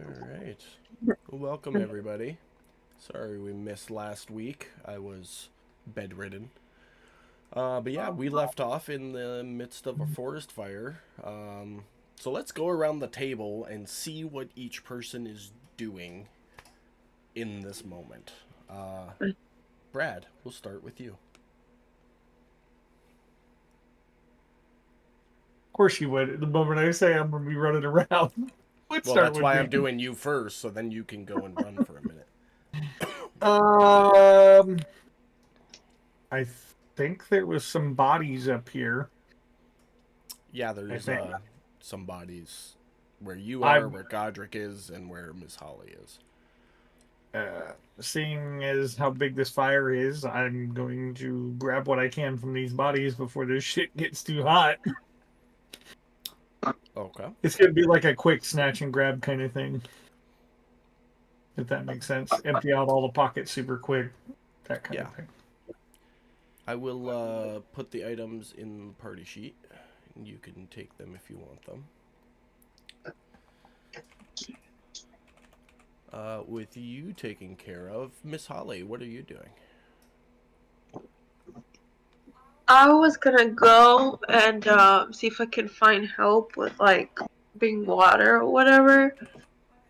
Alright. Well, welcome, everybody. Sorry we missed last week. I was bedridden. But yeah, we left off in the midst of a forest fire. So let's go around the table and see what each person is doing in this moment. Brad, we'll start with you. Of course you would. The moment I say I'm going to be running around, would Well, start that's with why me. I'm doing you first, so then you can go and run for a minute. Um, I think there was some bodies up here. Yeah, I there's think some bodies where you are, I'm where Godric is, and where Miss Holly is. seeing as how big this fire is. I'm going to grab what I can from these bodies before this shit gets too hot. Okay. It's going to be like a quick snatch and grab kind of thing, if that makes sense. Empty out all the pockets super quick, that kind Yeah. of thing. I will put the items in the party sheet. And you can take them if you want them. With you taken care of, Miss Holly, what are you doing? I was gonna go and see if I can find help with like being water or whatever.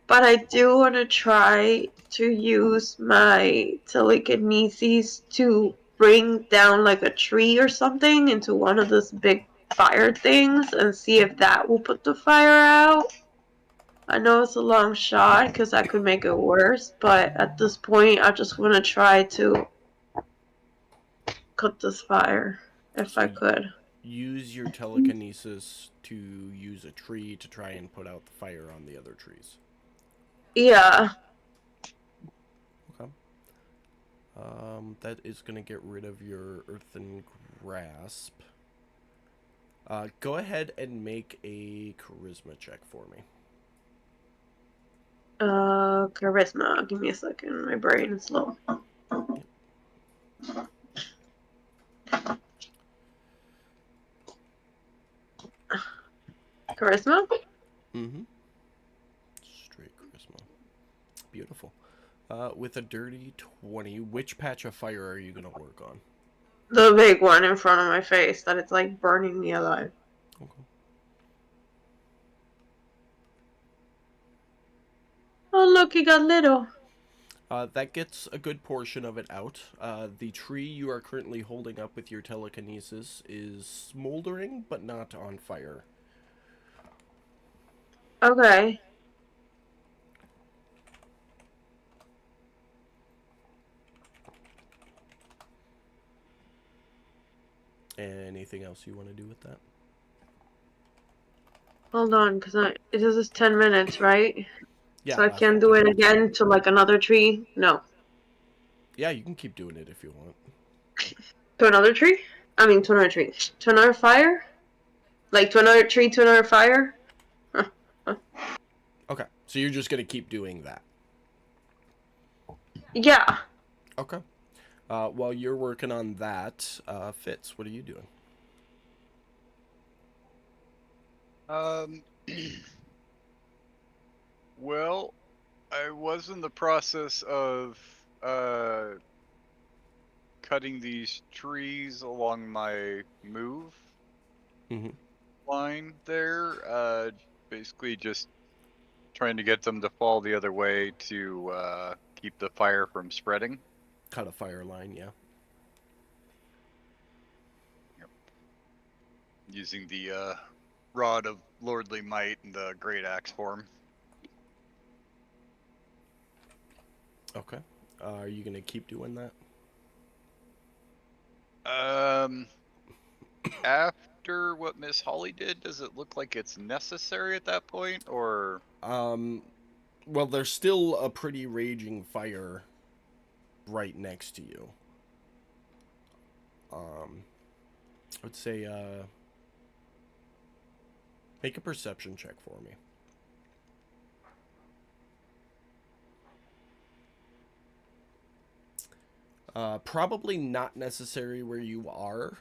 But I do want to try to use my telekinesis to bring down like a tree or something into one of those big fire things and see if that will put the fire out. I know it's a long shot because that could make it worse, but at this point, I just want to try to cut this fire if So I could. use your telekinesis to use a tree to try and put out the fire on the other trees. Yeah. Okay. That is going to get rid of your earthen grasp. Go ahead and make a charisma check for me. Charisma. Give me a second. My brain is slow. Charisma? Mm-hmm. Straight charisma. Beautiful. With a dirty 20, which patch of fire are you going to work on? The big one in front of my face that it's like burning me alive. Okay. Oh, look, he got little. That gets a good portion of it out. The tree you are currently holding up with your telekinesis is smoldering, but not on fire. Okay. Anything else you want to do with that? Hold on, because this is 10 minutes, right? Yeah, So it I lasts for can't do 10 it minutes. again to like another tree? No. Yeah, you can keep doing it if you want. To another tree? I mean, to another tree. To another fire? Like to another tree to another fire? Okay, so you're just going to keep doing that. Yeah. Okay. While you're working on that, Fitz, what are you doing? Um, well, I was in the process of uh cutting these trees along my move Mm-hmm. line there. Basically just trying to get them to fall the other way to keep the fire from spreading. Cut a fire line, yeah. Yep. Using the rod of lordly might and the great axe form. Okay. Are you going to keep doing that? Um, After what Miss Holly did, does it look like it's necessary at that point, or? Well, there's still a pretty raging fire right next to you. I would say, make a perception check for me. Probably not necessary where you are,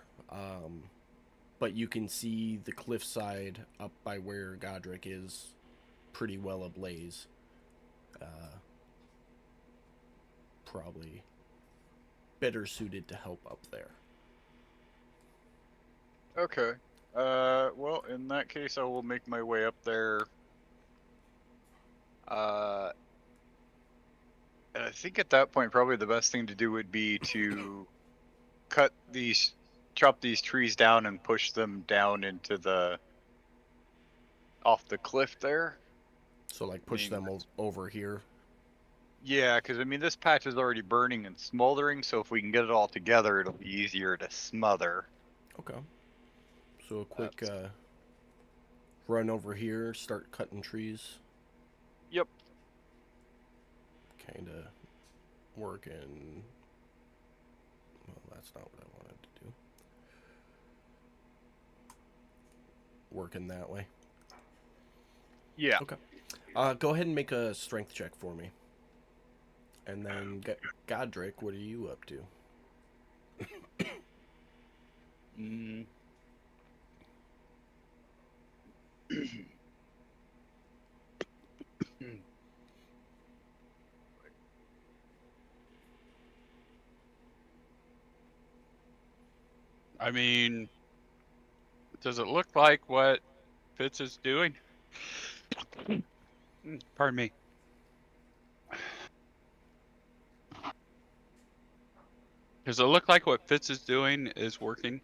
but you can see the cliffside up by where Godric is pretty well ablaze. probably better suited to help up there. Okay. Well, in that case, I will make my way up there. And I think at that point, probably the best thing to do would be to chop these trees down and push them down into off the cliff there. So like I push mean, them over here. yeah, because I mean, this patch is already burning and smoldering, so if we can get it all together, it'll be easier to smother. Okay. So a quick That's- run over here, start cutting trees. Yep. Kind of working. Well, that's not what I wanted to do. Working that way. Yeah. Okay. Go ahead and make a strength check for me. And then, Godric, what are you up to? Mm. I mean, does it look like what Fitz is doing? Pardon me. Does it look like what Fitz is doing is working?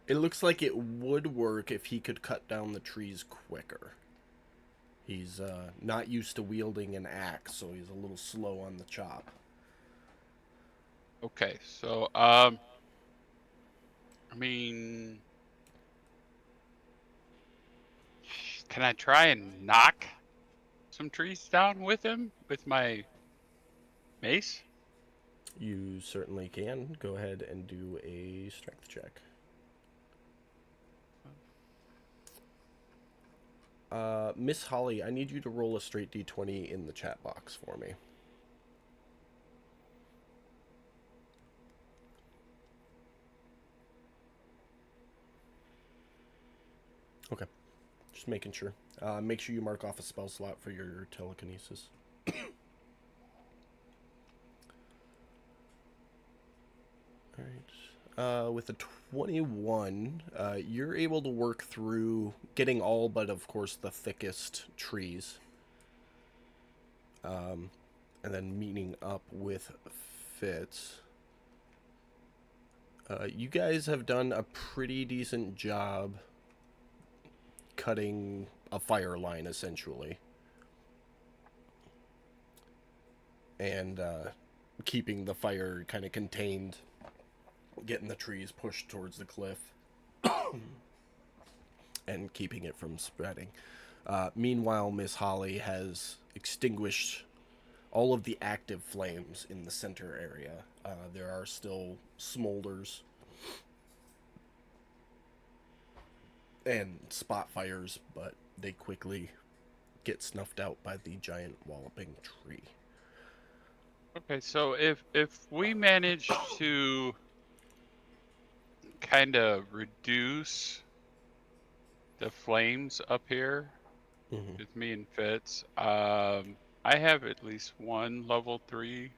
It looks like it would work if he could cut down the trees quicker. He's not used to wielding an axe, so he's a little slow on the chop. Okay, so I mean, can I try and knock some trees down with him with my mace? You certainly can. Go ahead and do a strength check. Miss Holly, I need you to roll a straight d20 in the chat box for me. Okay. Just making sure. Make sure you mark off a spell slot for your telekinesis. Alright. With a 21, you're able to work through getting all but, of course, the thickest trees. And then meeting up with Fitz. You guys have done a pretty decent job cutting a fire line, essentially. And keeping the fire kind of contained, getting the trees pushed towards the cliff, and keeping it from spreading. Meanwhile, Miss Holly has extinguished all of the active flames in the center area. There are still smolders and spot fires, but they quickly get snuffed out by the giant walloping tree. Okay, so if we manage to kind of reduce the flames up here with me and Fitz, I have at least one level 3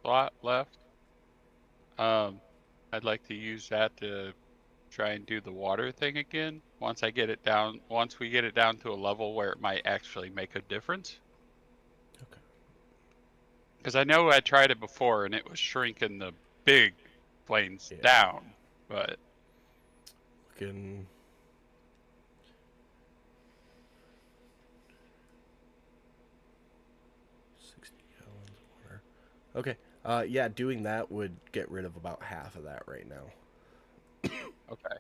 slot left. I'd like to use that to try and do the water thing again once we get it down to a level where it might actually make a difference. Okay. Because I know I tried it before and it was shrinking the big flames down, but Looking... Okay. Yeah, doing that would get rid of about half of that right now. okay.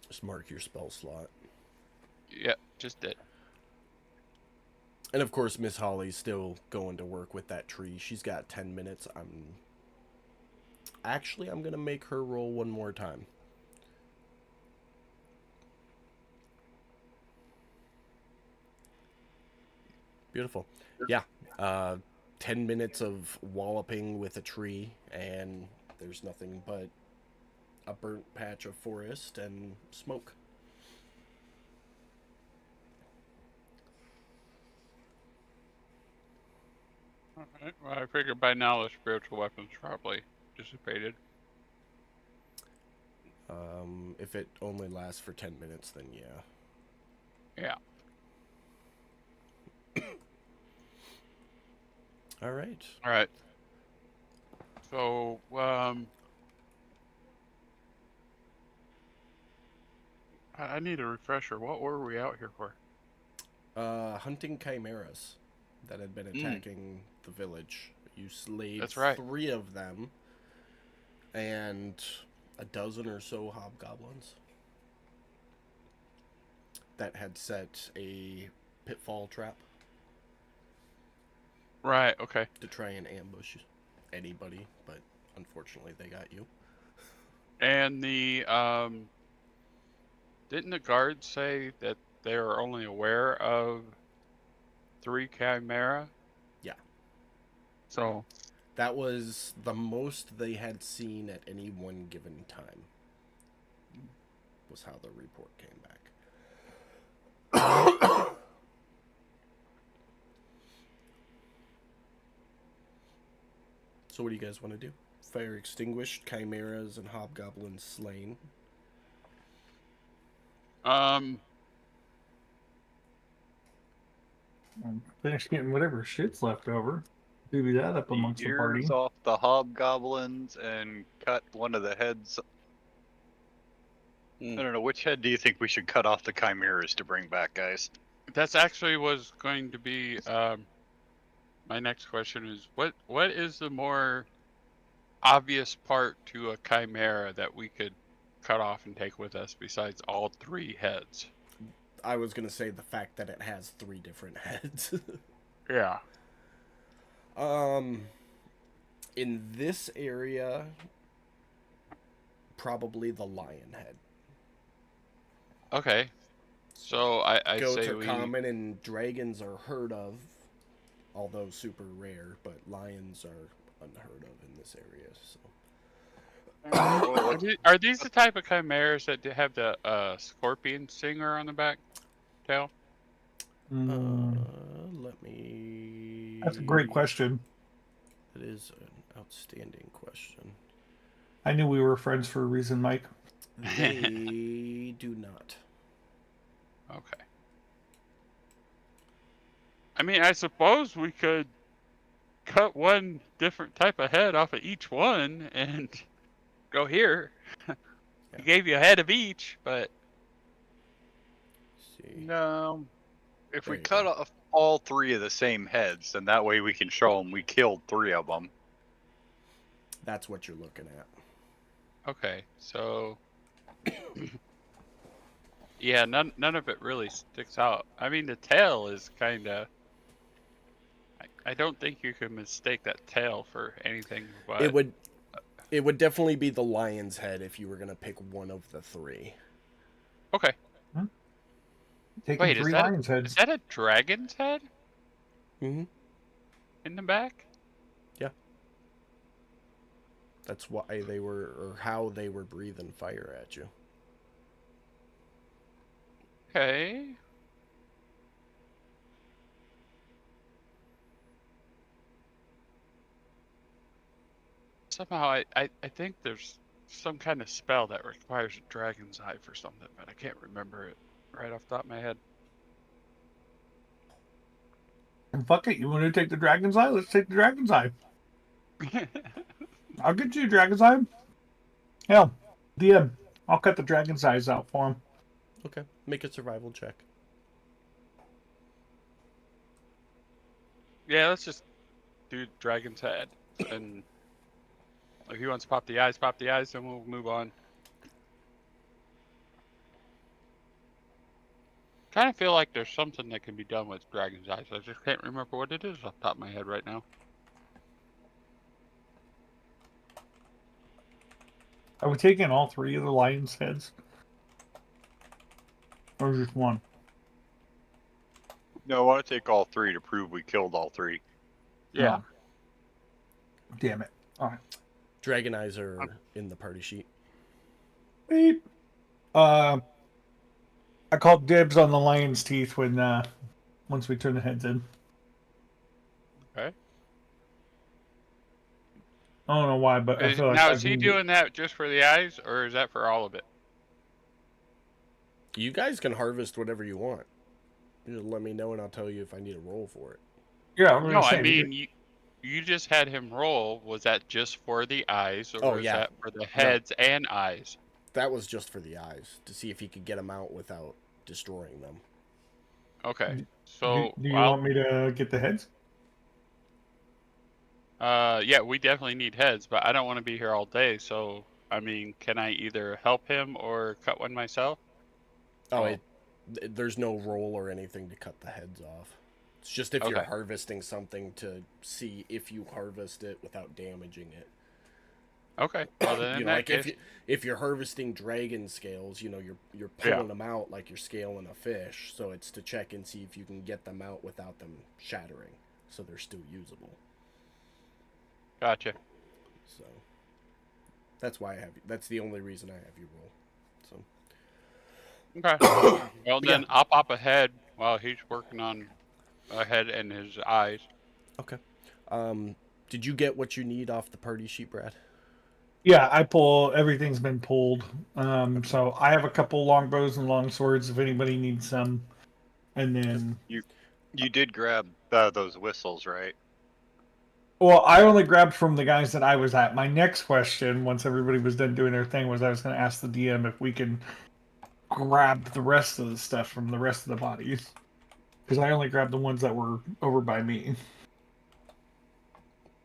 Just mark your spell slot. Yep, just did. And of course, Miss Holly's still going to work with that tree. She's got 10 minutes. I'm gonna make her roll one more time. Beautiful. Yeah. 10 minutes of walloping with a tree, and there's nothing but a burnt patch of forest and smoke. Alright, well, I figured by now the spiritual weapons probably dissipated. If it only lasts for 10 minutes, then yeah. Yeah. All right. Alright. So, I need a refresher. What were we out here for? Hunting chimeras that had been attacking the village. You slayed That's right. 3 of them and a dozen or so hobgoblins that had set a pitfall trap Right, okay. to try and ambush anybody, but unfortunately they got you. And the, didn't the guards say that they are only aware of 3 chimera? Yeah. So, That was the most they had seen at any one given time, was how the report came back. So what do you guys want to do? Fire extinguished, chimeras and hobgoblins slain. Finish getting whatever shit's left over. Divvy that up amongst the party. Ears off the hobgoblins and cut one of the heads. I don't know, which head do you think we should cut off the chimeras to bring back, guys? that's actually was going to be, my next question is, what is the more obvious part to a chimera that we could cut off and take with us besides all 3 heads? I was going to say the fact that it has 3 different heads. Yeah. In this area, probably the lion head. Okay. So I Goats say are we common and dragons are heard of, although super rare, but lions are unheard of in this area. So are these the type of chimeras that have the scorpion stinger on the back tail? let me... That's a great question. It is an outstanding question. I knew we were friends for a reason, Mike. They do not. Okay. I mean, I suppose we could cut one different type of head off of each one and go here. He gave you a head of each, but See. No. If There we you cut go. off all 3 of the same heads, then that way we can show them we killed 3 of them. That's what you're looking at. okay. So yeah, none of it really sticks out. I mean, the tail is kind of. I don't think you can mistake that tail for anything, but It would definitely be the lion's head if you were gonna pick one of the 3. okay. Taking Wait, 3 lions' is heads. that a dragon's head Mm-hmm. in the back? Yeah. That's why they were, or how they were breathing fire at you. Okay. Somehow I think there's some kind of spell that requires a dragon's eye for something, but I can't remember it right off the top of my head. And fuck it, you want to take the dragon's eye? Let's take the dragon's eye. I'll get you a dragon's eye. Hell, DM, I'll cut the dragon's eyes out for him. Okay. Make a survival check. Yeah, let's just do dragon's head. And if he wants to pop the eyes, then we'll move on. Kind of feel like there's something that can be done with dragon's eyes. I just can't remember what it is off the top of my head right now. Are we taking all 3 of the lion's heads? Or just one? No, I want to take all 3 to prove we killed all 3. Yeah. Oh. Damn it. Alright. Dragon eyes are in the party sheet. Beep. I called dibs on the lion's teeth when once we turn the heads in. Okay. I don't know why, but I feel like Now, I is he can. doing that just for the eyes, or is that for all of it? You guys can harvest whatever you want. You just let me know and I'll tell you if I need a roll for it. Yeah, I'm No, gonna I say. mean, you just had him roll. Was that just for the eyes, Oh, or is yeah. that for the No. heads and eyes? That was just for the eyes, to see if he could get them out without destroying them. Okay, Do, so do you want me to get the heads? yeah, we definitely need heads, but I don't want to be here all day. So, I mean, can I either help him or cut one myself? Oh, there's no roll or anything to cut the heads off. It's just if you're Okay. harvesting something to see if you harvest it without damaging it. Okay, well then You in know, that like case, if you're harvesting dragon scales, you know, you're Yeah. pulling them out like you're scaling a fish. So it's to check and see if you can get them out without them shattering, so they're still usable. gotcha. So that's why I have. That's the only reason I have you roll. So Okay. Well But yeah. then, I'll pop a head while he's working on a head and his eyes. okay. Did you get what you need off the party sheet, Brad? Yeah, I pull. Everything's been pulled. So I have a couple longbows and long swords if anybody needs some, and then. You did grab those whistles, right? Well, I only grabbed from the guys that I was at. My next question, once everybody was done doing their thing, was I was going to ask the DM if we can grab the rest of the stuff from the rest of the bodies, because I only grabbed the ones that were over by me.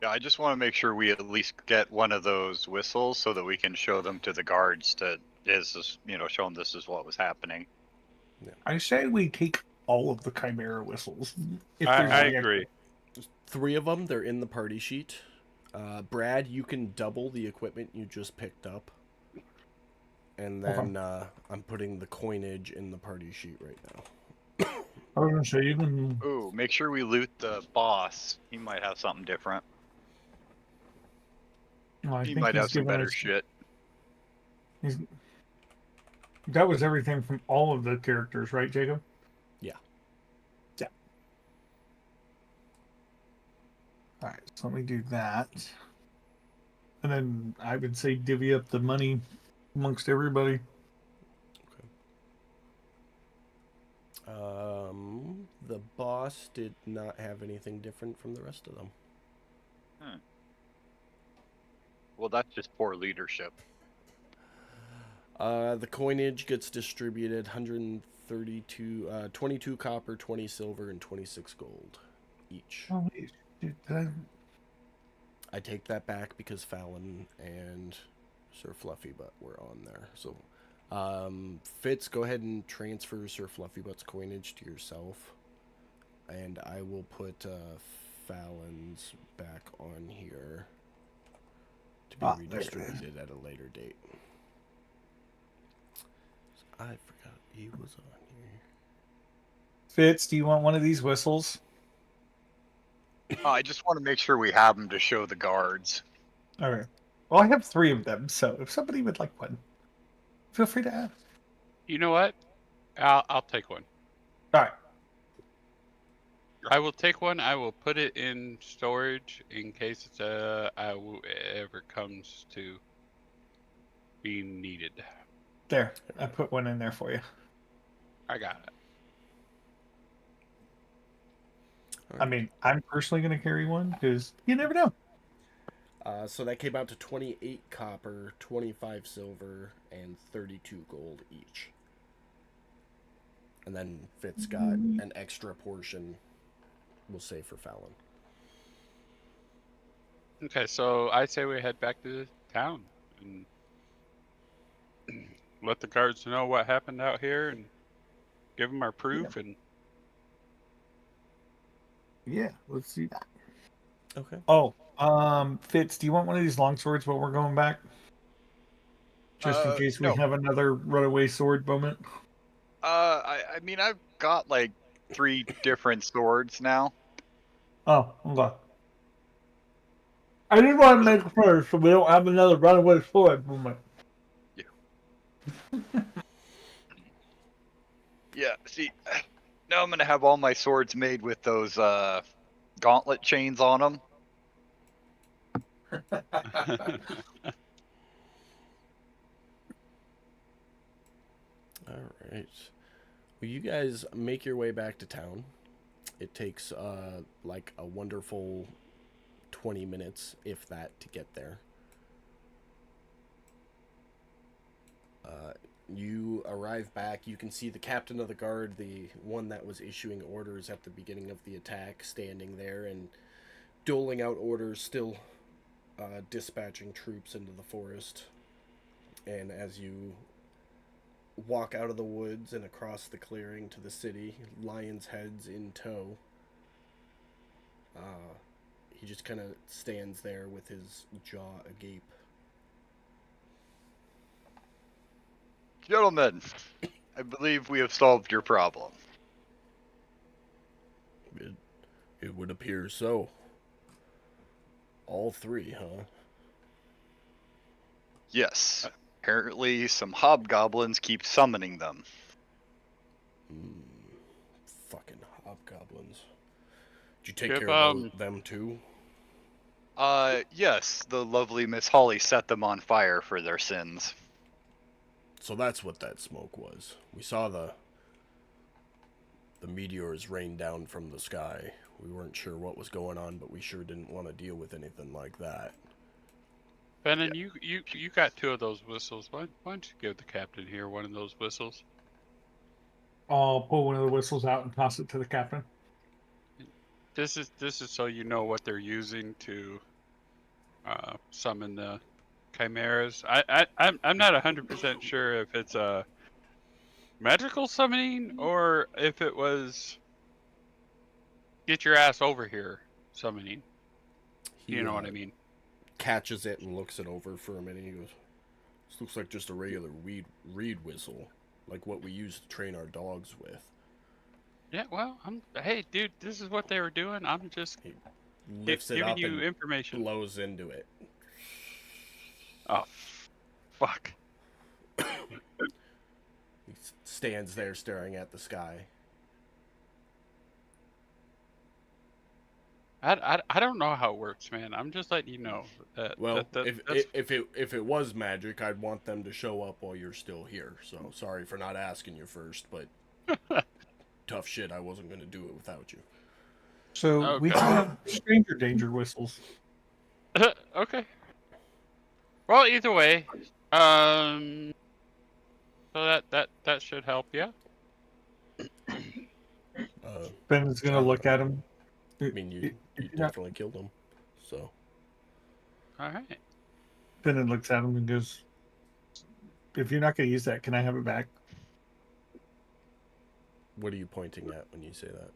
Yeah, I just want to make sure we at least get one of those whistles so that we can show them to the guards show them this is what was happening. I say we take all of the Chimera whistles. If I there's any agree. 3 of them. They're in the party sheet. Brad, you can double the equipment you just picked up. And then I'm putting the coinage in the party sheet right now. I was going to say you can. Ooh, make sure we loot the boss. He might have something different. Well, He might have some better shit. That was everything from all of the characters, right, Jacob? Yeah. Yeah. All right, so let me do that. And then I would say divvy up the money amongst everybody. The boss did not have anything different from the rest of them. Well, that's just poor leadership. The coinage gets distributed 132, 22 copper, 20 silver, and 26 gold each. Oh, wait. I take that back because Fallon and Sir Fluffy Butt were on there. So, Fitz, go ahead and transfer Sir Fluffy Butt's coinage to yourself. And I will put Fallon's back on here to be redistributed at a later date. I forgot he was on here. Fitz, do you want one of these whistles? I just want to make sure we have them to show the guards. All right. Well, I have 3 of them, so if somebody would like one, feel free to ask. You know what? I'll take one. All right. I will take one. I will put it in storage in case it's ever comes to being needed. There. I put one in there for you. I got it. Right. I mean, I'm personally going to carry one because you never know. So that came out to 28 copper, 25 silver, and 32 gold each. And then Fitz got an extra portion, we'll say, for Fallon. Okay, so I say we head back to town and let the guards know what happened out here and give them our proof. Yeah. And Yeah, let's do that. Okay. Oh, Fitz, do you want one of these long swords while we're going back? Just in case we no. have another runaway sword moment. I mean, I've got like 3 different swords now. Oh, hold on. I just want to make sure so we don't have another runaway sword moment. Yeah, see, now I'm gonna have all my swords made with those gauntlet chains on them. All right. Well, you guys make your way back to town. It takes like a wonderful 20 minutes, if that, to get there. You arrive back. You can see the captain of the guard, the one that was issuing orders at the beginning of the attack, standing there and doling out orders, still dispatching troops into the forest. And as you walk out of the woods and across the clearing to the city, Lion's Head's in tow, he just kind of stands there with his jaw agape. Gentlemen, I believe we have solved your problem. It would appear so. All three, huh? Yes. Apparently, some hobgoblins keep summoning them. Fucking hobgoblins. Did you take care of them too? Yes, the lovely Miss Holly set them on fire for their sins. So that's what that smoke was. We saw the meteors rain down from the sky. We weren't sure what was going on, but we sure didn't want to deal with anything like that. Benin, you got 2 of those whistles. Why don't you give the captain here one of those whistles? I'll pull one of the whistles out and toss it to the captain. This is so you know what they're using to summon the chimeras. I'm not 100% sure if it's a magical summoning or if it was get your ass over here summoning. You know what I mean? Catches it and looks it over for a minute. He goes, "This looks like just a regular reed whistle, like what we use to train our dogs with." Yeah, well, hey, dude, this is what they were doing. I'm just Lifts it giving up you and information. blows into it. Oh, fuck. He stands there staring at the sky. I don't know how it works, man. I'm just letting you know that. Well, that's... if it was magic, I'd want them to show up while you're still here. So sorry for not asking you first, but tough shit. I wasn't going to do it without you. So we can have stranger danger whistles. Okay. Well, either way, so that should help, yeah. Ben's gonna look at him. I mean, you definitely killed him. So. All right. Ben looks at him and goes, "If you're not gonna use that, can I have it back?" What are you pointing at when you say that?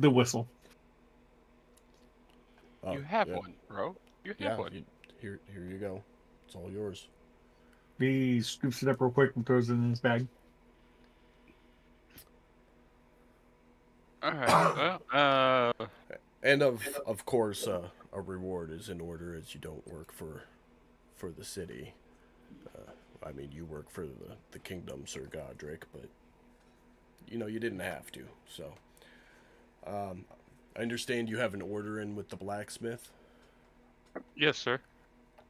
The whistle. Oh, You have one, bro. You have one. Here you go. It's all yours. He scoops it up real quick and throws it in his bag. All right. Well, And of course, a reward is in order, as you don't work for the city. I mean, you work for the kingdom, Sir Godric, but you didn't have to. So, I understand you have an order in with the blacksmith. yes, sir.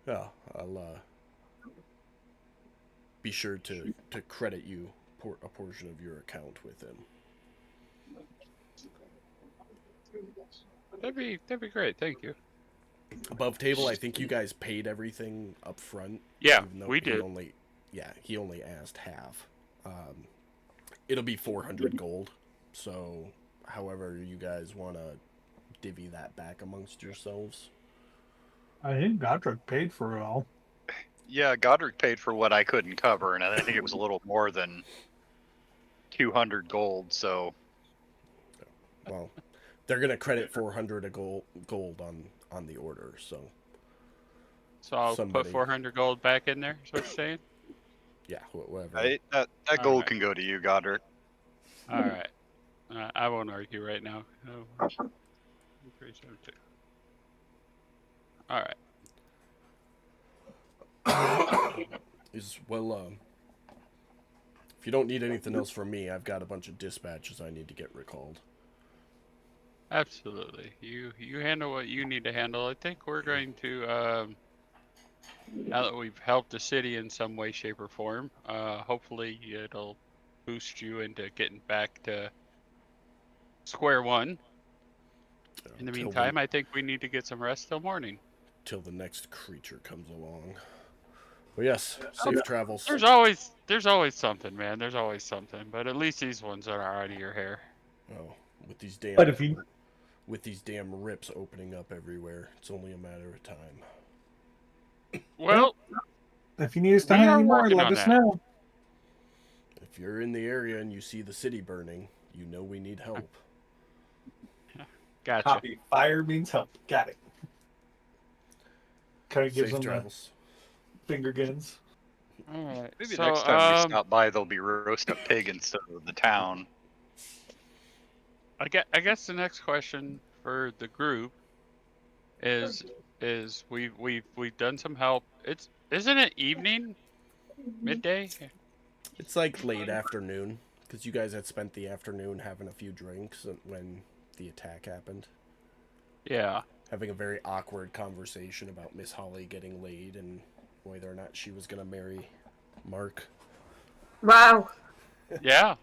Yeah, I'll be sure to credit you a portion of your account with him. That'd be great. Thank you. Above table, I think you guys paid everything up front. Yeah, even though we did. He only asked half. It'll be 400 gold. So, however you guys want to divvy that back amongst yourselves. I think Godric paid for it all. Yeah, Godric paid for what I couldn't cover, and I think it was a little more than 200 gold, so... Well, they're going to credit 400 of gold on the order, so... So I'll put 400 gold back in there, is what you're saying? Yeah, whatever. That gold can go to you, Godric. All right. I won't argue right now. Oh. 372. All right. If you don't need anything else from me, I've got a bunch of dispatches I need to get recalled. Absolutely. You handle what you need to handle. I think we're going to now that we've helped the city in some way, shape, or form, hopefully it'll boost you into getting back to square one. In the Till meantime, I think we need to get some rest till morning. the next creature comes along. Well, yes, Oh, safe travels. there's always something, man. There's always something. But at least these ones are out of your hair. Oh, with these But damn rips opening up everywhere, it's only a matter of time. Well, if you need us to we hunt are any more, working let on us that. know. If you're in the area and you see the city burning, you know we need help. Gotcha. Copy. Fire means help. Got it. Kind of gives Safe them travels. the finger guns. All right. Maybe So, next time we stop by, there'll be roast a pig instead of the town. I guess the next question for the group is we've done some help. Isn't it evening, midday? It's like late afternoon, because you guys had spent the afternoon having a few drinks when the attack happened. Yeah. Having a very awkward conversation about Miss Holly getting laid and whether or not she was going to marry Mark. Wow. Yeah.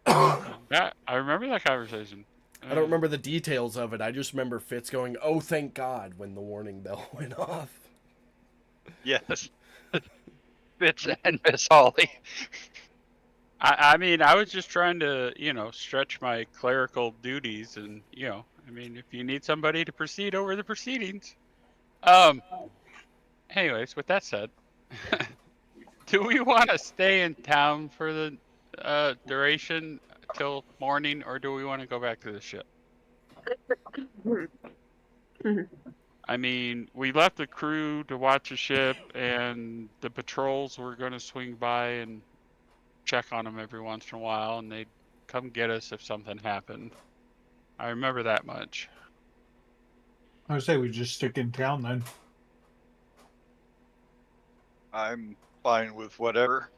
I remember that conversation. I don't remember the details of it. I just remember Fitz going, "Oh, thank God," when the warning bell went off. Yes. Fitz and Miss Holly. I mean, I was just trying to, stretch my clerical duties, and I mean, if you need somebody to proceed over the proceedings. Anyways, with that said, do we want to stay in town for the duration till morning, or do we want to go back to the ship? I mean, we left the crew to watch the ship, and the patrols were going to swing by and check on them every once in a while, and they'd come get us if something happened. I remember that much. I would say we just stick in town then. I'm fine with whatever.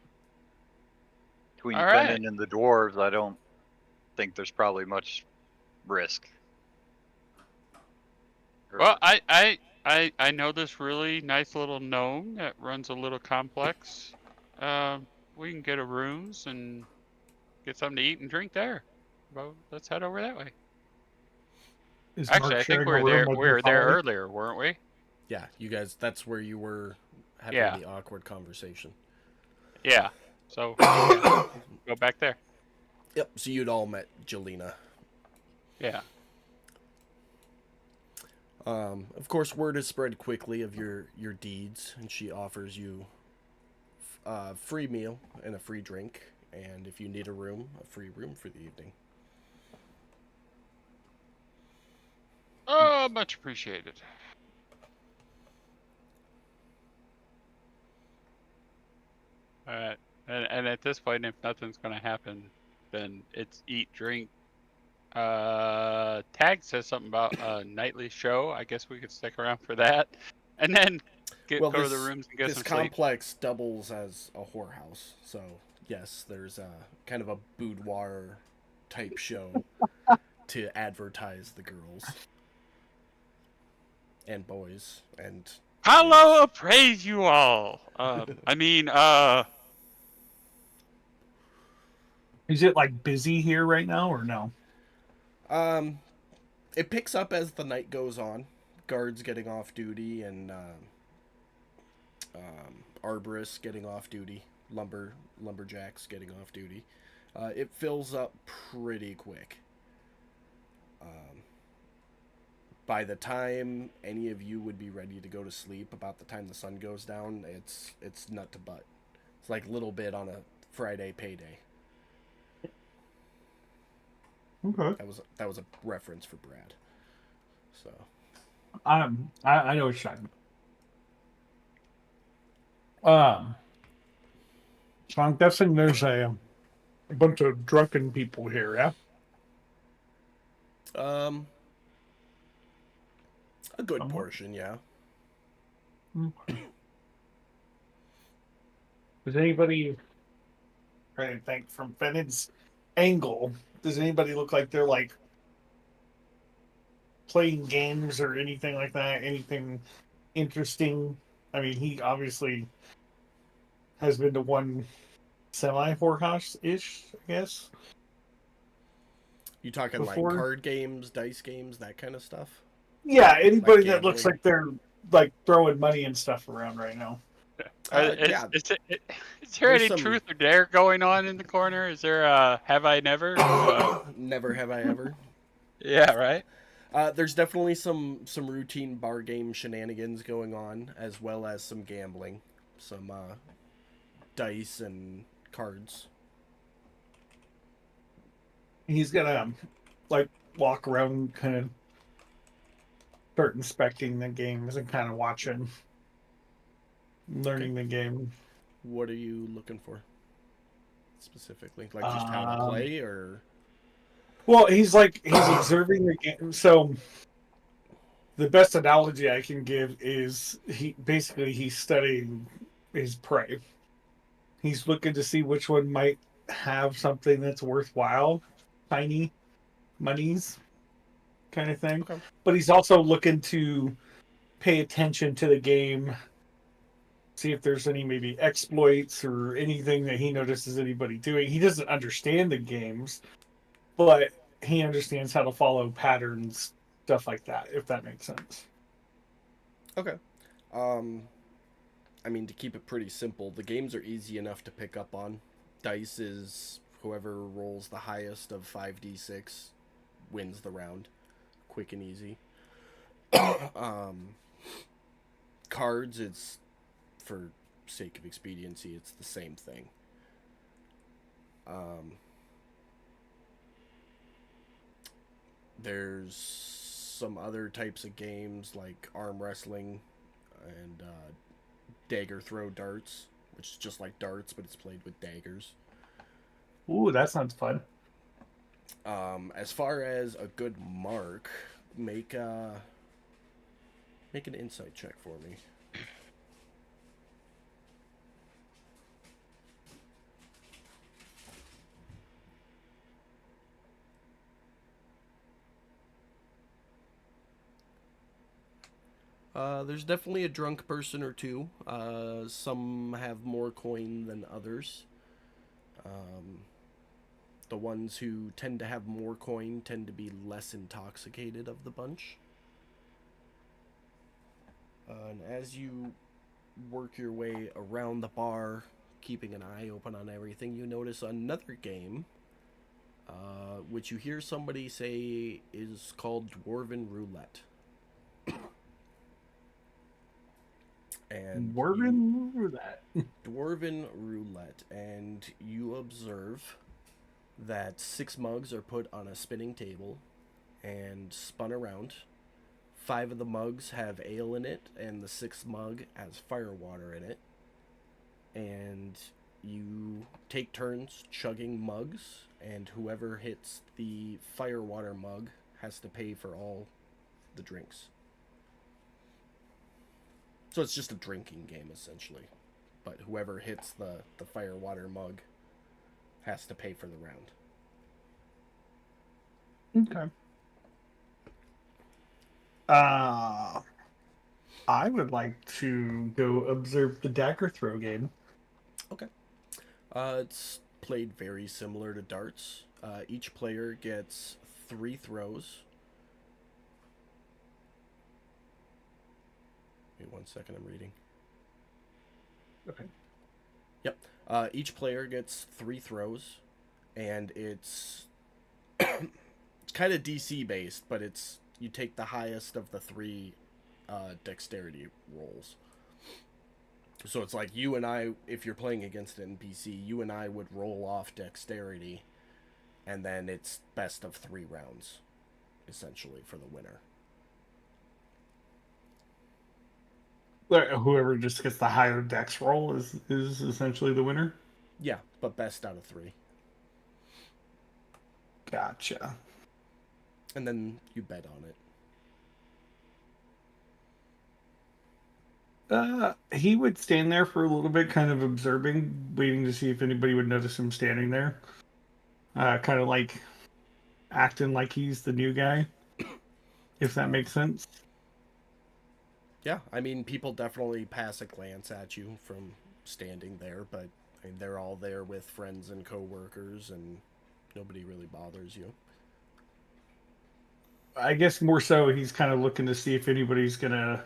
Between All right. Brennan and the dwarves, I don't think there's probably much risk. Well, I know this really nice little gnome that runs a little complex. We can get a rooms and get something to eat and drink there. Well, let's head over that way. Is Actually, Mark I think sharing a room with we were Miss there Holly? earlier, weren't we? Yeah, you guys, that's where you were having Yeah. the awkward conversation. Yeah. So yeah, go back there. Yep, so you'd all met Jelena. Yeah. Of course, word is spread quickly of your deeds, and she offers you a free meal and a free drink, and if you need a room, a free room for the evening. Oh, much appreciated. All right. And at this point, if nothing's gonna happen, then it's eat, drink. Tag says something about a nightly show. I guess we could stick around for that, and then go to the rooms and get this some sleep. complex doubles as a whorehouse, so yes, there's a kind of a boudoir type show to advertise the girls and boys and. Hello, praise you all. I mean, Is it like busy here right now or no? It picks up as the night goes on. Guards getting off duty and arborists getting off duty, lumberjacks getting off duty. It fills up pretty quick. By the time any of you would be ready to go to sleep, about the time the sun goes down, it's nut to butt. It's like a little bit on a Friday payday. Okay. That was a reference for Brad. So. I know what you're talking about. So I'm guessing there's a bunch of drunken people here, yeah? A good portion, yeah. Does anybody, trying to think from Fennon's angle, does anybody look like they're like playing games or anything like that? Anything interesting? I mean, he obviously has been to one semi-whorehouse-ish, I guess, You talking like before. card games, dice games, that kind of stuff? Yeah, Like anybody that looks gambling? like they're like throwing money and stuff around right now. Yeah, Is there there's any some truth or dare going on in the corner? Is there have I never? never have I ever. Yeah, right. There's definitely some routine bar game shenanigans going on, as well as some gambling, some dice and cards. He's gonna like walk around, kind of start inspecting the games and kind of watching, Okay. learning the game. What are you looking for specifically? Like just how to Um, play, or well, he's observing the game. So the best analogy I can give is he's studying his prey. He's looking to see which one might have something that's worthwhile, tiny monies kind of thing. okay, But he's also looking to pay attention to the game, see if there's any maybe exploits or anything that he notices anybody doing. He doesn't understand the games, but he understands how to follow patterns, stuff like that, if that makes sense. okay. Um, I mean, to keep it pretty simple, the games are easy enough to pick up on. Dice is whoever rolls the highest of 5d6 wins the round. Quick and easy. um, Cards, it's for sake of expediency, it's the same thing. Um, there's some other types of games like arm wrestling and dagger throw darts, which is just like darts, but it's played with daggers. Ooh, that sounds fun. As far as a good mark, make make an insight check for me. There's definitely a drunk person or two. Some have more coin than others. Um, the ones who tend to have more coin tend to be less intoxicated of the bunch. And as you work your way around the bar, keeping an eye open on everything, you notice another game, which you hear somebody say is called Dwarven Roulette. And Dwarven Roulette. Dwarven Roulette, and you observe that 6 mugs are put on a spinning table and spun around. 5 of the mugs have ale in it, and the 6th mug has firewater in it. And you take turns chugging mugs, and whoever hits the firewater mug has to pay for all the drinks. So it's just a drinking game, essentially. But whoever hits the firewater mug has to pay for the round. Okay. I would like to go observe the dagger throw game. Okay. It's played very similar to darts. Each player gets 3 throws. Wait 1 second, I'm reading. Okay. Yep. Each player gets 3 throws, and it's kind of DC based, but it's you take the highest of the 3 dexterity rolls. So it's like you and I, if you're playing against an NPC, you and I would roll off dexterity, and then it's best of 3 rounds, essentially, for the winner. Whoever just gets the higher dex roll is essentially the winner. Yeah, but best out of 3. Gotcha. And then you bet on it. He would stand there for a little bit, kind of observing, waiting to see if anybody would notice him standing there. Kind of like acting like he's the new guy. if that makes sense. Yeah, I mean, people definitely pass a glance at you from standing there, but I mean, they're all there with friends and coworkers, and nobody really bothers you. I guess more so he's kind of looking to see if anybody's gonna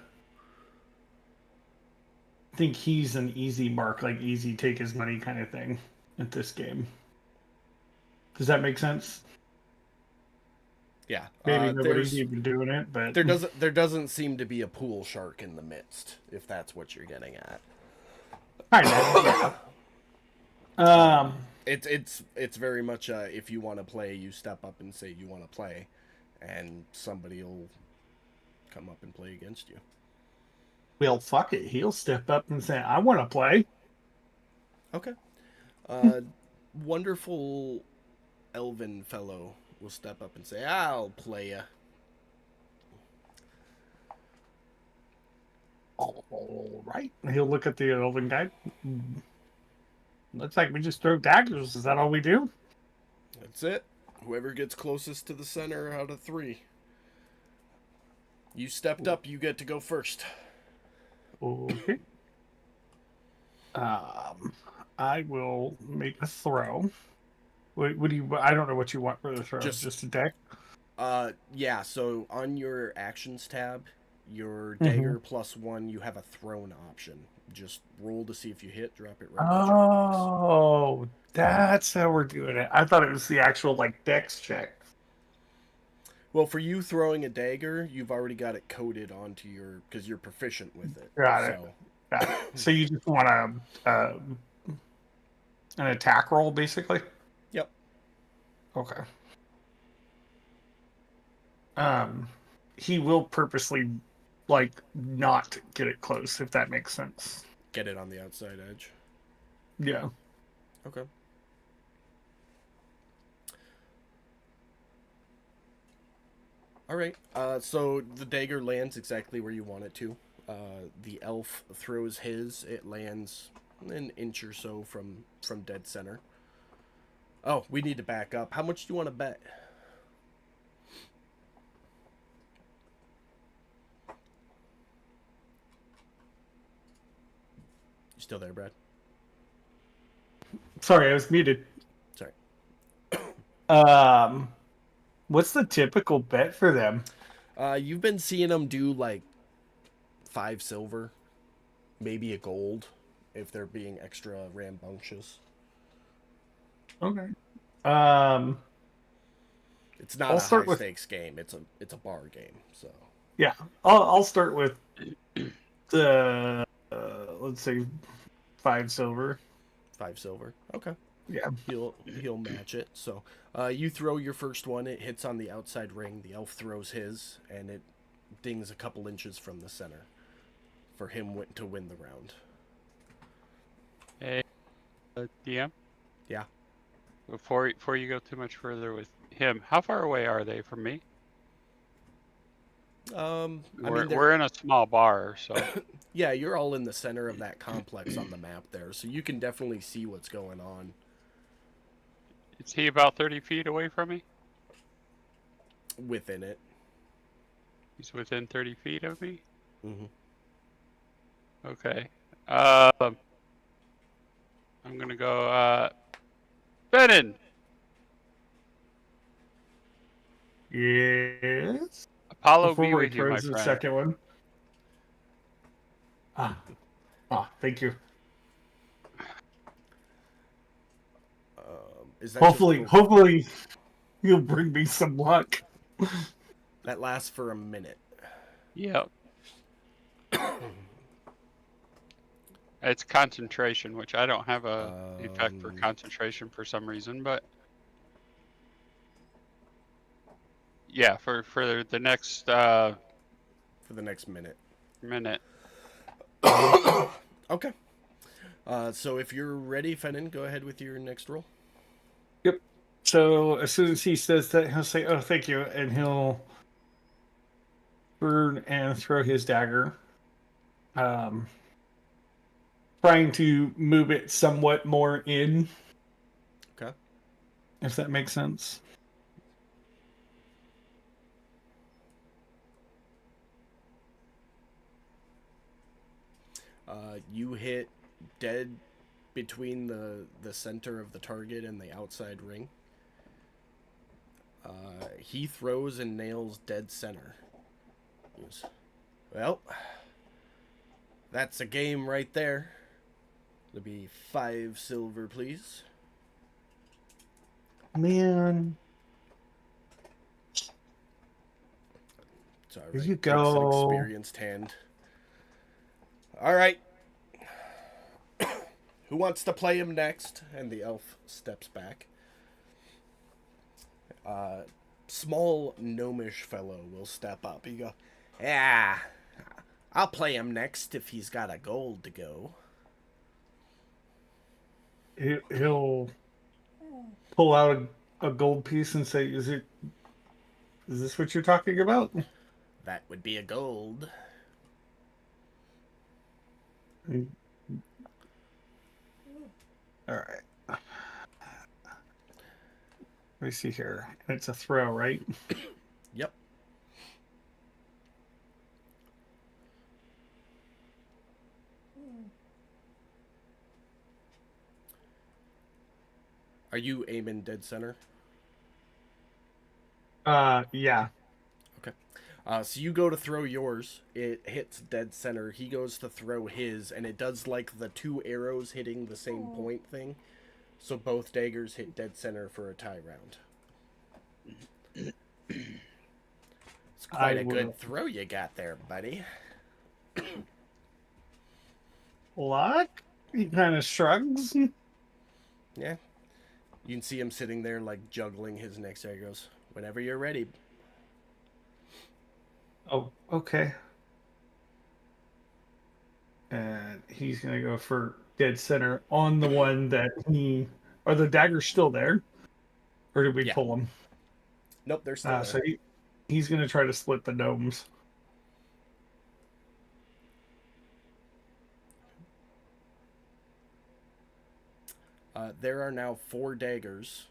think he's an easy mark, like easy take his money kind of thing at this game. Does that make sense? Yeah, Maybe nobody's even doing it, but there doesn't seem to be a pool shark in the midst, if that's what you're getting at. kind of. Yeah. It's very much if you want to play, you step up and say you want to play, and somebody will come up and play against you. Well, fuck it. He'll step up and say, "I want to play." Okay. Wonderful elven fellow will step up and say, "I'll play ya." All right. He'll look at the elven guy. Looks like we just throw daggers. Is that all we do? That's it. Whoever gets closest to the center out of 3. You stepped up, you get to go first. Okay. I will make a throw. What do you? I don't know what you want for the throw. Just a deck. Yeah. So on your actions tab, your dagger +1, you have a thrown option. Just roll to see if you hit. Drop it right. Oh, that's how we're doing it. I thought it was the actual like dex check. Well, for you throwing a dagger, you've already got it coded onto your because you're proficient with it. Got it. So you just want an attack roll, basically. Yep. Okay. He will purposely, like, not get it close, if that makes sense. Get it on the outside edge. Yeah. Okay. All right. So the dagger lands exactly where you want it to. The elf throws his. It lands an inch or so from dead center. Oh, we need to back up. How much do you want to bet? You still there, Brad? Sorry, I was muted. Sorry. What's the typical bet for them? You've been seeing them do like 5 silver, maybe a gold, if they're being extra rambunctious. Okay. It's not a high stakes game. It's a bar game. So yeah, I'll start with the let's say 5 silver. 5 silver. Okay. Yeah. He'll match it. So you throw your first one. It hits on the outside ring. The elf throws his, and it dings a couple inches from the center for him to win the round. Hey, DM? Yeah. Before you go too much further with him, how far away are they from me? We're in a small bar, so yeah, you're all in the center of that complex on the map there, so you can definitely see what's going on. Is he about 30 feet away from me? Within it. He's within 30 feet of me? Mm-hmm. Okay. I'm gonna go, Benin! Yes. Apollo Before be he with you, my throws the friend. second one. Thank you. Is that hopefully you'll bring me some luck. That lasts for a minute. Yep. It's concentration, which I don't have a effect for concentration for some reason, but yeah, for the next minute. Okay. So if you're ready, Fennin, go ahead with your next roll. Yep. So as soon as he says that, he'll say, "Oh, thank you," and he'll burn and throw his dagger. Trying to move it somewhat more in. Okay. If that makes sense. You hit dead between the center of the target and the outside ring. He throws and nails dead center. Yes. Well, that's a game right there. It'll be 5 silver, please. Man, It's all here right. you Takes an go. experienced hand. All right. Who wants to play him next? And the elf steps back. Small gnomish fellow will step up. He go, yeah, I'll play him next if he's got a gold to go. He'll pull out a gold piece and say, Is this what you're talking about?" That would be a gold. All right. Let me see here. It's a throw, right? Yep. Are you aiming dead center? Yeah. Okay. So you go to throw yours. It hits dead center. He goes to throw his, and it does like the 2 arrows hitting the same point thing. So both daggers hit dead center for a tie round. It's quite a good throw you got there, buddy. What? He kind of shrugs. Yeah. You can see him sitting there, like, juggling his next dagger. He goes, whenever you're ready. Oh, okay. And he's gonna go for dead center on the one that he. Are the daggers still there, or did we Yeah. pull them? Nope, they're still there. So he's gonna try to split the gnomes. There are now 4 daggers,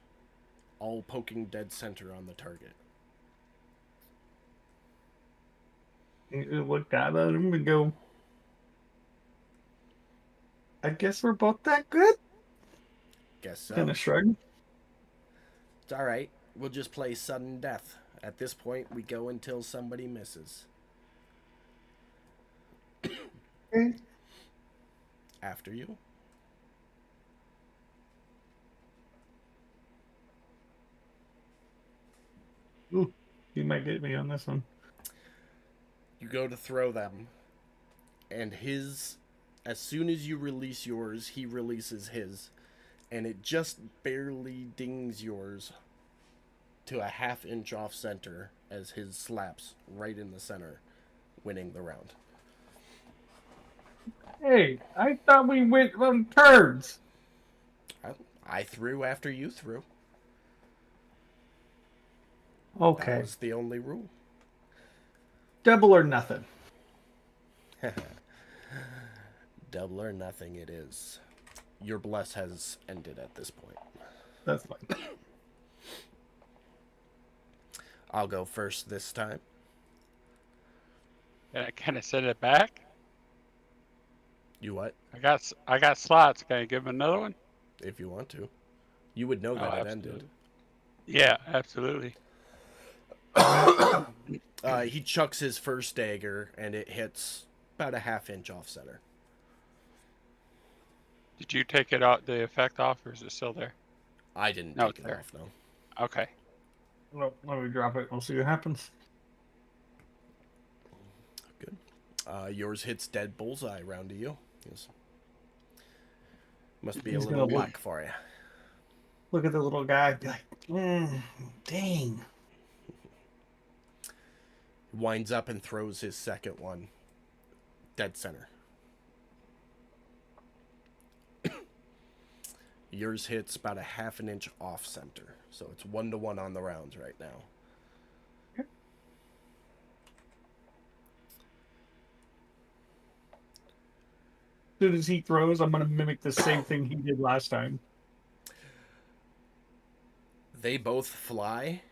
all poking dead center on the target. You look at him and go, I guess we're both that good? Guess so. Kind of shrug. It's alright. We'll just play sudden death. At this point, we go until somebody misses. Okay. After you. Ooh, you might get me on this one. You go to throw them. And his... As soon as you release yours, he releases his. And it just barely dings yours to a half-inch off center as his slaps right in the center, winning the round. Hey, I thought we went on turns. I threw after you threw. Okay. That was the only rule. Double or nothing. Double or nothing it is. Your bless has ended at this point. That's fine. I'll go first this time. And I kind of set it back. You what? I got slots. Can I give him another one? If you want to. You would know that it ended. Yeah, absolutely. He chucks his first dagger, and it hits about a half-inch off center. Did you take it out, the effect off, or is it still there? I didn't No, take it there. off, no. Okay. Well, let me drop it. We'll see what happens. Good. Yours hits dead bullseye round to you. Yes. Must be He's a little gonna luck for you. Look at the little guy. Be like, dang. Winds up and throws his second one. Dead center. Yours hits about a half an inch off center. So it's 1-1 on the rounds right now. Okay. As soon as he throws, I'm going to mimic the same thing he did last time. They both fly.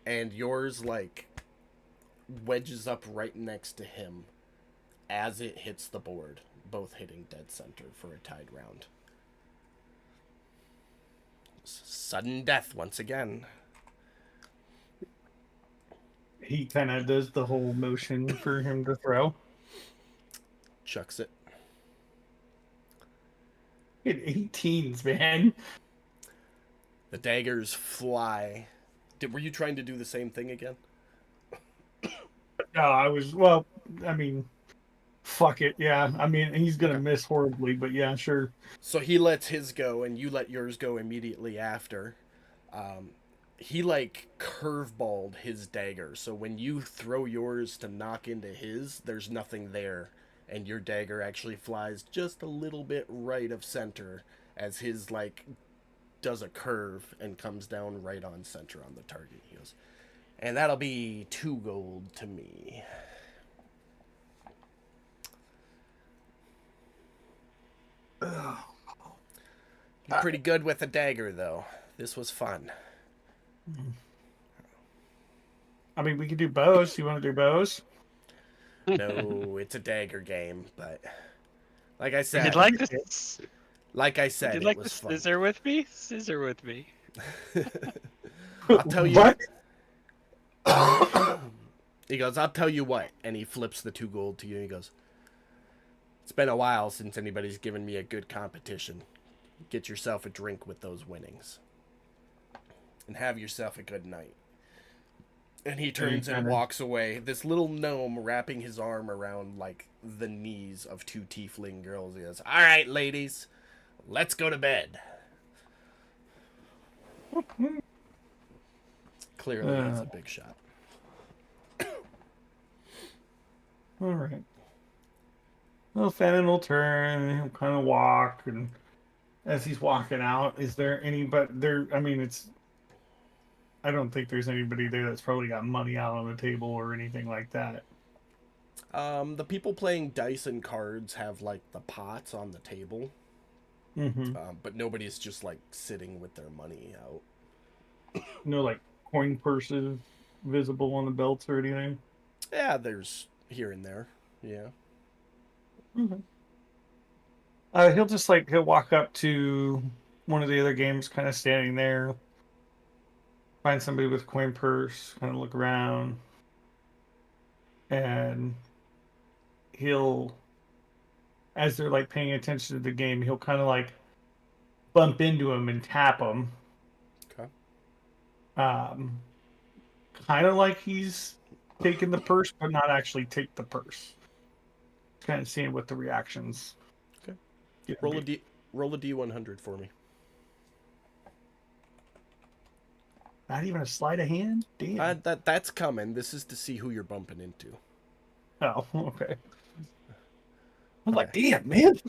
And yours, like, wedges up right next to him. as it hits the board, both hitting dead center for a tied round. Sudden death once again. He kind of does the whole motion for him to throw. Chucks it. Hit 18s, man. The daggers fly. Were you trying to do the same thing again? No, I was, well, I mean, fuck it. Yeah. I mean, he's going to miss horribly, but yeah, sure. So he lets his go, and you let yours go immediately after. He like curveballed his dagger, so when you throw yours to knock into his, there's nothing there, and your dagger actually flies just a little bit right of center as his like does a curve and comes down right on center on the target. He goes, and that'll be 2 gold to me. You're pretty good with a dagger, though. This was fun. I mean, we could do bows. You want to do bows? No, it's a dagger game, but like I said, You'd like this? like I said, You'd it like was to fun. scissor with me? Scissor with me. I'll tell you. What? He goes, I'll tell you what, and he flips the 2 gold to you. And he goes, it's been a while since anybody's given me a good competition. Get yourself a drink with those winnings, and have yourself a good night. And he turns and walks away. This little gnome wrapping his arm around, like, the knees of 2 tiefling girls. He goes, all right, ladies, let's go to bed. Clearly, he's a big shot. All right. Well, Fannin will turn and he'll kind of walk, and as he's walking out, is there any, but there, I mean, I don't think there's anybody there that's probably got money out on the table or anything like that. The people playing dice and cards have, like, the pots on the table. Mm-hmm. But nobody's just, like, sitting with their money out. No, like, coin purses visible on the belts or anything? Yeah, there's here and there. Yeah. Mm-hmm. He'll walk up to one of the other games, kind of standing there, find somebody with coin purse, kind of look around, and he'll, as they're like paying attention to the game, he'll kind of like bump into him and tap him. Okay. Kind of like he's taking the purse, but not actually take the purse. Kind of seeing what the reactions. Okay. Roll a D100 for me. Not even a sleight of hand? Damn. That's coming. This is to see who you're bumping into. Oh, okay. I'm like, damn, man.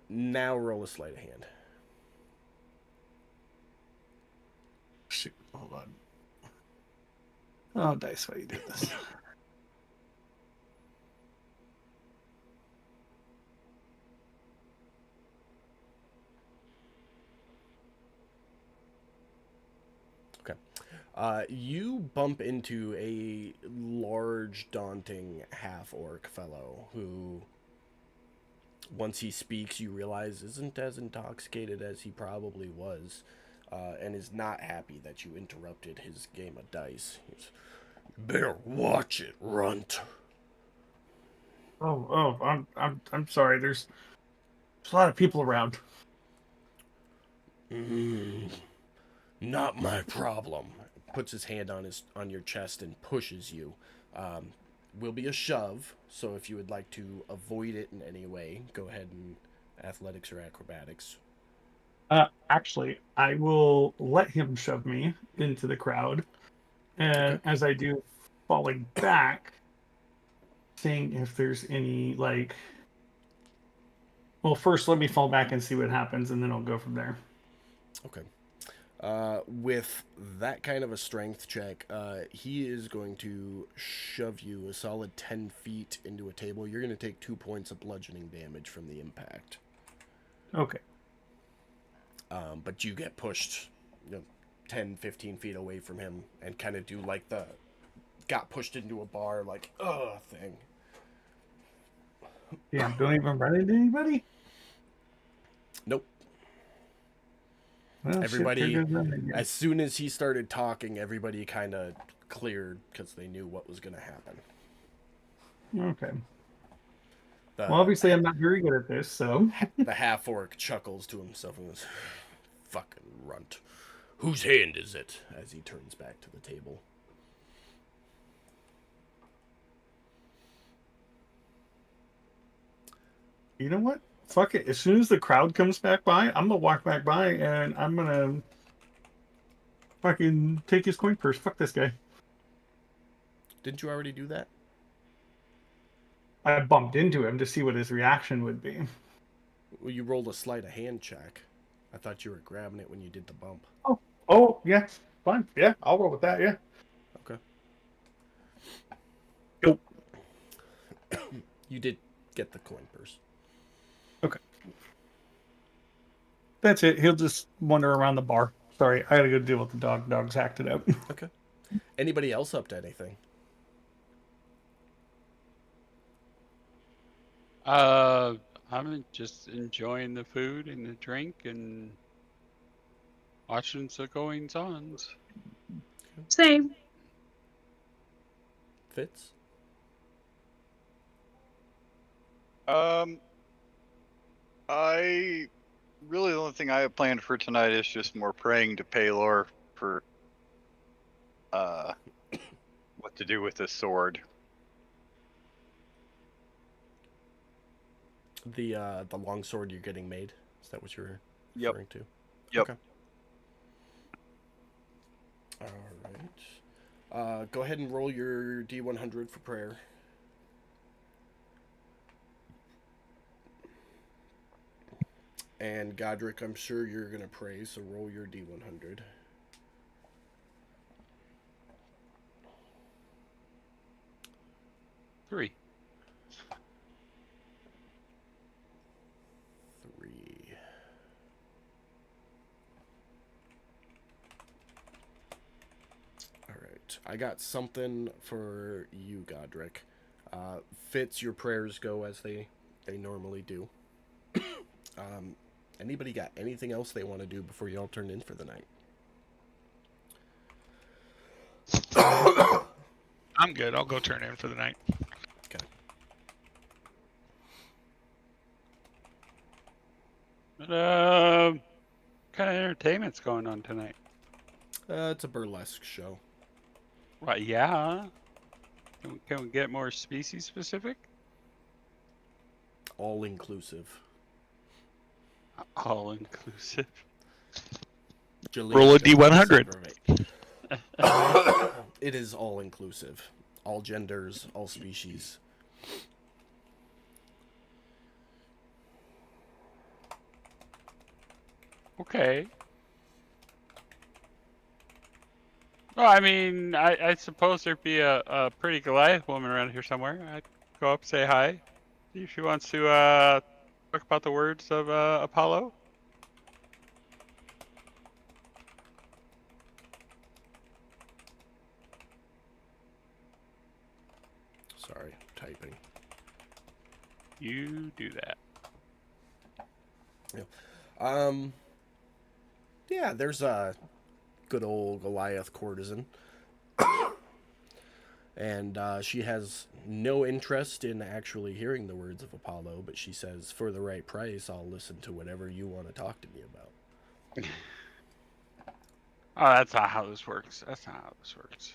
Now roll a sleight of hand. Shoot, hold on. Oh, dice, why you do this? You bump into a large, daunting half-orc fellow who, once he speaks, you realize isn't as intoxicated as he probably was, and is not happy that you interrupted his game of dice. He's, better watch it, runt. I'm sorry. There's a lot of people around. Not my problem. Puts his hand on your chest and pushes you. Will be a shove, so if you would like to avoid it in any way, go ahead and athletics or acrobatics. Actually, I will let him shove me into the crowd, and as I do, falling back, seeing if there's any like. Well, first let me fall back and see what happens, and then I'll go from there. Okay. With that kind of a strength check, he is going to shove you a solid 10 feet into a table. You're going to take 2 points of bludgeoning damage from the impact. Okay. But you get pushed 10, 15 feet away from him and kind of do like the got pushed into a bar, like, thing. Damn, don't even run into anybody? Nope. Well, Everybody, shit, there goes that as soon as he started talking, everybody kind of cleared because they knew what was going to happen. again. Okay. The, Well, obviously, I'm not very good at this, so. the half-orc chuckles to himself and goes, fucking runt. Whose hand is it? As he turns back to the table. You know what? Fuck it. As soon as the crowd comes back by, I'm gonna walk back by and I'm gonna fucking take his coin purse. Fuck this guy. Didn't you already do that? I bumped into him to see what his reaction would be. Well, you rolled a sleight of hand check. I thought you were grabbing it when you did the bump. Oh, yeah. Fine. Yeah, I'll roll with that, yeah. Okay. Nope. You did get the coin purse. Okay. That's it. He'll just wander around the bar. Sorry, I gotta go deal with the dog. Dog's acted out. Okay. Anybody else up to anything? I'm just enjoying the food and the drink and watching the goings ons. Same. Fitz? I really the only thing I have planned for tonight is just more praying to Paylor for what to do with this sword. The long sword you're getting made? Is that what you're Yep. referring to? Yep. Okay. All right. Go ahead and roll your D100 for prayer. And Godric, I'm sure you're going to pray, so roll your D100. Three. 3. All right. I got something for you, Godric. Fitz, your prayers go as they normally do. Anybody got anything else they want to do before you all turn in for the night? I'm good. I'll go turn in for the night. Okay. But, what kind of entertainment's going on tonight? It's a burlesque show. Right, yeah. Can we get more species specific? All inclusive. All inclusive. Roll a D100. It is all inclusive. All genders, all species. Okay. Well, I mean, I suppose there'd be a pretty Goliath woman around here somewhere. I'd go up, say hi. See if she wants to talk about the words of Apollo. Sorry, typing. You do that. Yeah, there's a good old Goliath courtesan. And she has no interest in actually hearing the words of Apollo, but she says, for the right price, I'll listen to whatever you want to talk to me about. Oh, that's not how this works. That's not how this works.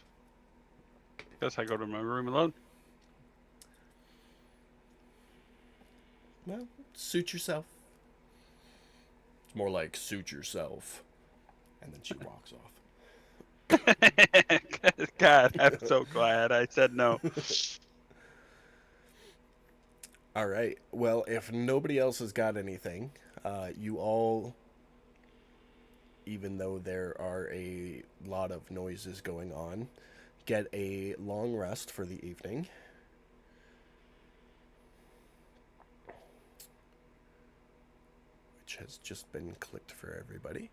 Guess I go to my room alone. Well, suit yourself. It's more like suit yourself. And then she walks off. God, I'm so glad I said no. All right. Well, if nobody else has got anything, you all, even though there are a lot of noises going on, get a long rest for the evening. Which has just been clicked for everybody.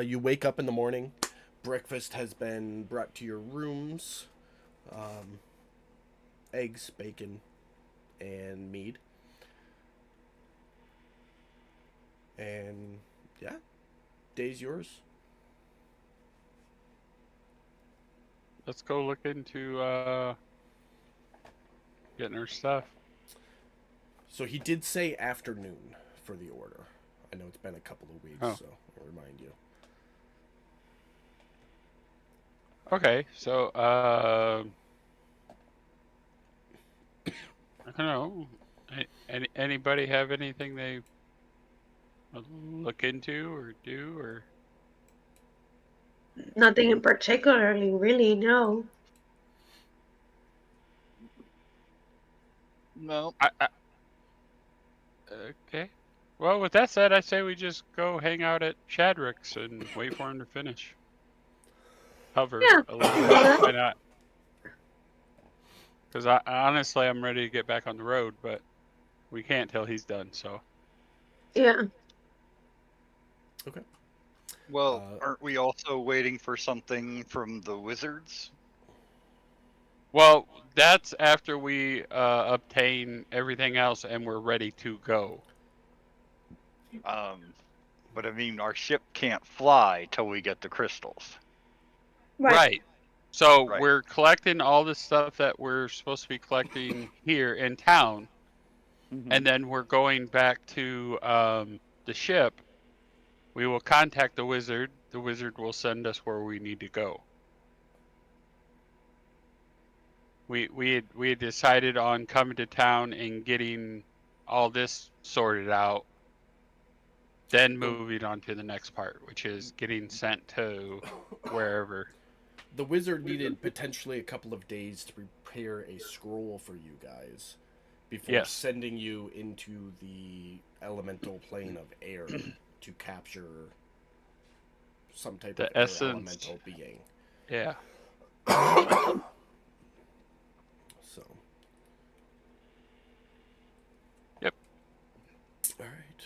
You wake up in the morning. Breakfast has been brought to your rooms. Eggs, bacon, and mead. And yeah, day's yours. Let's go look into getting our stuff. So he did say afternoon for the order. I know it's been a couple of weeks, Oh. so I'll remind you. Okay, so I don't know. Anybody have anything they look into or do or? Nothing in particularly, really, no. No. Okay. Well, with that said, I say we just go hang out at Chadrick's and wait for him to finish. Cover Yeah. a little bit. Why not? Because honestly, I'm ready to get back on the road, but we can't till he's done. So. Yeah. Okay. Well, aren't we also waiting for something from the wizards? Well, that's after we obtain everything else and we're ready to go. But I mean, our ship can't fly till we get the crystals. Right. So Right. we're collecting all the stuff that we're supposed to be collecting here in town, and then we're going back to the ship. We will contact the wizard. The wizard will send us where we need to go. We had decided on coming to town and getting all this sorted out, then moving on to the next part, which is getting sent to wherever. The wizard needed potentially a couple of days to prepare a scroll for you guys before Yes. sending you into the elemental plane of air to capture some type The of air essence. elemental being. Yeah. So. Yep. All right.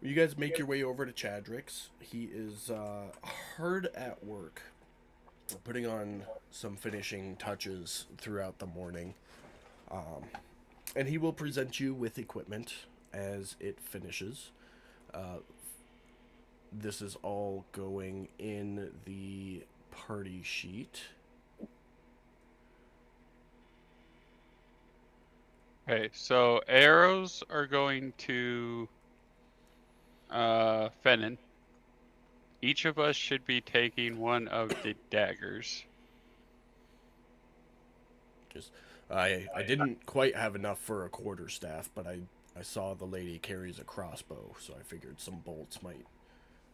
You guys make your way over to Chadrick's. He is hard at work, putting on some finishing touches throughout the morning. And he will present you with equipment as it finishes. This is all going in the party sheet. Okay, so arrows are going to Fennon. Each of us should be taking one of the daggers. I didn't quite have enough for a quarterstaff, but I saw the lady carries a crossbow, so I figured some bolts might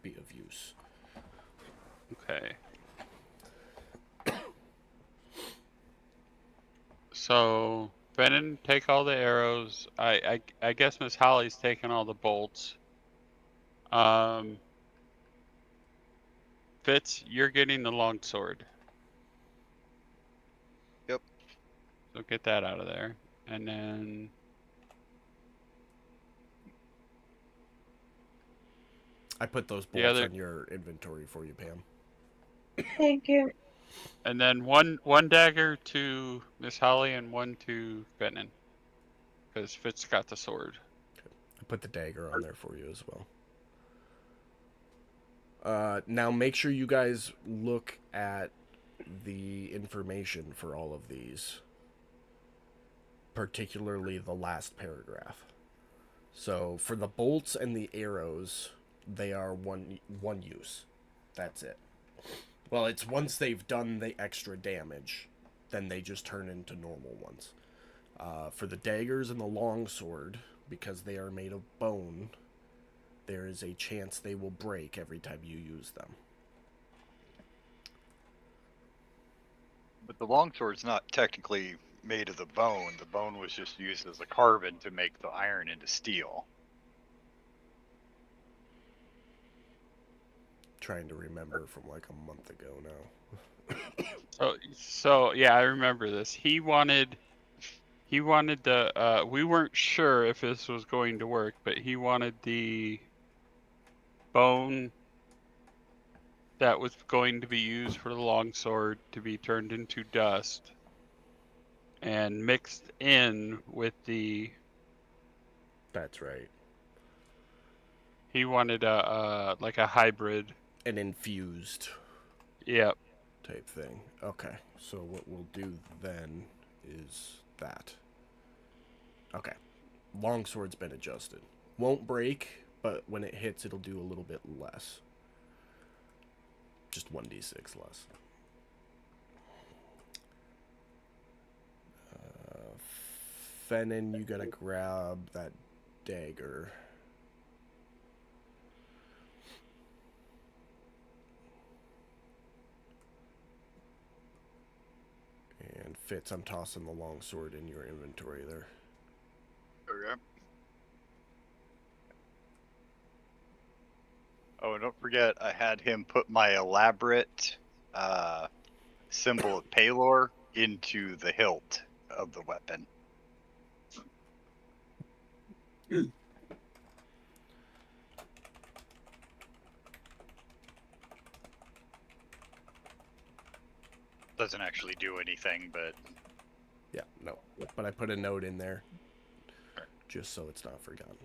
be of use. Okay. So Fennon, take all the arrows. I guess Miss Holly's taking all the bolts. Fitz, you're getting the longsword. Yep. So get that out of there. And then I put those The bolts other- on your inventory for you, Pam. Thank you. and then one dagger to Miss Holly and one to Fennon. Because Fitz got the sword. I put the dagger on there for you as well. Now make sure you guys look at the information for all of these, particularly the last paragraph. So for the bolts and the arrows, they are one use. That's it. Well, it's once they've done the extra damage, then they just turn into normal ones. For the daggers and the longsword, because they are made of bone, there is a chance they will break every time you use them. But the longsword's not technically made of the bone. The bone was just used as a carbon to make the iron into steel. Trying to remember from like a month ago now. So yeah, I remember this. He wanted the we weren't sure if this was going to work, but he wanted the bone that was going to be used for the longsword to be turned into dust, and mixed in with the. That's right. He wanted a like a hybrid. An infused Yep. type thing. Okay, so what we'll do then is that. Okay, longsword's been adjusted. Won't break, but when it hits, it'll do a little bit less. Just 1d6 less. Fennin, you gotta grab that dagger. And Fitz, I'm tossing the longsword in your inventory there. Okay. Oh, and don't forget, I had him put my elaborate symbol of Palor into the hilt of the weapon. Doesn't actually do anything, but Yeah, no. But I put a note in there just so it's not forgotten.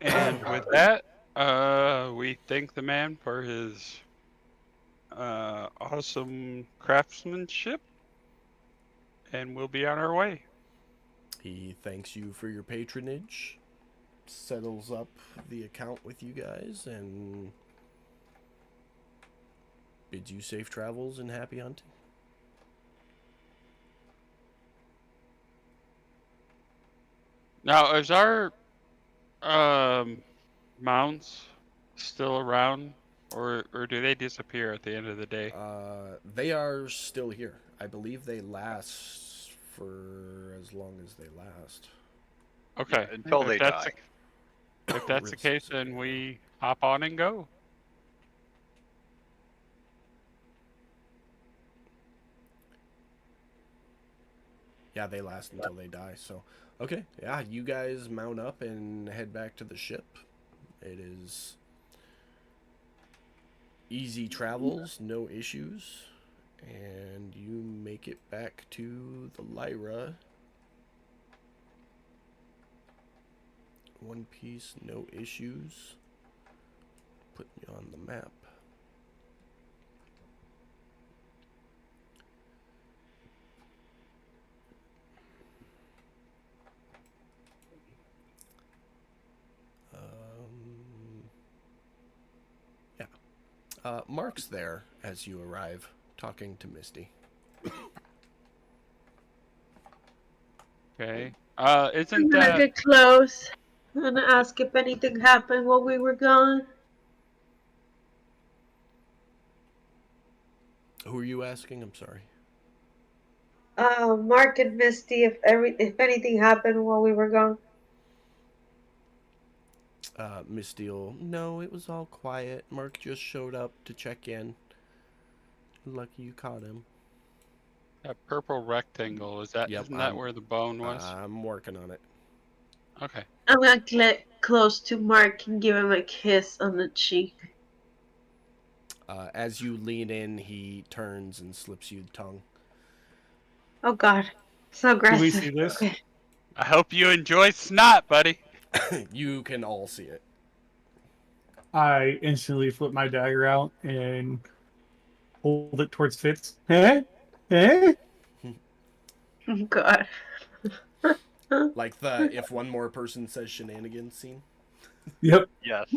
And with that, we thank the man for his awesome craftsmanship, and we'll be on our way. He thanks you for your patronage, settles up the account with you guys, and bids you safe travels and happy hunting. Now, is our mounts still around, or do they disappear at the end of the day? They are still here. I believe they last for as long as they last. Okay, yeah, until they die. If that's the case, then we hop on and go. Yeah, they last until they die. So, okay, yeah, you guys mount up and head back to the ship. It is easy travels, no issues, and you make it back to the Lyra. One piece, no issues. Putting you on the map. Yeah. Mark's there as you arrive, talking to Misty. Okay. I'm Isn't gonna get close and ask if anything happened while we were gone. Who are you asking? I'm sorry. Mark and Misty, if anything happened while we were gone. Misty will, no, it was all quiet. Mark just showed up to check in. Lucky you caught him. that purple rectangle? Yep, isn't that where the bone was? I'm working on it. Okay. I'm gonna get close to Mark and give him a kiss on the cheek. As you lean in, he turns and slips you the tongue. Oh God, so Do aggressive. we see this? Okay. I hope you enjoy snot, buddy. You can all see it. I instantly flip my dagger out and hold it towards Fitz. Eh? Eh? Oh God. Like the if one more person says shenanigans scene. Yep. Yes.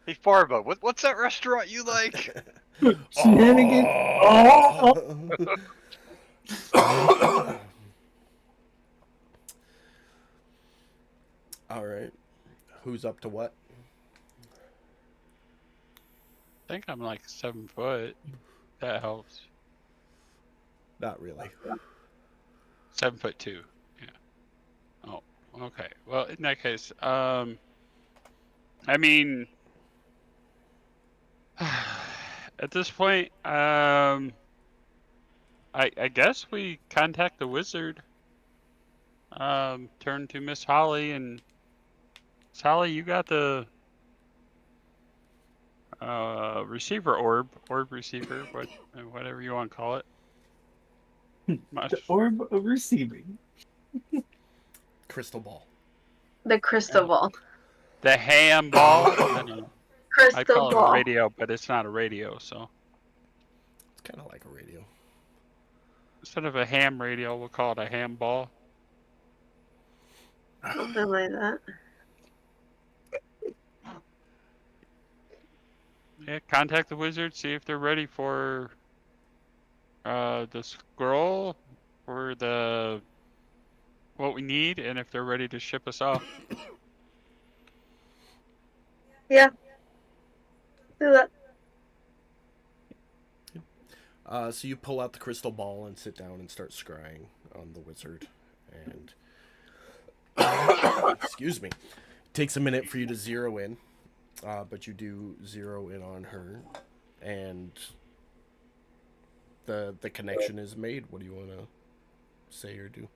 Hey Farva, what's that restaurant you like? Shenanigans. Oh. All right. Who's up to what? I think I'm like 7 foot. That helps. Not really. 7'2". Yeah. Oh, okay. Well, in that case, I mean, at this point, I guess we contact the wizard. Turn to Miss Holly, and Miss Holly, you got the receiver orb receiver, whatever you want to call it. The orb of receiving. Crystal ball. The crystal ball. The ham ball. I don't know. I Crystal call it a ball. radio, but it's not a radio. So It's kind of like a radio. instead of a ham radio, we'll call it a ham ball. Something like that. Yeah, contact the wizard, see if they're ready for the scroll or the what we need, and if they're ready to ship us off. Yeah. Do that. So you pull out the crystal ball and sit down and start scrying on the wizard. And excuse me. Takes a minute for you to zero in, but you do zero in on her, and the connection is made. What do you want to say or do?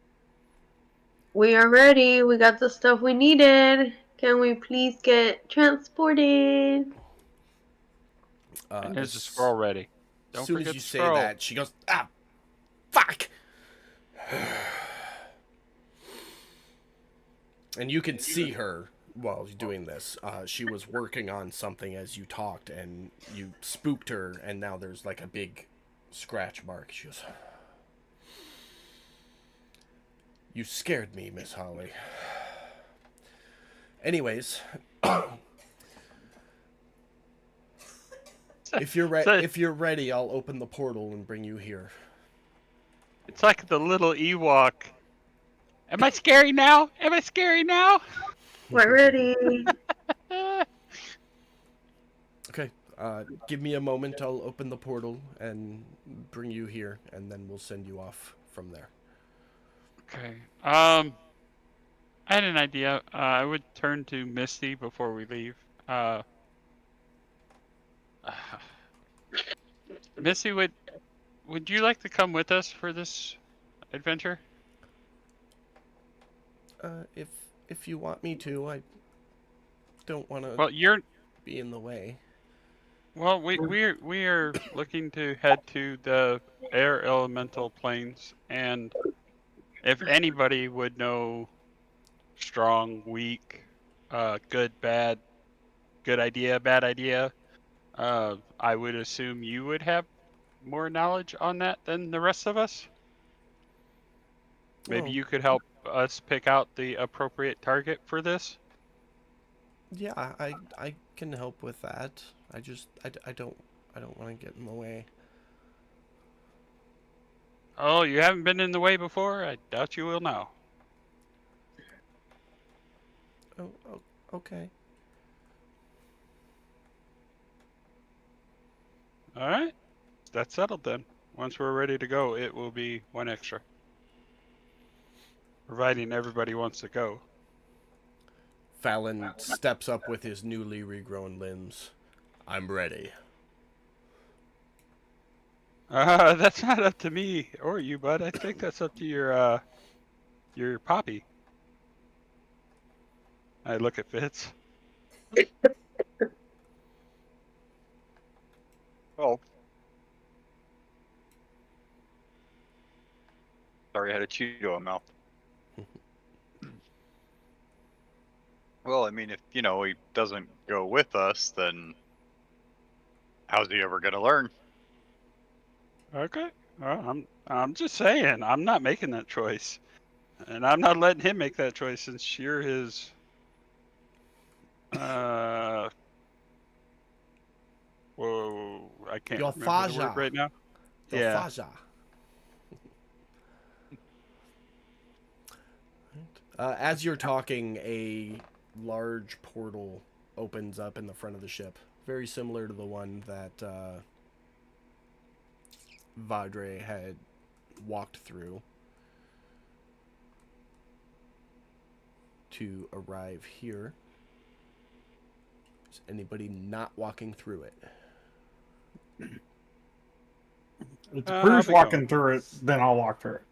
We are ready. We got the stuff we needed. Can we please get transported? And there's a scroll ready. As Don't soon forget as you the say scroll. that, she goes, "Ah, fuck!" And you can see her while doing this. She was working on something as you talked, and you spooked her, and now there's like a big scratch mark. She goes, "You scared me, Miss Holly." Anyways, if you're ready, I'll open the portal and bring you here. It's like the little Ewok. Am I scary now? Am I scary now? We're ready. Okay, give me a moment. I'll open the portal and bring you here, and then we'll send you off from there. Okay. I had an idea. I would turn to Misty before we leave. Misty, would you like to come with us for this adventure? If you want me to, I don't want to Well, you're. be in the way. Well, we are looking to head to the air elemental planes, and if anybody would know strong, weak, good, bad, good idea, bad idea, I would assume you would have more knowledge on that than the rest of us. Maybe Well, you could help us pick out the appropriate target for this. Yeah, I can help with that. I don't want to get in the way. Oh, you haven't been in the way before? I doubt you will now. Oh, okay. All right. That's settled then. Once we're ready to go, it will be one extra. Providing everybody wants to go. Fallon steps up with his newly regrown limbs. I'm ready. That's not up to me or you, bud. I think that's up to your poppy. I look at Fitz. Oh. Sorry, I had a Cheeto in my mouth. Well, I mean, if, he doesn't go with us, how's he ever going to learn? Okay. Well, I'm just saying, I'm not making that choice. And I'm not letting him make that choice since you're his whoa, I can't Your remember the faja. word right now. Your Yeah. faja. As you're talking, a large portal opens up in the front of the ship, very similar to the one that Vadre had walked through to arrive here. Is anybody not walking through it? If the crew's I'll be walking going. through it, then I'll walk through it.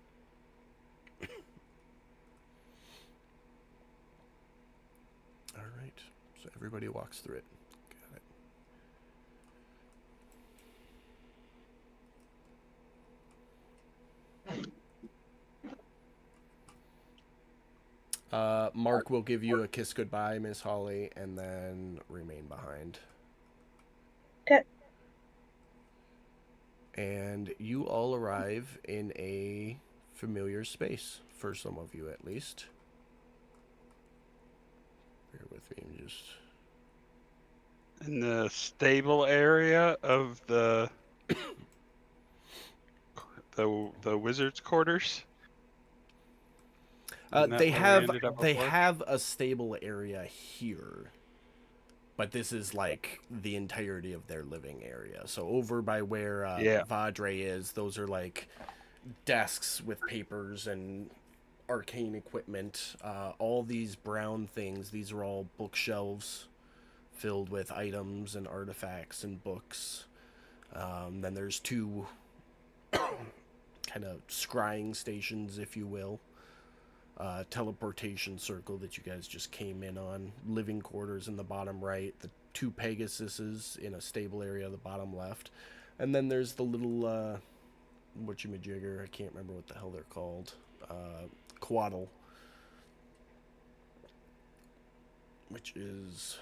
All right, so everybody walks through it. Got it. Mark will give you a kiss goodbye, Miss Holly, and then remain behind. Okay. And you all arrive in a familiar space, for some of you at least. Bear with me, I'm just... In the stable area of the wizard's quarters. Isn't that They where we ended up before? have a stable area here, but this is like the entirety of their living area. So over by where Yeah. Vadre is, those are like desks with papers and arcane equipment. All these brown things, these are all bookshelves filled with items and artifacts and books. Then there's two kind of scrying stations, if you will. Teleportation circle that you guys just came in on. Living quarters in the bottom right. The two Pegasuses in a stable area in the bottom left. And then there's the little, whatchamajigger, I can't remember what the hell they're called. Quaddle. Which is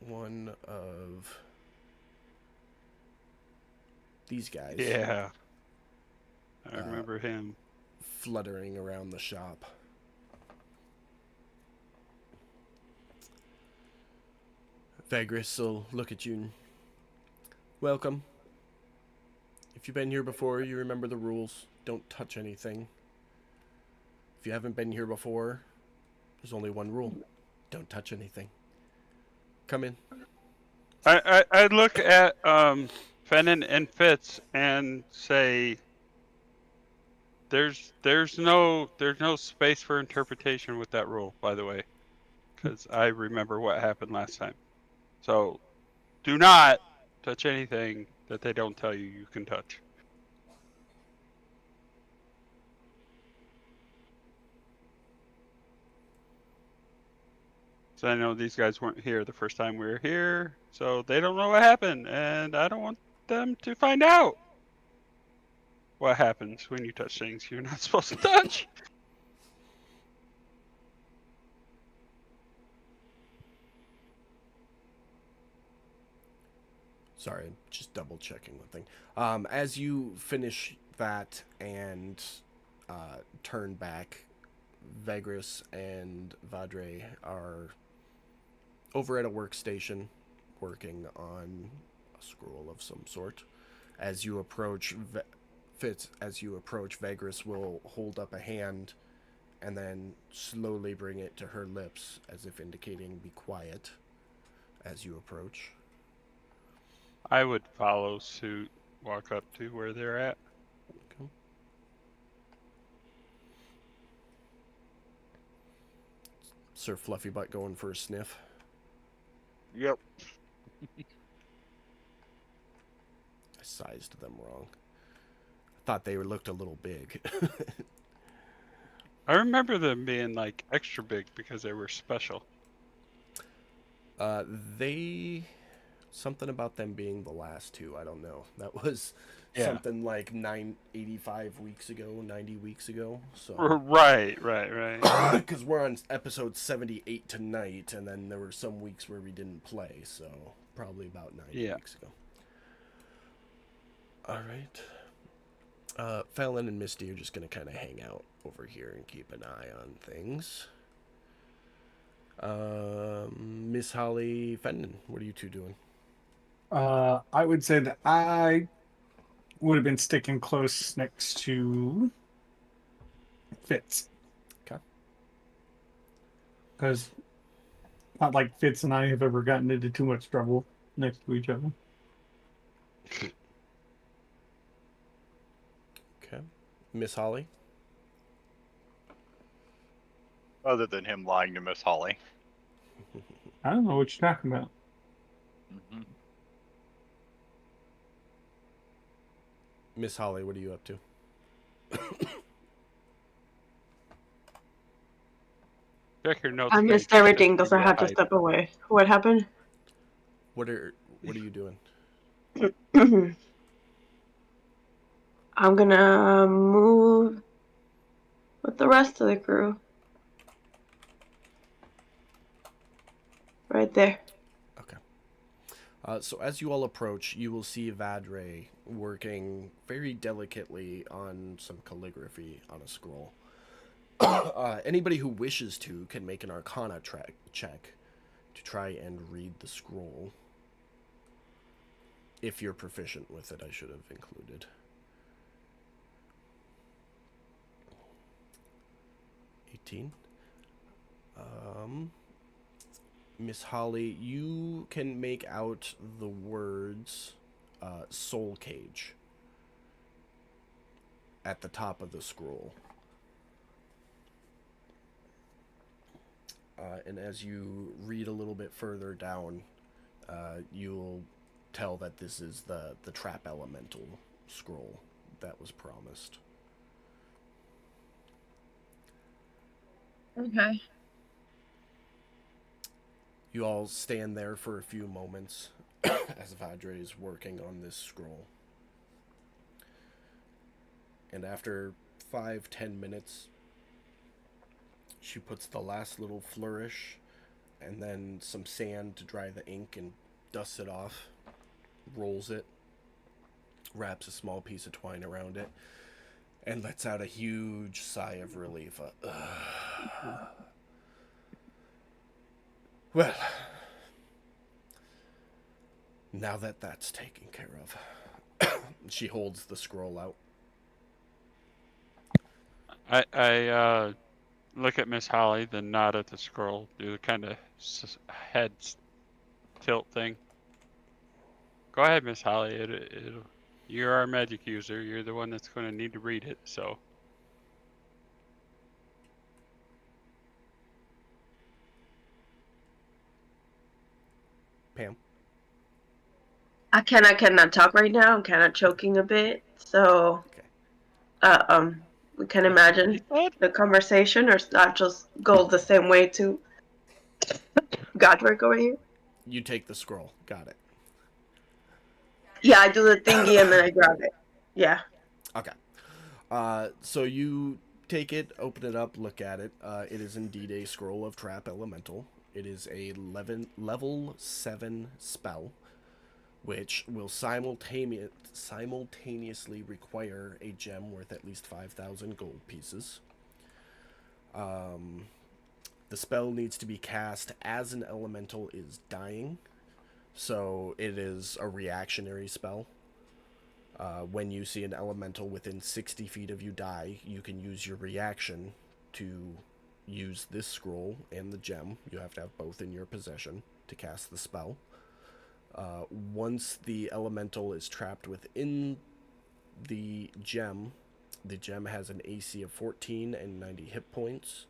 one of these guys. Yeah. I remember him. Fluttering around the shop. Vagris will look at you and... Welcome. If you've been here before, you remember the rules. Don't touch anything. If you haven't been here before, there's only one rule. Don't touch anything. Come in. I look at Fennon and Fitz and say, there's no space for interpretation with that rule, by the way, because I remember what happened last time. So do not touch anything that they don't tell you can touch. So I know these guys weren't here the first time we were here, so they don't know what happened, and I don't want them to find out what happens when you touch things you're not supposed to touch. Sorry, just double checking one thing. As you finish that and turn back, Vagris and Vadre are over at a workstation working on a scroll of some sort. As you approach, Vagris will hold up a hand and then slowly bring it to her lips as if indicating be quiet as you approach. I would follow suit, walk up to where they're at. Okay. Sir Fluffy Butt going for a sniff. Yep. I sized them wrong. I thought they looked a little big. I remember them being like extra big because they were special. Something about them being the last two, I don't know. That was something like 85 weeks ago, 90 weeks ago. So Right. because we're on episode 78 tonight, and then there were some weeks where we didn't play, so probably about 90 weeks ago. All right. Fallon and Misty are just going to kind of hang out over here and keep an eye on things. Miss Holly, Fenton, what are you two doing? I would say that I would have been sticking close next to Fitz. Okay. Because not like Fitz and I have ever gotten into too much trouble next to each other. Okay. Miss Holly? Other than him lying to Miss Holly. I don't know what you're talking about. Mm-hmm. Miss Holly, what are you up to? Check your notes. I missed everything because I had to step away. What happened? What are you doing? I'm gonna move with the rest of the crew. right there. Okay. So as you all approach, you will see Vadre working very delicately on some calligraphy on a scroll. Anybody who wishes to can make an Arcana check to try and read the scroll. If you're proficient with it, I should have included. 18. Miss Holly, you can make out the words Soul Cage at the top of the scroll. And as you read a little bit further down, you'll tell that this is the Trap Elemental scroll that was promised. Okay. You all stand there for a few moments as Vadre is working on this scroll. And after 5-10 minutes, she puts the last little flourish and then some sand to dry the ink and dusts it off, rolls it, wraps a small piece of twine around it, and lets out a huge sigh of relief. Well, now that that's taken care of. She holds the scroll out. I look at Miss Holly, then nod at the scroll, do the kind of head tilt thing. Go ahead, Miss Holly. You're our magic user. You're the one that's going to need to read it, so. Pam? I cannot talk right now. I'm kind of choking a bit. So, Okay. we can imagine the conversation, or not just go the same way to Godric over here. You take the scroll. Got it. Yeah, I do the thingy and then I grab it. Yeah. Okay. So you take it, open it up, look at it. It is indeed a scroll of Trap Elemental. It is a level 7 spell, which will simultaneously require a gem worth at least 5,000 gold pieces. The spell needs to be cast as an elemental is dying, so it is a reactionary spell. When you see an elemental within 60 feet of you die, you can use your reaction to use this scroll and the gem. You have to have both in your possession to cast the spell. Once the elemental is trapped within the gem has an AC of 14 and 90 hit points,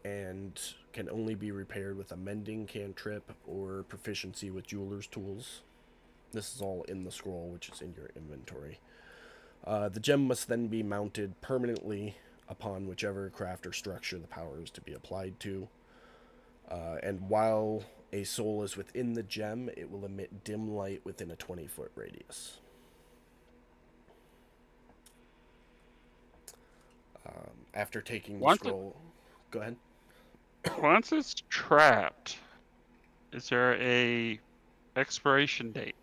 and can only be repaired with a mending cantrip or proficiency with jeweler's tools. This is all in the scroll, which is in your inventory. The gem must then be mounted permanently upon whichever craft or structure the power is to be applied to. And while a soul is within the gem, it will emit dim light within a 20-foot radius. After taking the scroll... Go ahead. Once it's trapped, is there a expiration date?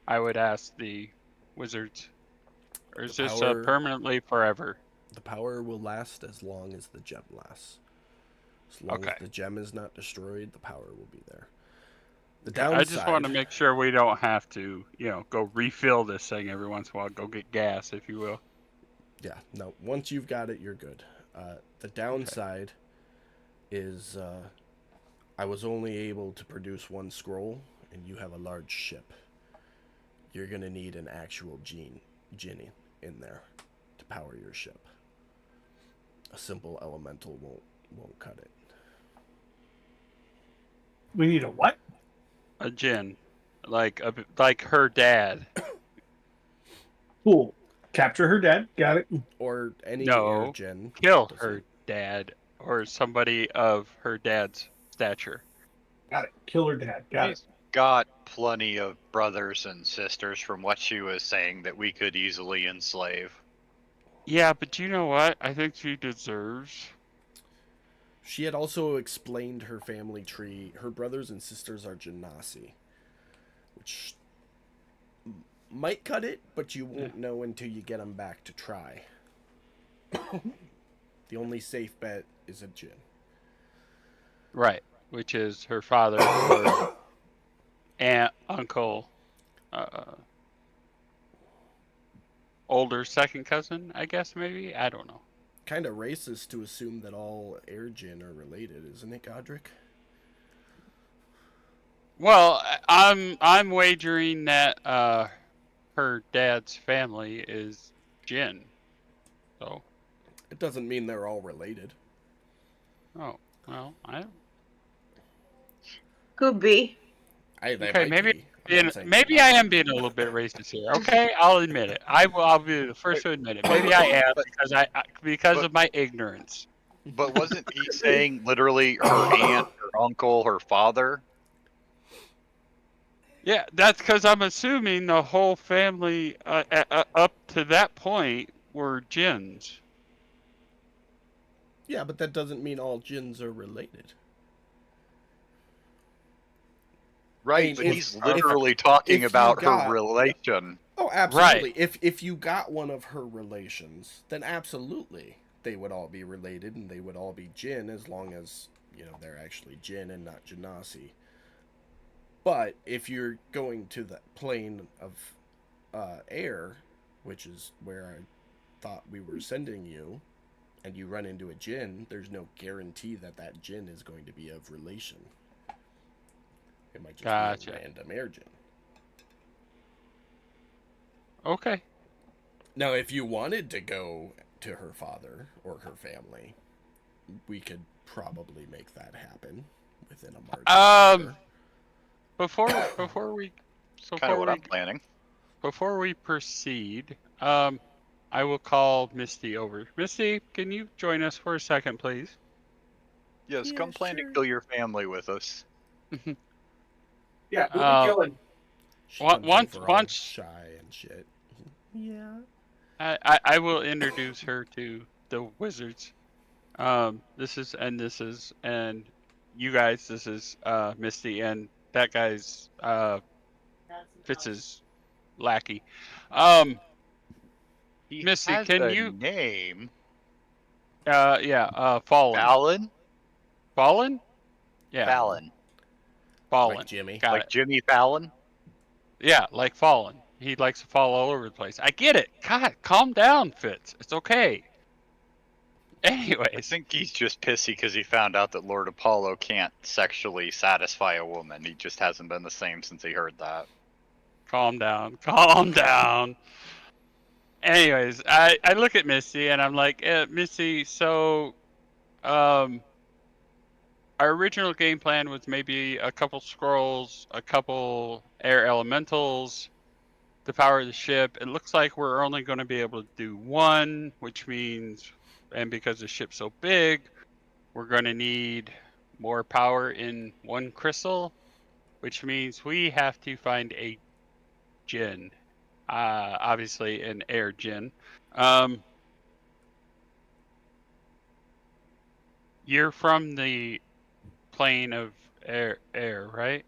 I would ask the wizards. Or is this permanently forever? The power will last as long as the gem lasts. As long as the gem is not destroyed, the power will be there. The downside... I just want to make sure we don't have to, go refill this thing every once in a while. Go get gas, if you will. Yeah, no. Once you've got it, you're good. The downside is I was only able to produce one scroll, and you have a large ship. You're going to need an actual genie in there to power your ship. A simple elemental won't cut it. We need a what? A djinn, like her dad. Cool. Capture her dad. Got it. Or any air djinn. Kill her dad or somebody of her dad's stature. Got it. Kill her dad. Got it. Got plenty of brothers and sisters from what she was saying that we could easily enslave. Yeah, but you know what? I think she deserves She had also explained her family tree. Her brothers and sisters are Genasi, which might cut it, but you won't know until you get them back to try. The only safe bet is a Jinn. Right, which is her father or aunt, uncle, older second cousin, I guess, maybe? I don't know. Kind of racist to assume that all air Jinn are related, isn't it, Godric? Well, I'm wagering that her dad's family is Jinn. So, It doesn't mean they're all related. oh, well, I Could be. They okay, might maybe be. I'm not saying maybe they're I not. am being a little bit racist here. Okay, I'll admit it. I'll be the first to admit it. Maybe I am because of my ignorance. But wasn't he saying literally her aunt, her uncle, her father? Yeah, that's because I'm assuming the whole family up to that point were Jinns. Yeah, but that doesn't mean all Jinns are related. Right, I mean, but he's literally talking about her relation. Oh, absolutely. Right. If you got one of her relations, then absolutely they would all be related and they would all be Jinn as long as, they're actually Jinn and not Genasi. But if you're going to the plane of air, which is where I thought we were sending you, and you run into a Jinn, there's no guarantee that that Jinn is going to be of relation. It might just be a random air Jinn. Okay. Now, if you wanted to go to her father or her family, we could probably make that happen within a margin of error. Before we Kind of what I'm planning. Before we proceed, I will call Misty over. Misty, can you join us for a second, please? Yes, come plan to kill your family with us. Yeah, who we killing? Once shy and shit. Yeah. I will introduce her to the wizards. This is you guys. This is Misty, and that guy's Fitz's lackey. He Misty, has can a you name? Fallen. Fallen? Yeah. Fallon. Fallen. Like Jimmy. Got it. Jimmy Fallon? Yeah, like Fallen. He likes to fall all over the place. I get it. God, calm down, Fitz. It's okay. Anyways. I think he's just pissy because he found out that Lord Apollo can't sexually satisfy a woman. He just hasn't been the same since he heard that. Calm down. Calm down. Anyways, I look at Misty and I'm like, Misty, so our original game plan was maybe a couple scrolls, a couple air elementals to power the ship. It looks like we're only going to be able to do one, which means, and because the ship's so big, we're going to need more power in one crystal, which means we have to find a Jinn. Obviously an air Jinn. You're from the plane of air, right?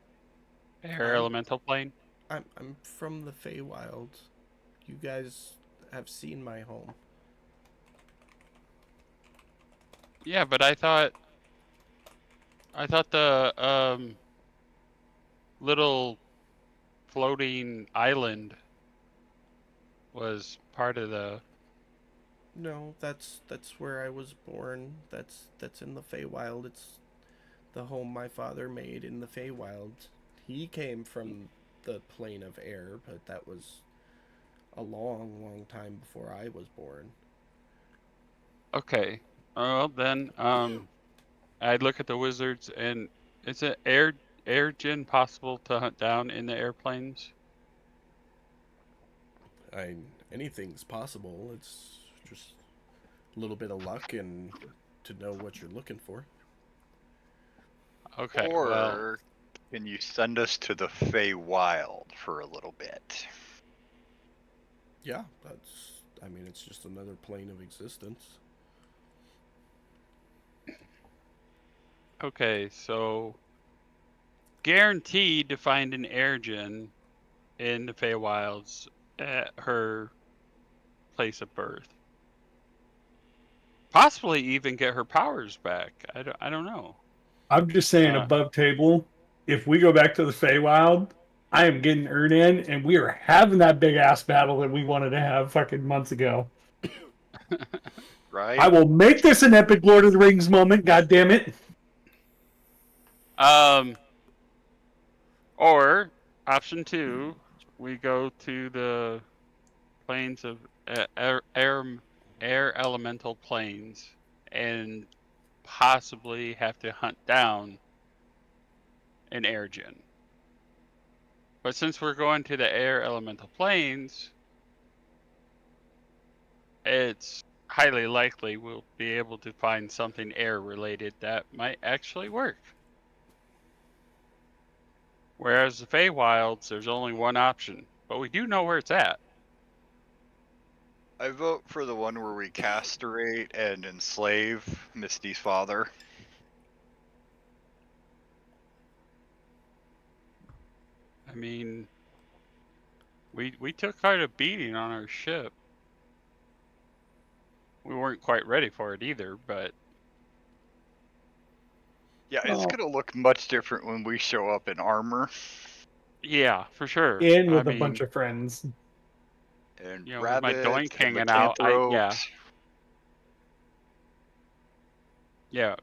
Air elemental plane? I'm from the Feywild. You guys have seen my home. Yeah, but I thought the little floating island was part of the. No, that's where I was born. That's in the Feywild. It's the home my father made in the Feywild. He came from the plane of air, but that was a long, long time before I was born. Okay. Well then, I look at the wizards, and is it air Jinn possible to hunt down in the airplanes? Anything's possible. It's just a little bit of luck and to know what you're looking for. Okay. Or can you send us to the Feywild for a little bit? Yeah, it's just another plane of existence. Okay, so guaranteed to find an airgen in the Feywilds at her place of birth. Possibly even get her powers back. I don't know. I'm just saying, above table, if we go back to the Feywild, I am getting Ernan, and we are having that big ass battle that we wanted to have fucking months ago. Right? I will make this an epic Lord of the Rings moment. God damn it! Or option 2, we go to the plains of air elemental plains and possibly have to hunt down an airgen. But since we're going to the air elemental plains, it's highly likely we'll be able to find something air related that might actually work. Whereas the Feywilds, there's only one option, but we do know where it's at. I vote for the one where we castrate and enslave Misty's father. I mean, we took quite a beating on our ship. We weren't quite ready for it either, but Yeah, it's gonna look much different when we show up in armor. yeah, for sure. And with a bunch of friends. And you know, with my rabbits doink and hanging out, lycanthropes.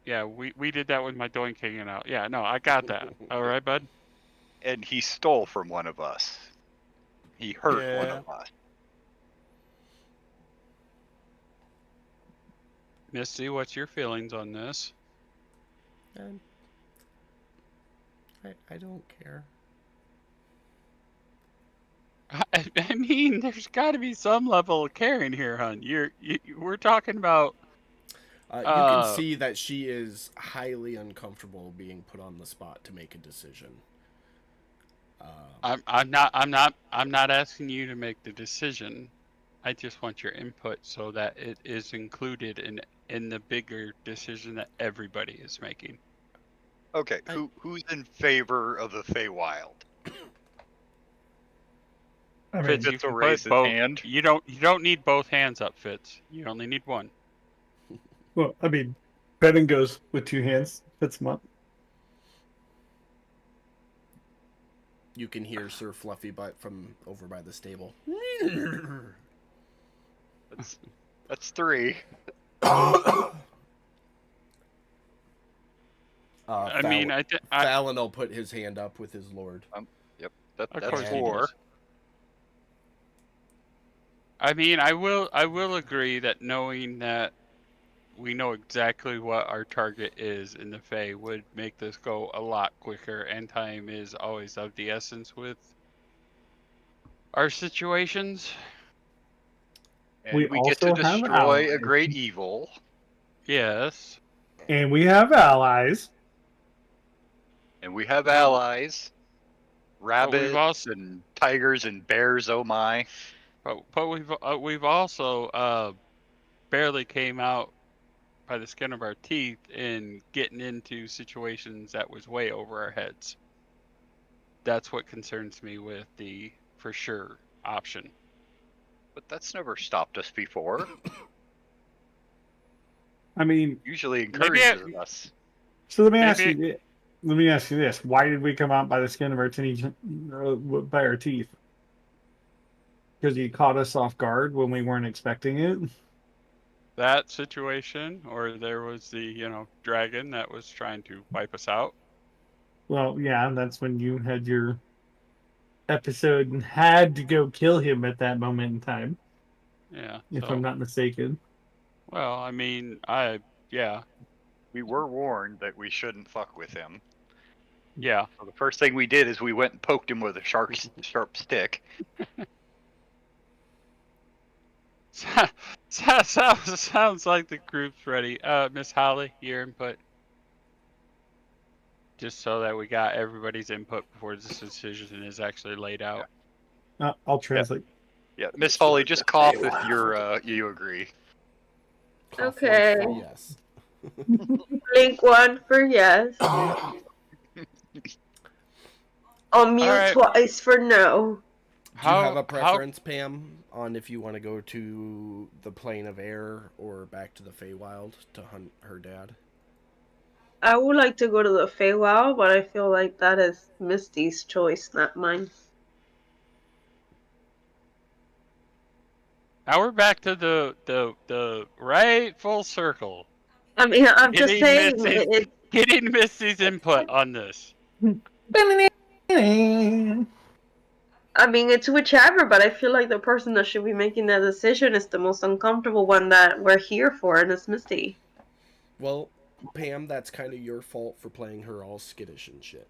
yeah, we did that with my doink hanging out. Yeah, no, I got that. All right, bud. And he stole from one of us. He hurt one Yeah. of us. Misty, what's your feelings on this? I don't care. I mean, there's got to be some level of caring here, hon. We're talking about. You can see that she is highly uncomfortable being put on the spot to make a decision. I'm not asking you to make the decision. I just want your input so that it is included in the bigger decision that everybody is making. Okay, who's in favor of the Feywild? I mean, Fitz, you Fitz will can raise put his both. hand. You don't need both hands up, Fitz. You only need one. well, I mean, Bevan goes with 2 hands, puts them up. You can hear Sir Fluffy Butt from over by the stable. That's 3. I mean, Fallon will put his hand up with his lord. Yep, Of that's course he 4. does. I mean, I will agree that knowing that we know exactly what our target is in the Fae would make this go a lot quicker, and time is always of the essence with our situations. And We we get to also have destroy a allies. great evil. Yes. And we have allies. And we have allies. Rabbits also- and tigers and bears, oh my. But we've also barely came out by the skin of our teeth in getting into situations that was way over our heads. That's what concerns me with the for sure option. But that's never stopped us before. I mean, Usually encourages us. So let me ask you this: why did we come out by the skin of our teeth? By our teeth? Because he caught us off guard when we weren't expecting it. That situation, or there was the dragon that was trying to wipe us out. Well, yeah, that's when you had your episode and had to go kill him at that moment in time. Yeah, if I'm not mistaken. Well, I mean, yeah. We were warned that we shouldn't fuck with him. Yeah. So the first thing we did is we went and poked him with a sharp stick. Sounds like the group's ready. Miss Holly, your input. Just so that we got everybody's input before this decision is actually laid out. I'll translate. Yeah, Miss Holly, just cough if you agree. Okay. Yes. Blink 1 for yes. Unmute right. twice for no. Do you have a How preference, Pam, on if you want to go to the plane of air or back to the Feywild to hunt her dad? I would like to go to the Feywild, but I feel like that is Misty's choice, not mine. Now we're back to the right full circle. I mean, I'm just Getting saying Misty's, getting Misty's input on this. I mean, it's whichever, but I feel like the person that should be making that decision is the most uncomfortable one that we're here for, and it's Misty. Well, Pam, that's kind of your fault for playing her all skittish and shit.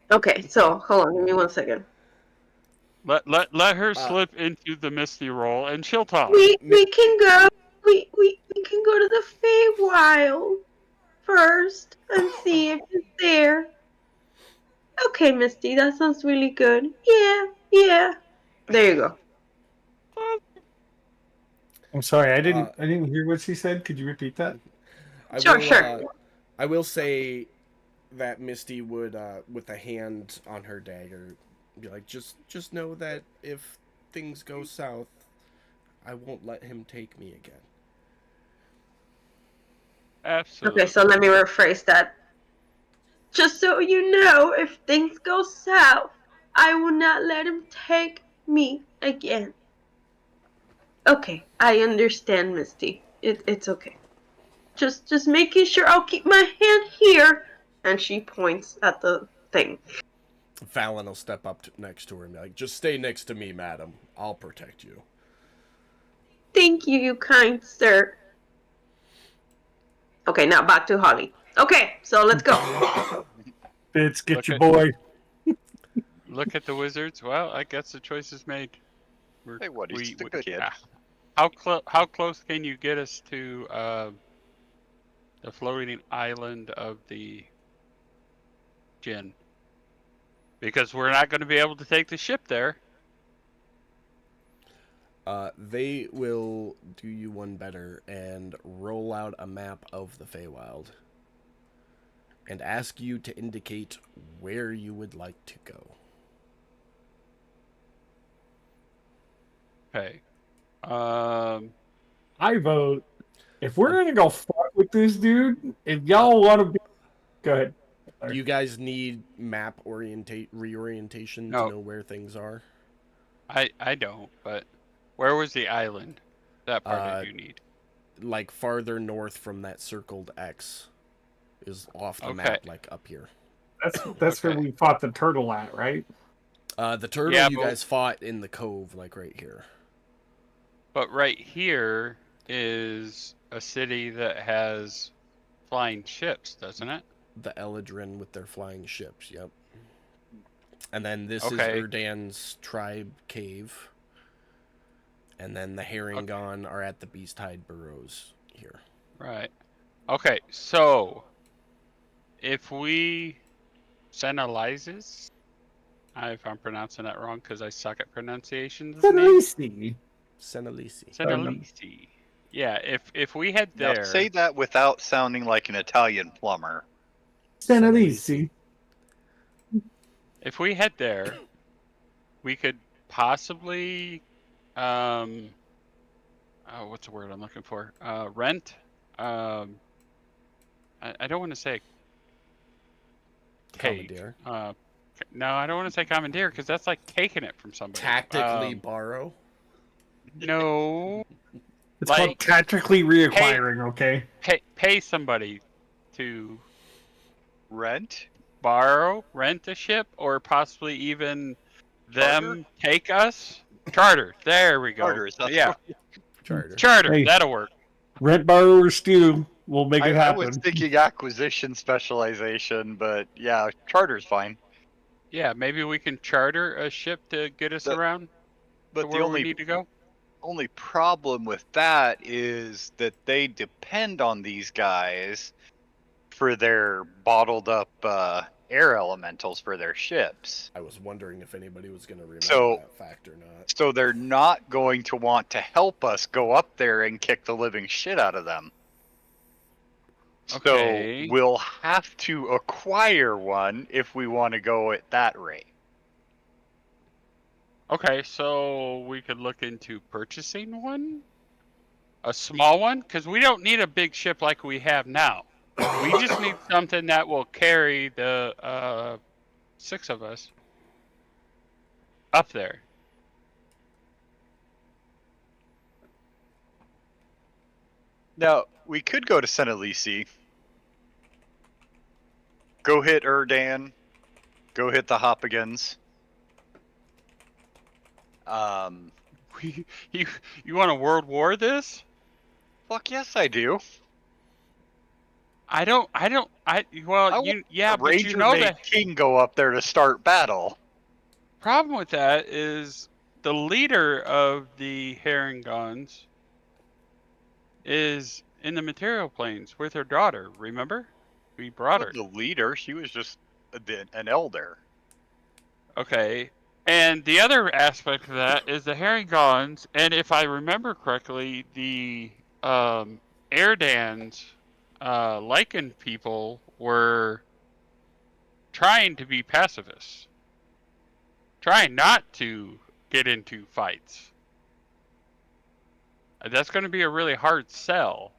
Okay, so hold on, give me 1 second. Let her slip into the Misty role, and she'll talk. We can go. We can go to the Feywild first and see if it's there. Okay, Misty, that sounds really good. Yeah. There you go. I'm sorry, I didn't hear what she said. Could you repeat that? Sure. I will say that Misty would, with a hand on her dagger, be like, just know that if things go south, I won't let him take me again. Absolutely. Okay, so let me rephrase that. Just so you know, if things go south, I will not let him take me again. Okay, I understand, Misty. It's okay. Just making sure I'll keep my hand here. And she points at the thing. Fallon will step up next to her and be like, just stay next to me, madam. I'll protect you. Thank you, you kind sir. Okay, now back to Holly. Okay, so let's go. Fitz, get Look your at- boy. Look at the wizards. Well, I guess the choice is made. Hey, what? He's a good kid. How close can you get us to the floating island of the Jinn? Because we're not going to be able to take the ship there. They will do you one better and roll out a map of the Feywild and ask you to indicate where you would like to go. Okay. I vote. If we're gonna go fuck with this dude, if y'all want to be, go ahead. Do you guys need map reorientation No. to know where things are? I don't, but where was the island? That part you need. Like farther north from that circled X is off the Okay. map, like up here. That's where Okay. we fought the turtle at, right? The turtle Yeah, you but- guys fought in the cove, like right here. But right here is a city that has flying ships, doesn't it? The Eladrin with their flying ships, yep. And then this Okay. is Erdan's tribe cave. And then the Herringon are at the Beasthide Burrows here. Right. Okay, so if we Senalizes, if I'm pronouncing that wrong because I suck at pronunciations. Senalisi. Senalisi. Yeah, if we head Now there. say that without sounding like an Italian plumber. Senalisi. If we head there, we could possibly, what's the word I'm looking for? Rent. I don't want to say take. Commandeer. No, I don't want to say commandeer because that's like taking it from somebody. Tactically borrow. No. It's Like, called tactically reacquiring, okay? Pay somebody to Rent? rent a ship, or possibly even them take us. Charter. There we go. Charters, that's Yeah. Charter. Charter. Hey. That'll work. Rent, borrow, or stew. We'll make it I happen. was thinking acquisition specialization, but yeah, charter's fine. Yeah, maybe we can charter a ship to get us around to But the where we need only to go. problem with that is that they depend on these guys for their bottled up air elementals for their ships. I was wondering if anybody was going to remember So- that fact or not. So they're not going to want to help us go up there and kick the living shit out of them. Okay. So we'll have to acquire one if we want to go at that rate. Okay, so we could look into purchasing one? A small one? Because we don't need a big ship like we have now. We just need something that will carry the 6 of us up there. Now, we could go to Senelisi. Go hit Erdan. Go hit the Hopagans. You want a world war this? Fuck yes, I do. Well, I want yeah, a but you Ranger know made that king go up there to start battle. problem with that is the leader of the Herringons is in the material planes with her daughter, remember? We brought her. The leader, she was just an elder. Okay. And the other aspect of that is the Herringons, and if I remember correctly, the Erdan's Lycan people were trying to be pacifists, trying not to get into fights. That's going to be a really hard sell.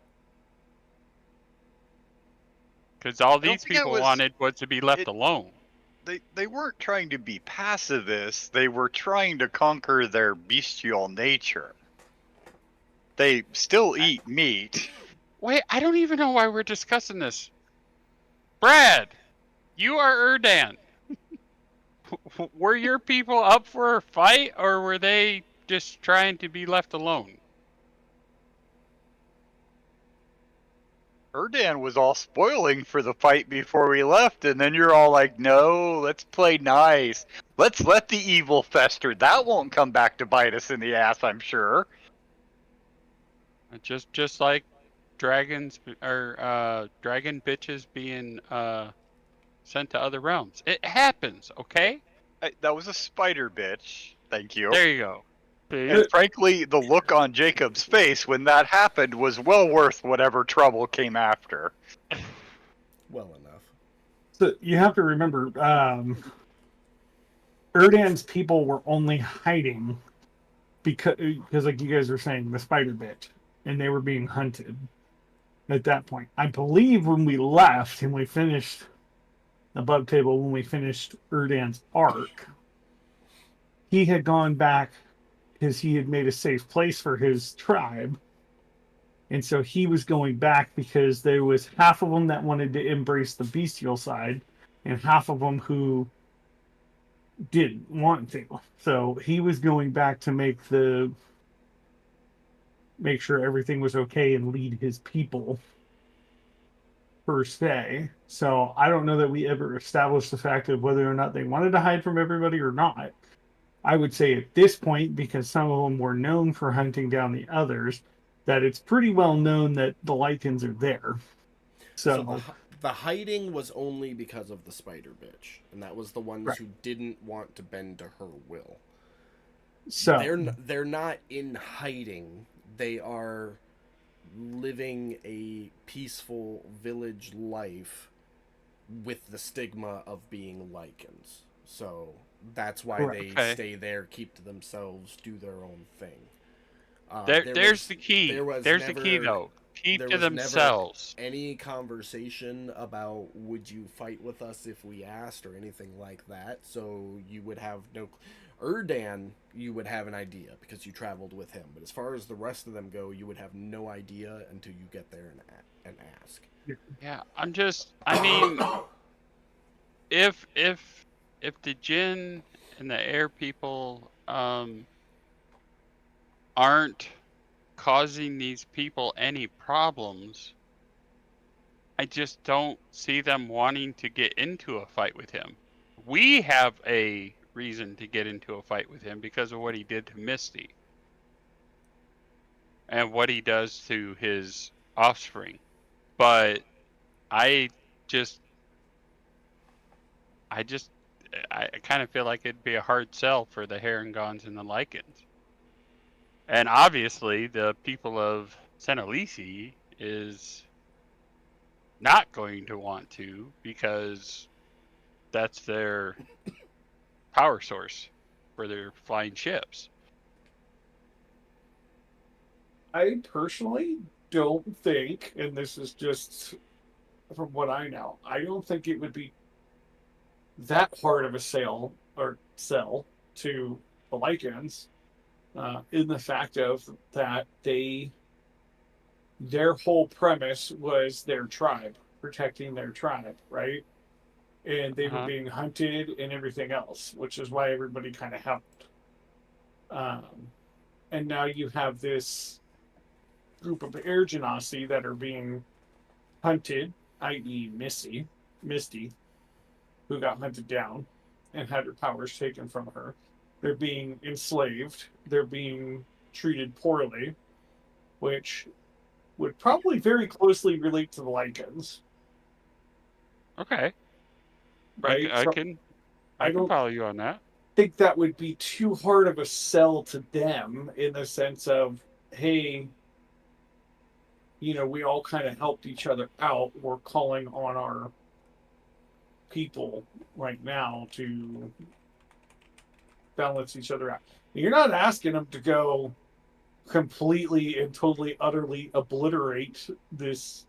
Because all these people wanted was to be left alone. They weren't trying to be pacifists. They were trying to conquer their bestial nature. They still eat meat. Wait, I don't even know why we're discussing this. Brad, you are Erdan. Were your people up for a fight, or were they just trying to be left alone? Erdan was all spoiling for the fight before we left, and then you're all like, no, let's play nice. Let's let the evil fester. That won't come back to bite us in the ass, I'm sure. Just like dragons or dragon bitches being sent to other realms. It happens, okay? That was a spider bitch. Thank you. There you go. And frankly, the look on Jacob's face when that happened was well worth whatever trouble came after. Well enough. So you have to remember, Erdan's people were only hiding because, like you guys were saying, the spider bitch, and they were being hunted at that point. I believe when we left and we finished above table, when we finished Erdan's arc, he had gone back because he had made a safe place for his tribe. And so he was going back because there was half of them that wanted to embrace the bestial side and half of them who didn't want to. So he was going back to make sure everything was okay and lead his people per se. So I don't know that we ever established the fact of whether or not they wanted to hide from everybody or not. I would say at this point, because some of them were known for hunting down the others, that it's pretty well known that the Lycans are there. So the hiding was only because of the spider bitch, and that was the ones who didn't want to bend to her will. So they're not in hiding. They are living a peaceful village life with the stigma of being Lycans. So that's why they stay there, keep to themselves, do their own thing. There's the key. There's the key, though. Keep to themselves. Never any conversation about would you fight with us if we asked or anything like that. So you would have no... Erdan, you would have an idea because you traveled with him. But as far as the rest of them go, you would have no idea until you get there and ask. Yeah, I mean, if the Jinn and the air people aren't causing these people any problems, I just don't see them wanting to get into a fight with him. We have a reason to get into a fight with him because of what he did to Misty and what he does to his offspring. But I kind of feel like it'd be a hard sell for the Herringons and the Lycans. And obviously, the people of Senelisi is not going to want to because that's their power source for their flying ships. I personally don't think, and this is just from what I know, I don't think it would be that hard of a sell to the Lycans, in the fact of that their whole premise was their tribe, protecting their tribe, right? And they were being hunted and everything else, which is why everybody kind of helped. And now you have this group of air genasi that are being hunted, i.e., Misty, who got hunted down and had her powers taken from her. They're being enslaved. They're being treated poorly, which would probably very closely relate to the Lycans. Okay. Right? I So can don't follow you on that. think that would be too hard of a sell to them in the sense of, hey, we all kind of helped each other out. We're calling on our people right now to balance each other out. You're not asking them to go completely and totally, utterly obliterate this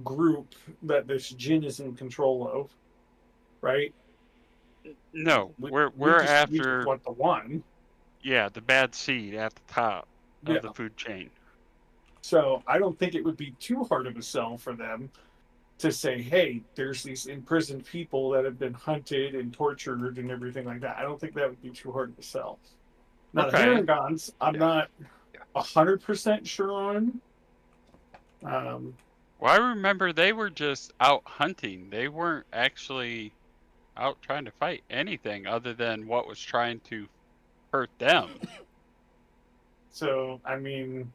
group that this Jinn is in control of, right? No, we're we after just want the one. Yeah, the bad seed at the top of the food chain. So I don't think it would be too hard of a sell for them to say, hey, there's these imprisoned people that have been hunted and tortured and everything like that. I don't think that would be too hard to sell. Now, the Harringons, I'm not 100% sure on. Well, I remember they were just out hunting. They weren't actually out trying to fight anything other than what was trying to hurt them. So, I mean,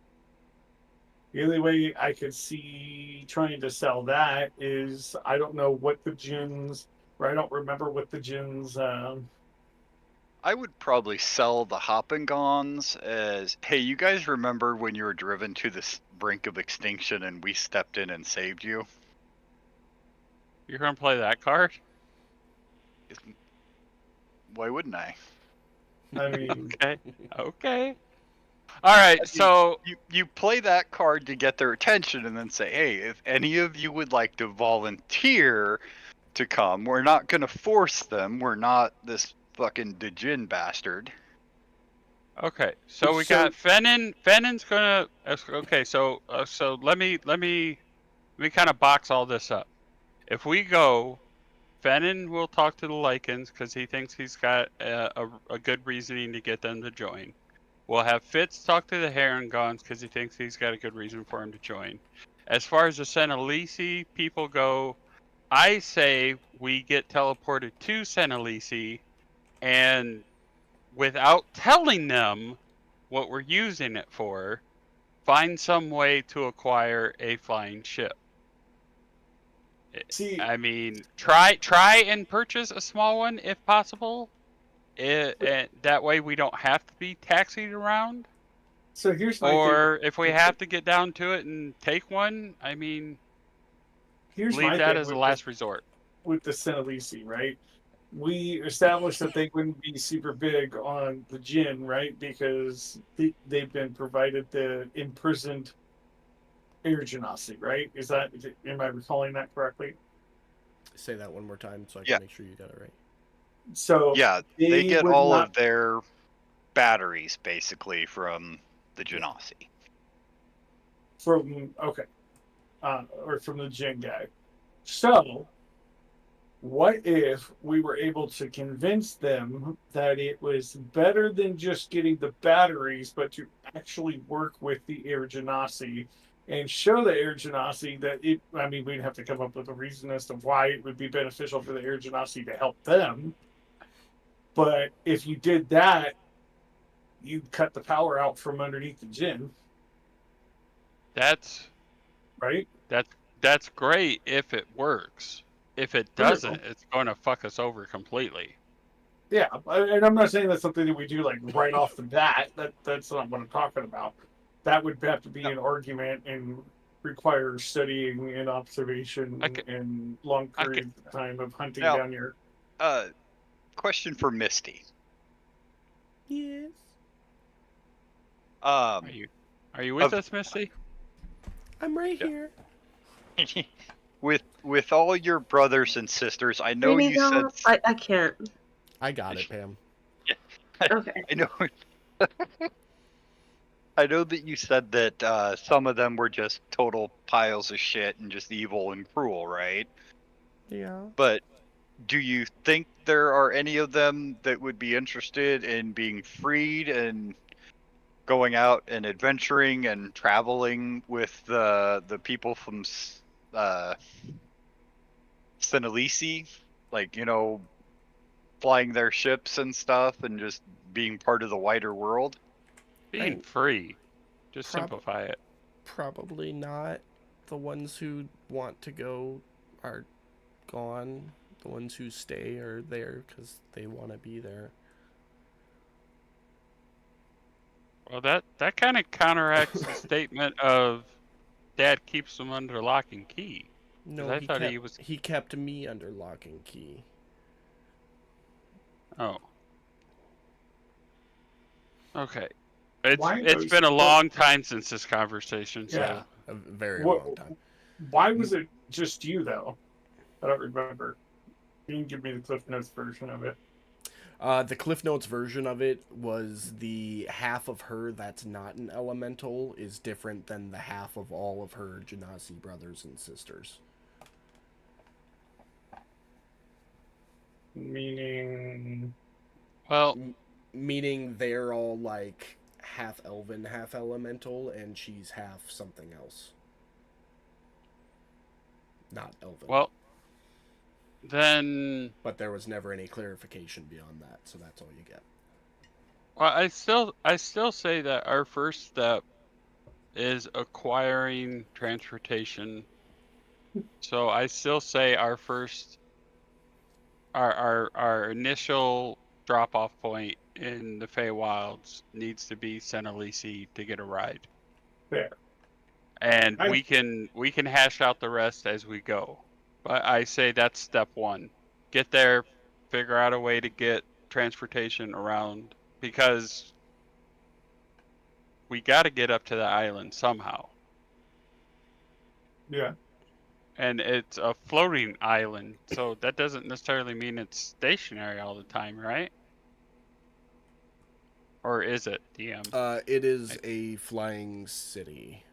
the only way I could see trying to sell that is I don't know what the Jinns, or I don't remember what the Jinns. I would probably sell the Hoppingons as, hey, you guys remember when you were driven to the brink of extinction and we stepped in and saved you? You're going to play that card? Why wouldn't I? I mean, okay. All right, so you play that card to get their attention and then say, hey, if any of you would like to volunteer to come, we're not going to force them. We're not this fucking Djinn bastard. Okay, so we got Fennin. Fennin's gonna. Okay, so let me kind of box all this up. If we go, Fennin will talk to the Lycans because he thinks he's got a good reasoning to get them to join. We'll have Fitz talk to the Harringons because he thinks he's got a good reason for him to join. As far as the Senalisi people go, I say we get teleported to Senalisi and without telling them what we're using it for, find some way to acquire a flying ship. I mean, try and purchase a small one if possible. That way we don't have to be taxied around. So here's my Or thing. if we have to get down to it and take one, I mean, leave that as a last resort. With the Senalisi, right? We established that they wouldn't be super big on the Jinn, right? Because they've been provided the imprisoned air genasi, right? Am I recalling that correctly? Say that one more time so I can make sure you got it right. So yeah, they get all of their batteries basically from the genasi. Or from the Jinn guy. So, what if we were able to convince them that it was better than just getting the batteries, but to actually work with the air genasi and show the air genasi that we'd have to come up with a reason as to why it would be beneficial for the air genasi to help them. But if you did that, you'd cut the power out from underneath the Jinn. That's right. That's great if it works. If it doesn't, it's going to fuck us over completely. Yeah, and I'm not saying that's something that we do like right off the bat. That's not what I'm talking about. That would have to be an argument and requires studying and observation Okay. and long Okay. periods of time of hunting Now- down your. Question for Misty. Yes. Are you with Of- us, Misty? I'm right Yeah. here. with all your brothers and sisters, I know Maybe you said. don't. I can't. I got it, Pam. Okay. I know. I know that you said that some of them were just total piles of shit and just evil and cruel, right? Yeah. But do you think there are any of them that would be interested in being freed and going out and adventuring and traveling with the people from Senalisi? Like, flying their ships and stuff and just being part of the wider world? Being free. Just simplify it. Probably not. The ones who want to go are gone. The ones who stay are there because they want to be there. Well, that kind of counteracts the statement of Dad keeps them under lock and key. No, I thought he was. he kept me under lock and key. Oh. Okay. It's Why it's those- been a long time since this conversation, so Yeah. A very What- long time. Why was it just you though? I don't remember. You can give me the Cliff Notes version of it. The Cliff Notes version of it was the half of her that's not an elemental is different than the half of all of her Genasi brothers and sisters. Meaning, well, Meaning they're all like half elven, half elemental, and she's half something else. Not elven. well, then But there was never any clarification beyond that, so that's all you get. well, I still say that our first step is acquiring transportation. So I still say our first our initial drop off point in the Feywilds needs to be Senalisi to get a ride. fair. And I- we can hash out the rest as we go. But I say that's step one. Get there, figure out a way to get transportation around because we got to get up to the island somehow. Yeah. And it's a floating island, so that doesn't necessarily mean it's stationary all the time, right? Or is it, DM? It is a flying city.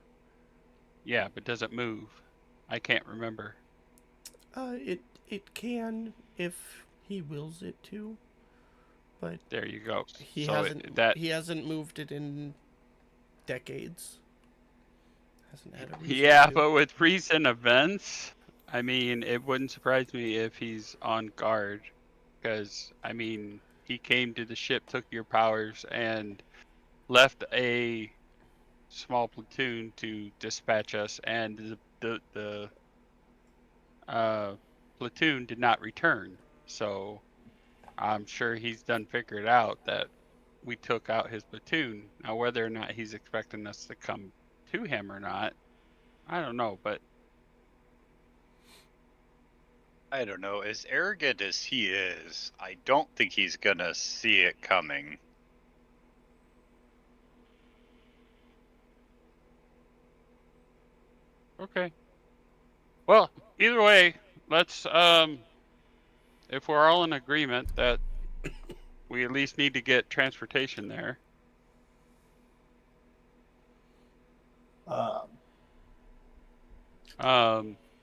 Yeah, but does it move? I can't remember. It can if he wills it to, but There you go. he So he hasn't moved it in decades. Hasn't had a reason yeah, to. but with recent events, I mean, it wouldn't surprise me if he's on guard, because I mean, he came to the ship, took your powers, and left a small platoon to dispatch us, and the platoon did not return. So I'm sure he's done figured out that we took out his platoon. Now, whether or not he's expecting us to come to him or not, I don't know, but I don't know. As arrogant as he is, I don't think he's gonna see it coming. okay. Well, either way, let's if we're all in agreement that we at least need to get transportation there.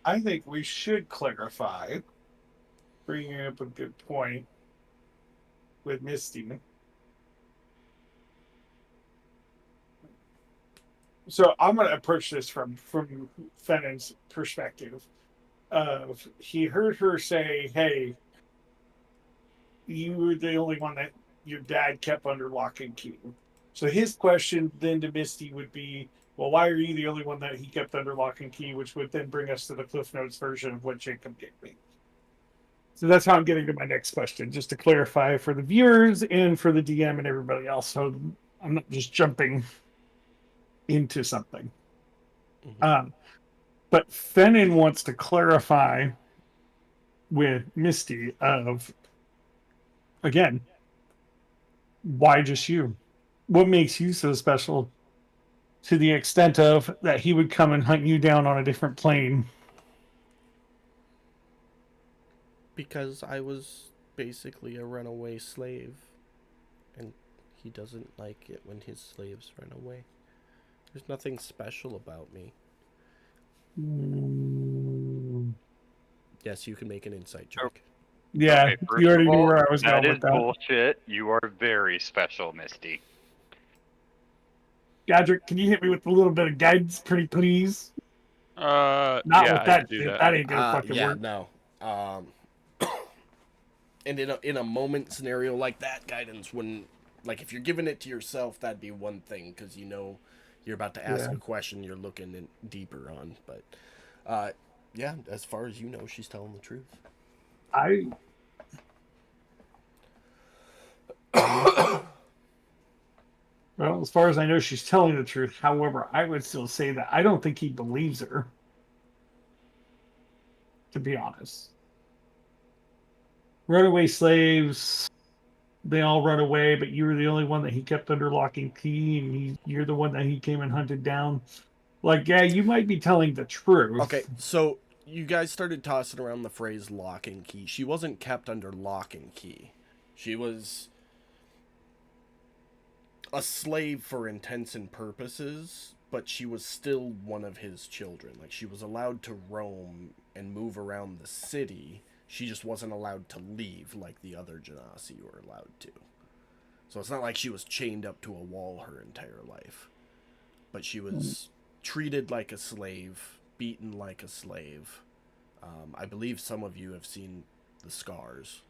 I think we should clarify, bringing up a good point with Misty. So I'm going to approach this from Fennon's perspective. He heard her say, "Hey, you were the only one that your dad kept under lock and key." So his question then to Misty would be, well, why are you the only one that he kept under lock and key? Which would then bring us to the Cliff Notes version of what Jacob gave me. So that's how I'm getting to my next question, just to clarify for the viewers and for the DM and everybody else. So I'm not just jumping into something. But Fennin wants to clarify with Misty of, again, why just you? What makes you so special to the extent of that he would come and hunt you down on a different plane? Because I was basically a runaway slave, and he doesn't like it when his slaves run away. There's nothing special about me. Yes, you can make an insight check. Yeah, Okay, first you already of knew all, where I was that going is with that. bullshit. You are very special, Misty. Godric, can you hit me with a little bit of guidance, pretty please? Not Yeah, with I that can do shit. that. That ain't gonna fucking Yeah, work. no. And in a moment scenario like that, guidance wouldn't, like, if you're giving it to yourself, that'd be one thing, because you know you're about to ask Yeah. a question you're looking in deeper on. But yeah, as far as you know, she's telling the truth. Well, as far as I know, she's telling the truth. However, I would still say that I don't think he believes her. To be honest. Runaway slaves, they all run away, but you were the only one that he kept under lock and key, and you're the one that he came and hunted down. Like, yeah, you might be telling the truth. Okay, so you guys started tossing around the phrase lock and key. She wasn't kept under lock and key. She was a slave for intents and purposes, but she was still one of his children. Like, she was allowed to roam and move around the city. She just wasn't allowed to leave like the other Genasi were allowed to. So it's not like she was chained up to a wall her entire life. But she was treated like a slave, beaten like a slave. I believe some of you have seen the scars.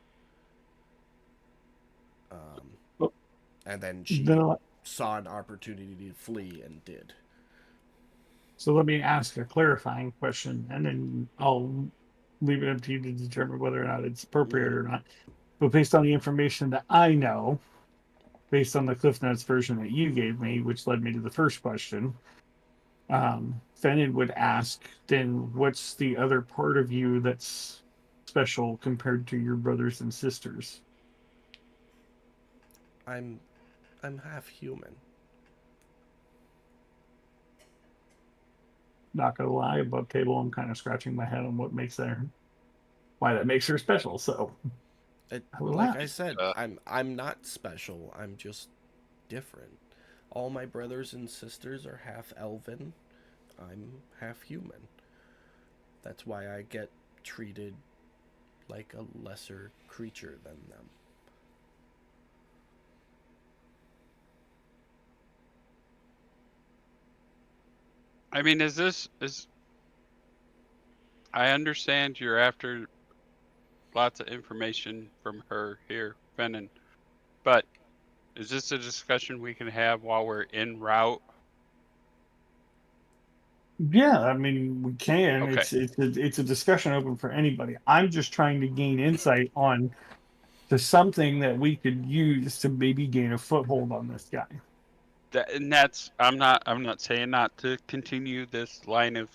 And then she saw an opportunity to flee and did. So let me ask a clarifying question, and then I'll leave it up to you to determine whether or not it's appropriate or not. But based on the information that I know, based on the Cliff Notes version that you gave me, which led me to the first question, Fennin would ask, then what's the other part of you that's special compared to your brothers and sisters? I'm half human. Not gonna lie, above table, I'm kind of scratching my head on why that makes her special. So, Like I said, I'm not special. I'm just different. All my brothers and sisters are half elven. I'm half human. That's why I get treated like a lesser creature than them. I mean, is I understand you're after lots of information from her here, Fennin, but is this a discussion we can have while we're en route? yeah, I mean, we can. Okay. It's a discussion open for anybody. I'm just trying to gain insight on to something that we could use to maybe gain a foothold on this guy. That's I'm not saying not to continue this line of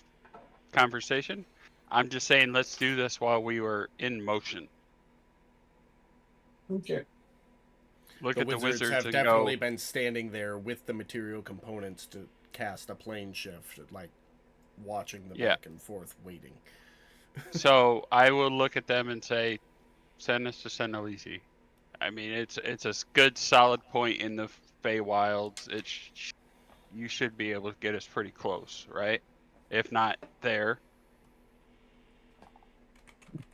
conversation. I'm just saying let's do this while we were in motion. Okay. Look The at the wizards wizards have and definitely go. been standing there with the material components to cast a plane shift, like watching them back and forth, waiting. So I will look at them and say, send us to Senalisi. I mean, it's a good solid point in the Feywilds. You should be able to get us pretty close, right? If not there.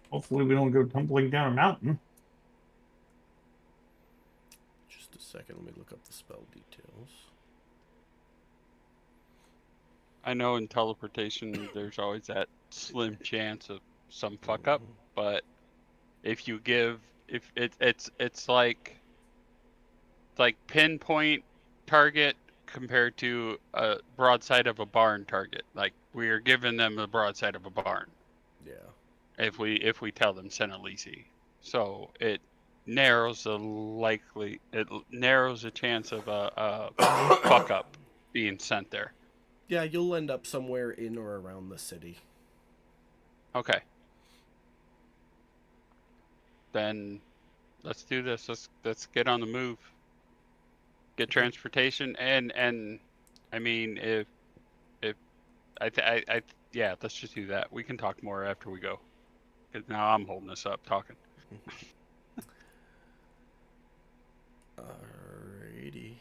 Hopefully, we don't go tumbling down a mountain. Just a second, let me look up the spell details. I know in teleportation there's always that slim chance of some fuck up, but if you give it's like pinpoint target compared to a broadside of a barn target. Like we are giving them the broadside of a barn. Yeah. If we tell them Senalisi. So it narrows the chance of a fuck up being sent there. Yeah, you'll end up somewhere in or around the city. Okay. Then let's do this. Let's get on the move. Get transportation and I mean if yeah, let's just do that. We can talk more after we go. Because now I'm holding this up talking. Alrighty.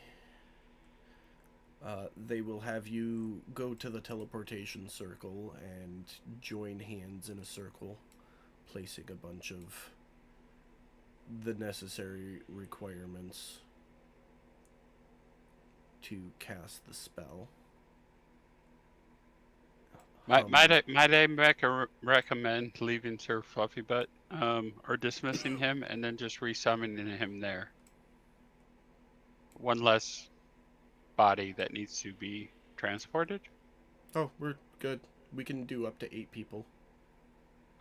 They will have you go to the teleportation circle and join hands in a circle, placing a bunch of the necessary requirements to cast the spell. Might I recommend leaving Sir Fluffy Butt, or dismissing him and then just resummoning him there. One less body that needs to be transported. Oh, we're good. We can do up to 8 people.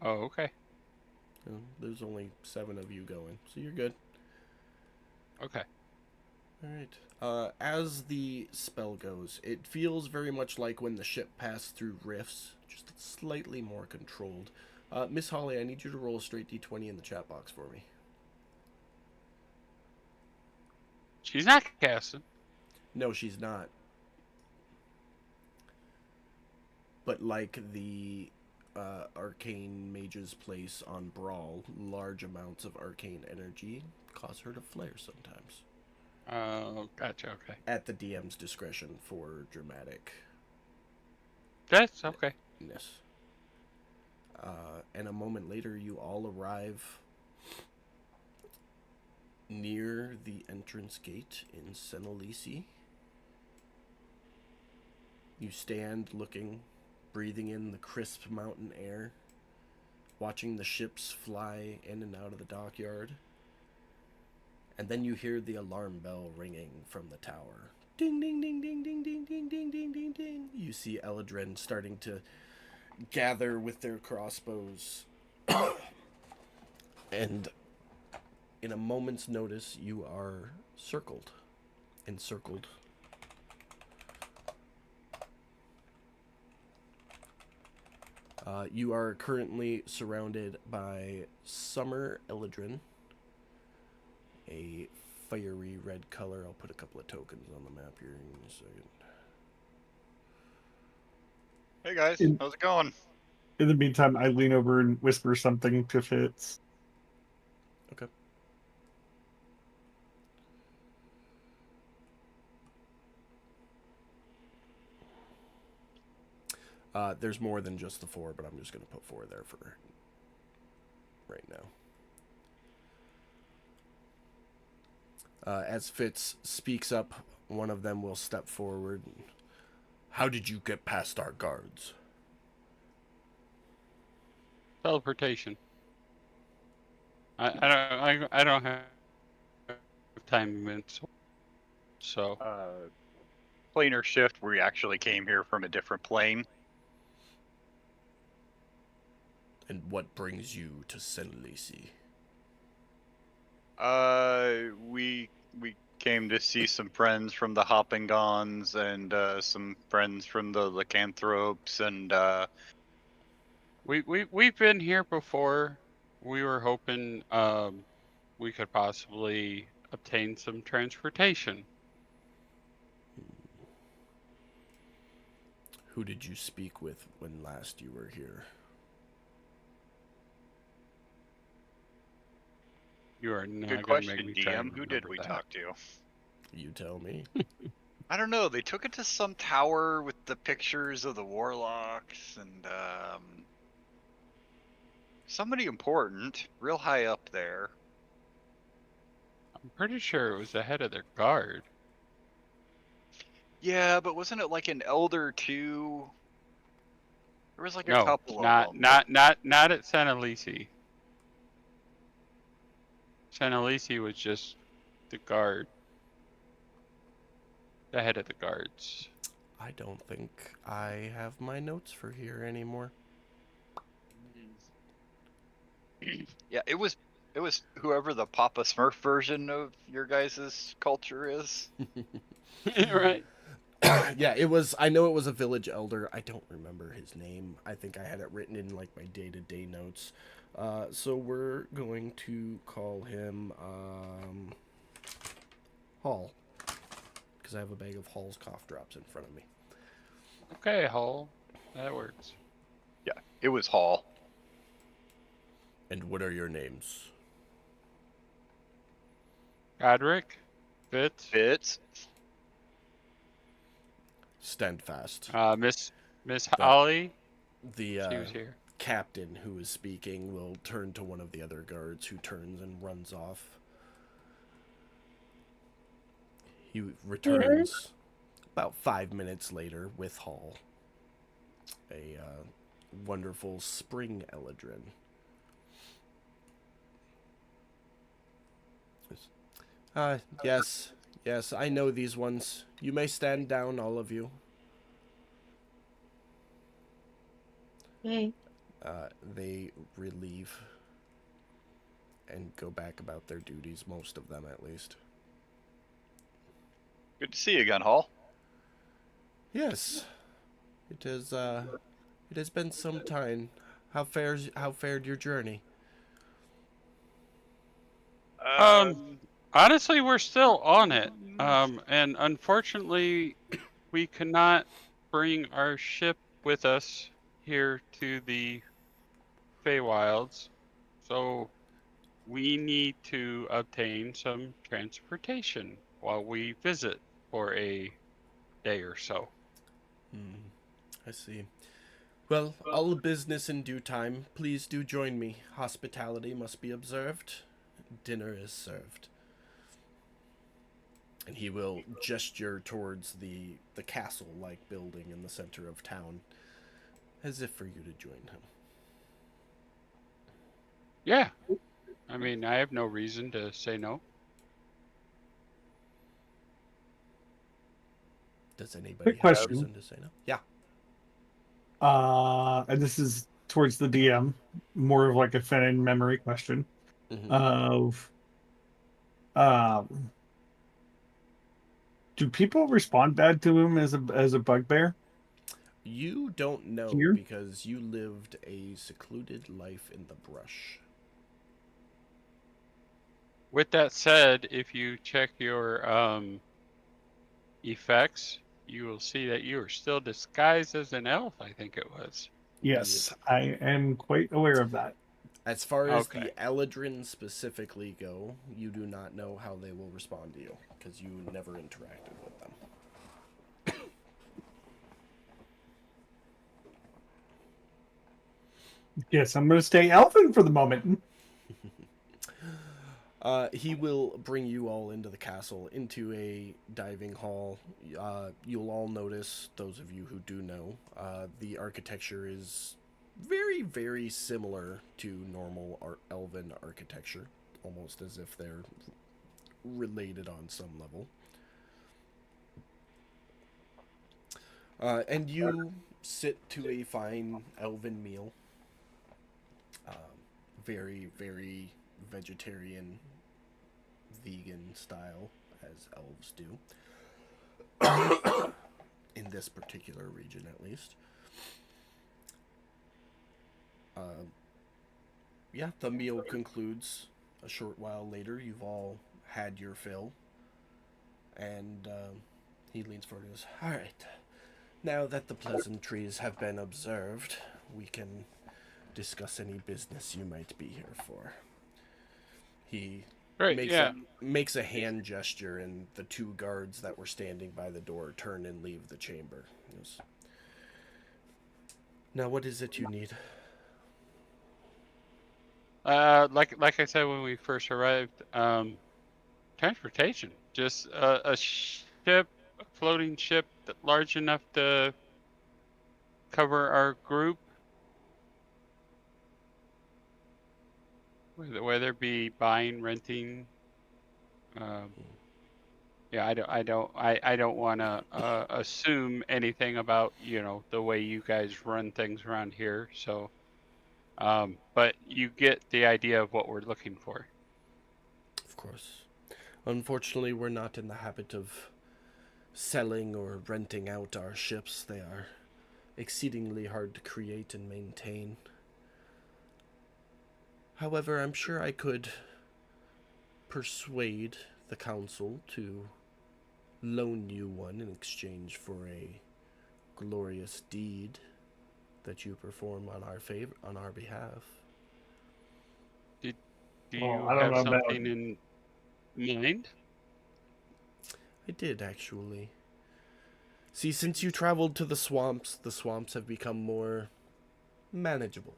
Oh, okay. There's only 7 of you going, so you're good. Okay. Alright. As the spell goes, it feels very much like when the ship passed through rifts, just slightly more controlled. Miss Holly, I need you to roll a straight d20 in the chat box for me. She's not casting. No, she's not. But like the arcane mage's place on Brawl, large amounts of arcane energy cause her to flare sometimes. Oh, gotcha. Okay. At the DM's discretion for dramatic. That's okay. And a moment later, you all arrive near the entrance gate in Senelisi. You stand looking, breathing in the crisp mountain air, watching the ships fly in and out of the dockyard. And then you hear the alarm bell ringing from the tower. Ding, ding, ding, ding, ding, ding, ding, ding, ding, ding, ding. You see Eladrin starting to gather with their crossbows. And in a moment's notice, you are encircled. You are currently surrounded by Summer Eladrin, a fiery red color. I'll put a couple of tokens on the map here in a second. Hey guys, how's it going? In the meantime, I lean over and whisper something to Fitz. Okay. There's more than just the 4, but I'm just going to put 4 there for right now. As Fitz speaks up, one of them will step forward. How did you get past our guards? Teleportation. I don't have time limits. So Planar shift. We actually came here from a different plane. And what brings you to Senelisi? We came to see some friends from the Hoppingons and some friends from the Lycanthropes, and we've been here before. We were hoping we could possibly obtain some transportation. Who did you speak with when last you were here? You are not good gonna question, make me try and DM. Who did remember we that. talk to? You tell me. I don't know. They took it to some tower with the pictures of the warlocks and somebody important, real high up there. I'm pretty sure it was the head of their guard. Yeah, but wasn't it like an elder too? There was like a No, couple not of them. not at Senelisi. Senelisi was just the guard. The head of the guards. I don't think I have my notes for here anymore. Yeah, it was whoever the Papa Smurf version of your guys' culture is. Right. Yeah, it was. I know it was a village elder. I don't remember his name. I think I had it written in like my day-to-day notes. So we're going to call him Hall, because I have a bag of Hall's cough drops in front of me. Okay, Hull. That works. Yeah, it was Hall. And what are your names? Godric? Fitz? Fitz. Stand fast. Miss Holly? The She was here. captain who is speaking will turn to one of the other guards, who turns and runs off. He returns about 5 minutes later with Hall, a wonderful spring eladrin. Yes, I know these ones. You may stand down, all of you. Hey. They relieve and go back about their duties, most of them at least. Good to see you again, Hall. Yes, it has been some time. How fared your journey? Honestly, we're still on it. And unfortunately, we cannot bring our ship with us here to the Feywilds. So we need to obtain some transportation while we visit for a day or so. I see. Well, all business in due time. Please do join me. Hospitality must be observed. Dinner is served. And he will gesture towards the castle-like building in the center of town, as if for you to join him. Yeah. I mean, I have no reason to say no. Does anybody Quick have a question. reason to say no? Yeah. And this is towards the DM, more of like a fan memory question of, do people respond bad to him as a bugbear? You don't know Here? because you lived a secluded life in the brush. With that said, if you check your effects, you will see that you are still disguised as an elf, I think it was. Yes, I am quite aware of that. As far as Okay. the Eladrin specifically go, you do not know how they will respond to you, because you never interacted with them. Yes, I'm going to stay elfin for the moment. He will bring you all into the castle, into a diving hall. You'll all notice, those of you who do know, the architecture is very, very similar to normal elven architecture, almost as if they're related on some level. And you sit to a fine elven meal. Very, very vegetarian, vegan style, as elves do. In this particular region, at least. Yeah, the meal concludes a short while later. You've all had your fill. And he leans forward and goes, "All right. Now that the pleasantries have been observed, we can discuss any business you might be here for." He makes a hand gesture, and the two guards that were standing by the door turn and leave the chamber. He goes, "Now, what is it you need?" Like I said when we first arrived, transportation. Just a ship, a floating ship large enough to cover our group. Whether it be buying, renting. Yeah, I don't want to assume anything about, the way you guys run things around here. So, but you get the idea of what we're looking for. Of course. Unfortunately, we're not in the habit of selling or renting out our ships. They are exceedingly hard to create and maintain. However, I'm sure I could persuade the council to loan you one in exchange for a glorious deed that you perform on our behalf. Do Well, you I don't have know about. something in mind? I did, actually. See, since you traveled to the swamps have become more manageable.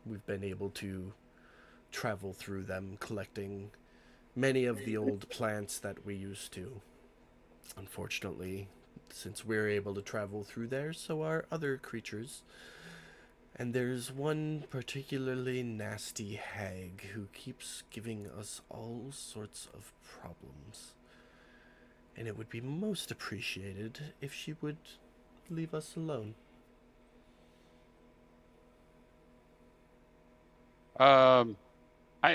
We've been able to travel through them, collecting many of the old plants that we used to. Unfortunately, since we're able to travel through there, so are other creatures. And there's one particularly nasty hag who keeps giving us all sorts of problems. And it would be most appreciated if she would leave us alone. I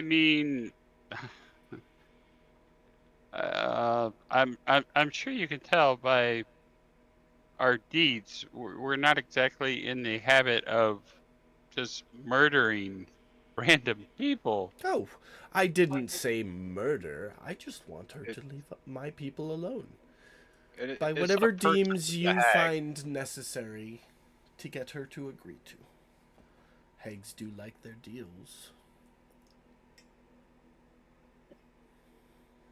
mean, I'm sure you can tell by our deeds. We're not exactly in the habit of just murdering random people. Oh, I didn't say murder. I just want her to leave my people alone. By It's whatever a perk of deems the you hag. find necessary to get her to agree to. Hags do like their deals.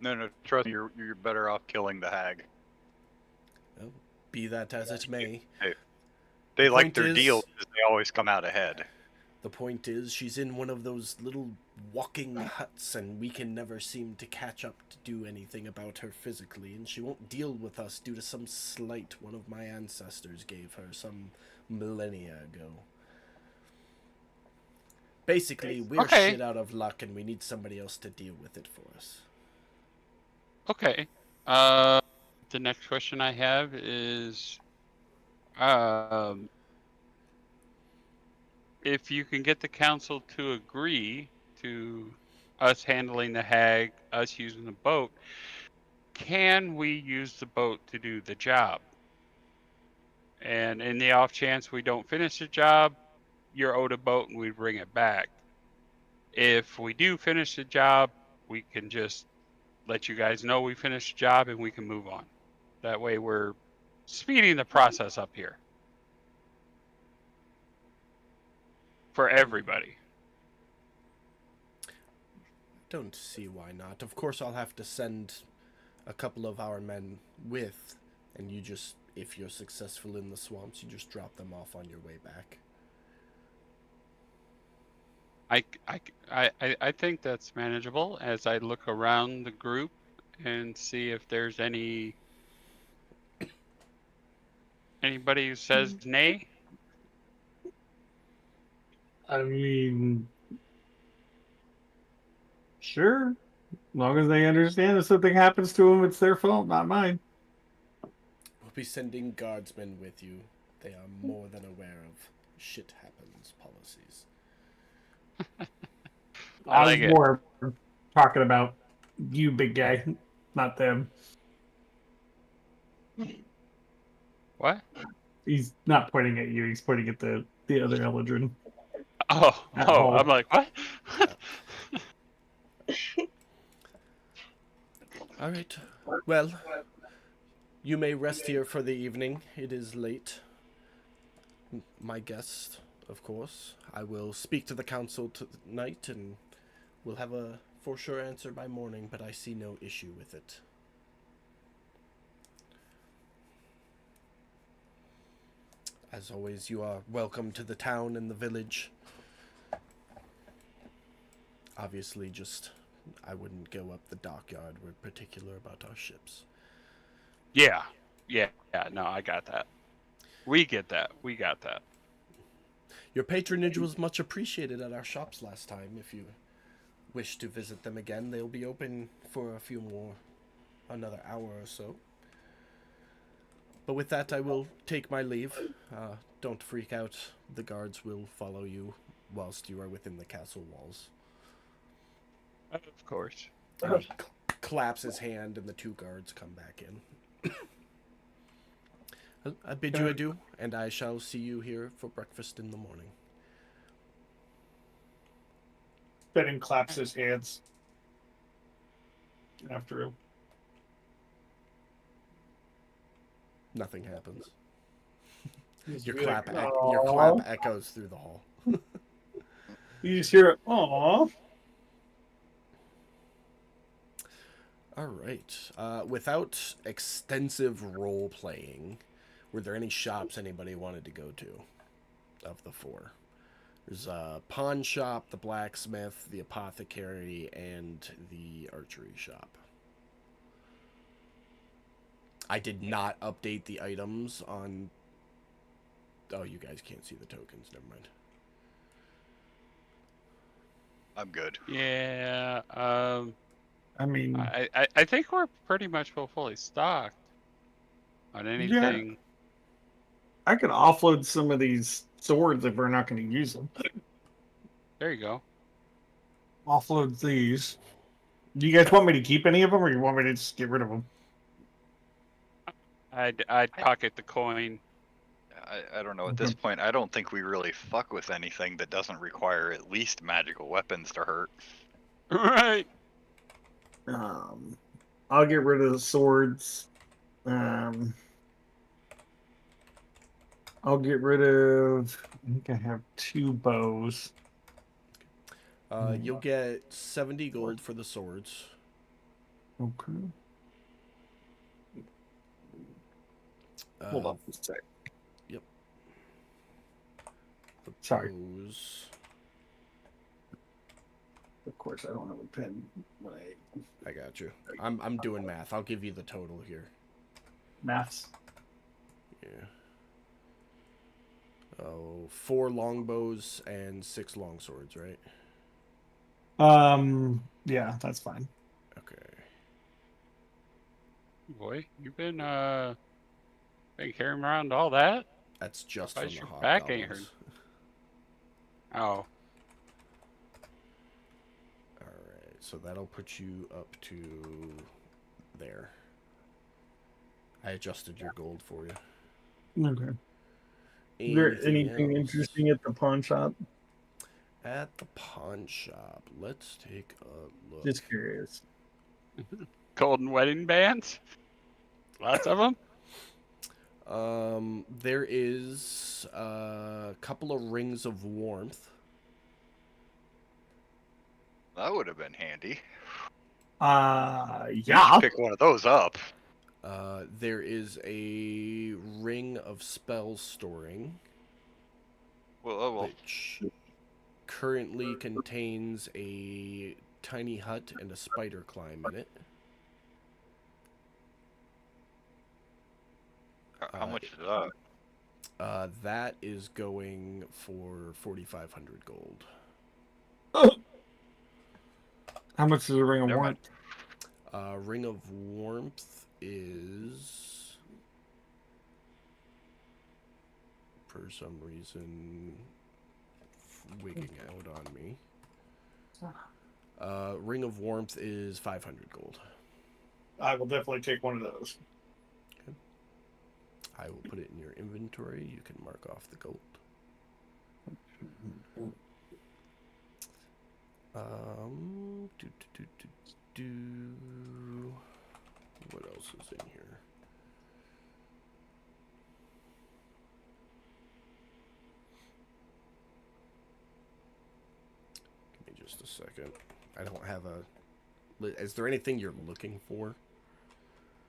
No, trust me, you're better off killing the hag. Oh, be that as it may. They The like point their is- deals because they always come out ahead. The point is, she's in one of those little walking huts, and we can never seem to catch up to do anything about her physically, and she won't deal with us due to some slight one of my ancestors gave her some millennia ago. Basically, we're Okay. shit out of luck, and we need somebody else to deal with it for us. Okay. The next question I have is, if you can get the council to agree to us handling the hag, us using the boat, can we use the boat to do the job? And in the off chance we don't finish the job, you're owed a boat and we bring it back. If we do finish the job, we can just let you guys know we finished the job and we can move on. That way we're speeding the process up here for everybody. Don't see why not. Of course, I'll have to send a couple of our men with, and you just, if you're successful in the swamps, you just drop them off on your way back. I think that's manageable as I look around the group and see if there's anybody who says nay. I mean, sure. As long as they understand if something happens to them, it's their fault, not mine. We'll be sending guardsmen with you. They are more than aware of shit happens policies. I was like it. more talking about you, big guy, not them. What? He's not pointing at you. He's pointing at the other Eldrin. Oh, Hole. I'm like, what? All right. Well, you may rest here for the evening. It is late. My guest, of course. I will speak to the council tonight, and we'll have a for sure answer by morning, but I see no issue with it. As always, you are welcome to the town and the village. Obviously, just, I wouldn't go up the dockyard. We're particular about our ships. Yeah. No, I got that. We get that. We got that. Your patronage was much appreciated at our shops last time. If you wish to visit them again, they'll be open for another hour or so. But with that, I will take my leave. Don't freak out. The guards will follow you whilst you are within the castle walls. Of course. And he claps his hand, and the two guards come back in. I bid you adieu, and I shall see you here for breakfast in the morning. Benning claps his hands after him. Nothing happens. He's Your be like, clap echoes through the hall. You just hear it. Aww. All right. Without extensive role playing, were there any shops anybody wanted to go to? Of the four, there's a pawn shop, the blacksmith, the apothecary, and the archery shop. I did not update the items on. Oh, you guys can't see the tokens. Never mind. I'm good. Yeah. I mean, I think we're pretty much fully stocked on anything. I could offload some of these swords if we're not going to use them. There you go. Offload these. Do you guys want me to keep any of them, or you want me to just get rid of them? I'd pocket the coin. I don't know. At this point, I don't think we really fuck with anything that doesn't require at least magical weapons to hurt. Right. I'll get rid of the swords. I'll get rid of. I think I have 2 bows. You'll get 70 gold for the swords. Okay. Hold on a sec. Yep. The Sorry. bows. Of course, I don't have a pen. I got you. I'm doing math. I'll give you the total here. Maths. Yeah. Oh, 4 longbows and 6 longswords, right? Yeah, that's fine. Okay. Boy, you've been carrying around all that? That's just Surprised from the your back ain't hobgoblins. Oh. All right, so that'll put you up to there. I adjusted your gold for you. Okay. Is there anything else? interesting at the pawn shop? At the pawn shop, let's take a look. Just curious. Golden wedding bands? Lots of them? There is a couple of rings of warmth. That would have been handy. You Yeah. should pick one of those up. There is a ring of spell storing, Well, which currently contains a tiny hut and a spider climb in it. how much is that? That is going for 4,500 gold. How much is a ring of Never warmth? Ring of warmth is, for some reason, wigging out on me. Ring of warmth is 500 gold. I will definitely take one of those. Okay. I will put it in your inventory. You can mark off the gold. What else is in here? Give me just a second. I don't have a... Is there anything you're looking for?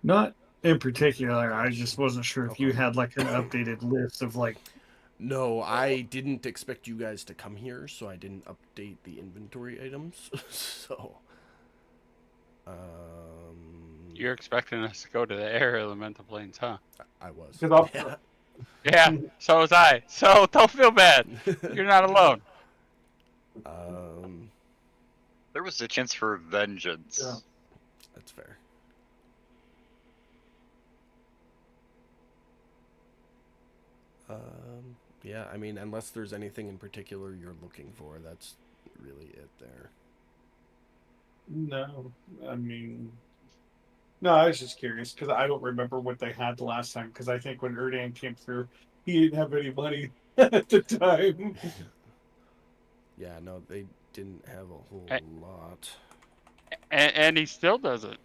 Not in particular. I just wasn't sure if you Okay. had like an updated list of like. No, I didn't expect you guys to come here, so I didn't update the inventory items. So, You're expecting us to go to the air elemental planes, huh? I was. 'Cause I'll- Yeah. Yeah, so was I. So don't feel bad. You're not alone. There was a chance for vengeance. Yeah. That's fair. Yeah, I mean, unless there's anything in particular you're looking for, that's really it there. No, I mean, No, I was just curious because I don't remember what they had the last time. Because I think when Erdan came through, he didn't have any money at the time. Yeah, no, they didn't have a whole A- lot. And he still doesn't.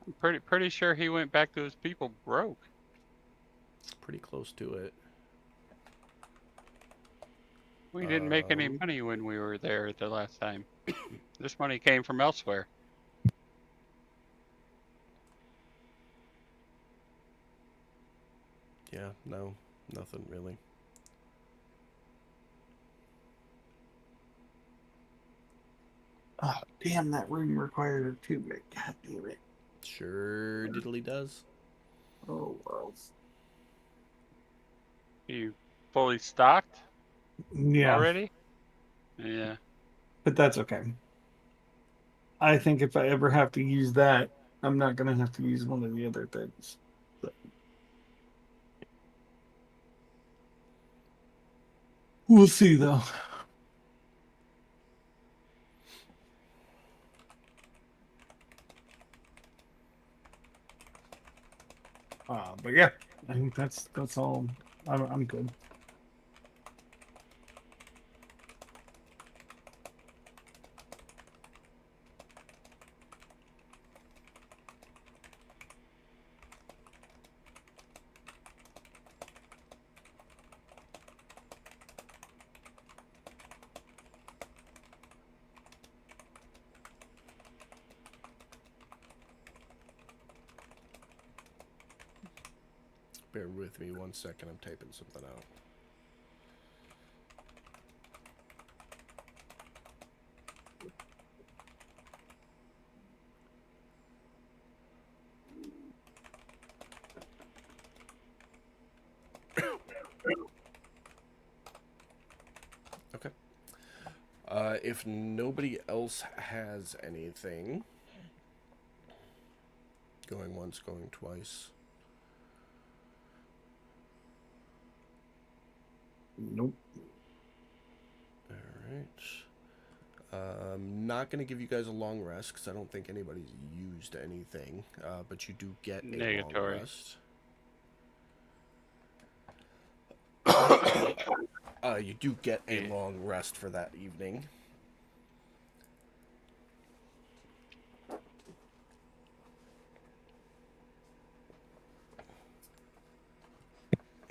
I'm pretty sure he went back to his people broke. Pretty close to it. We didn't make any money when we were there the last time. This money came from elsewhere. Yeah, no, nothing really. Oh, damn, that room required a tube. God damn it. Sure diddly does. Oh, well. You fully stocked Yeah, already? Yeah. but that's okay. I think if I ever have to use that, I'm not going to have to use one of the other things. But we'll see, though. But yeah, I think that's all. I'm good. Bear with me 1 second, I'm typing something out. Okay. If nobody else has anything, going once, going twice. Nope. All right. Not going to give you guys a long rest because I don't think anybody's used anything, but you do get a long Negatory. rest. You do get a long rest for that evening.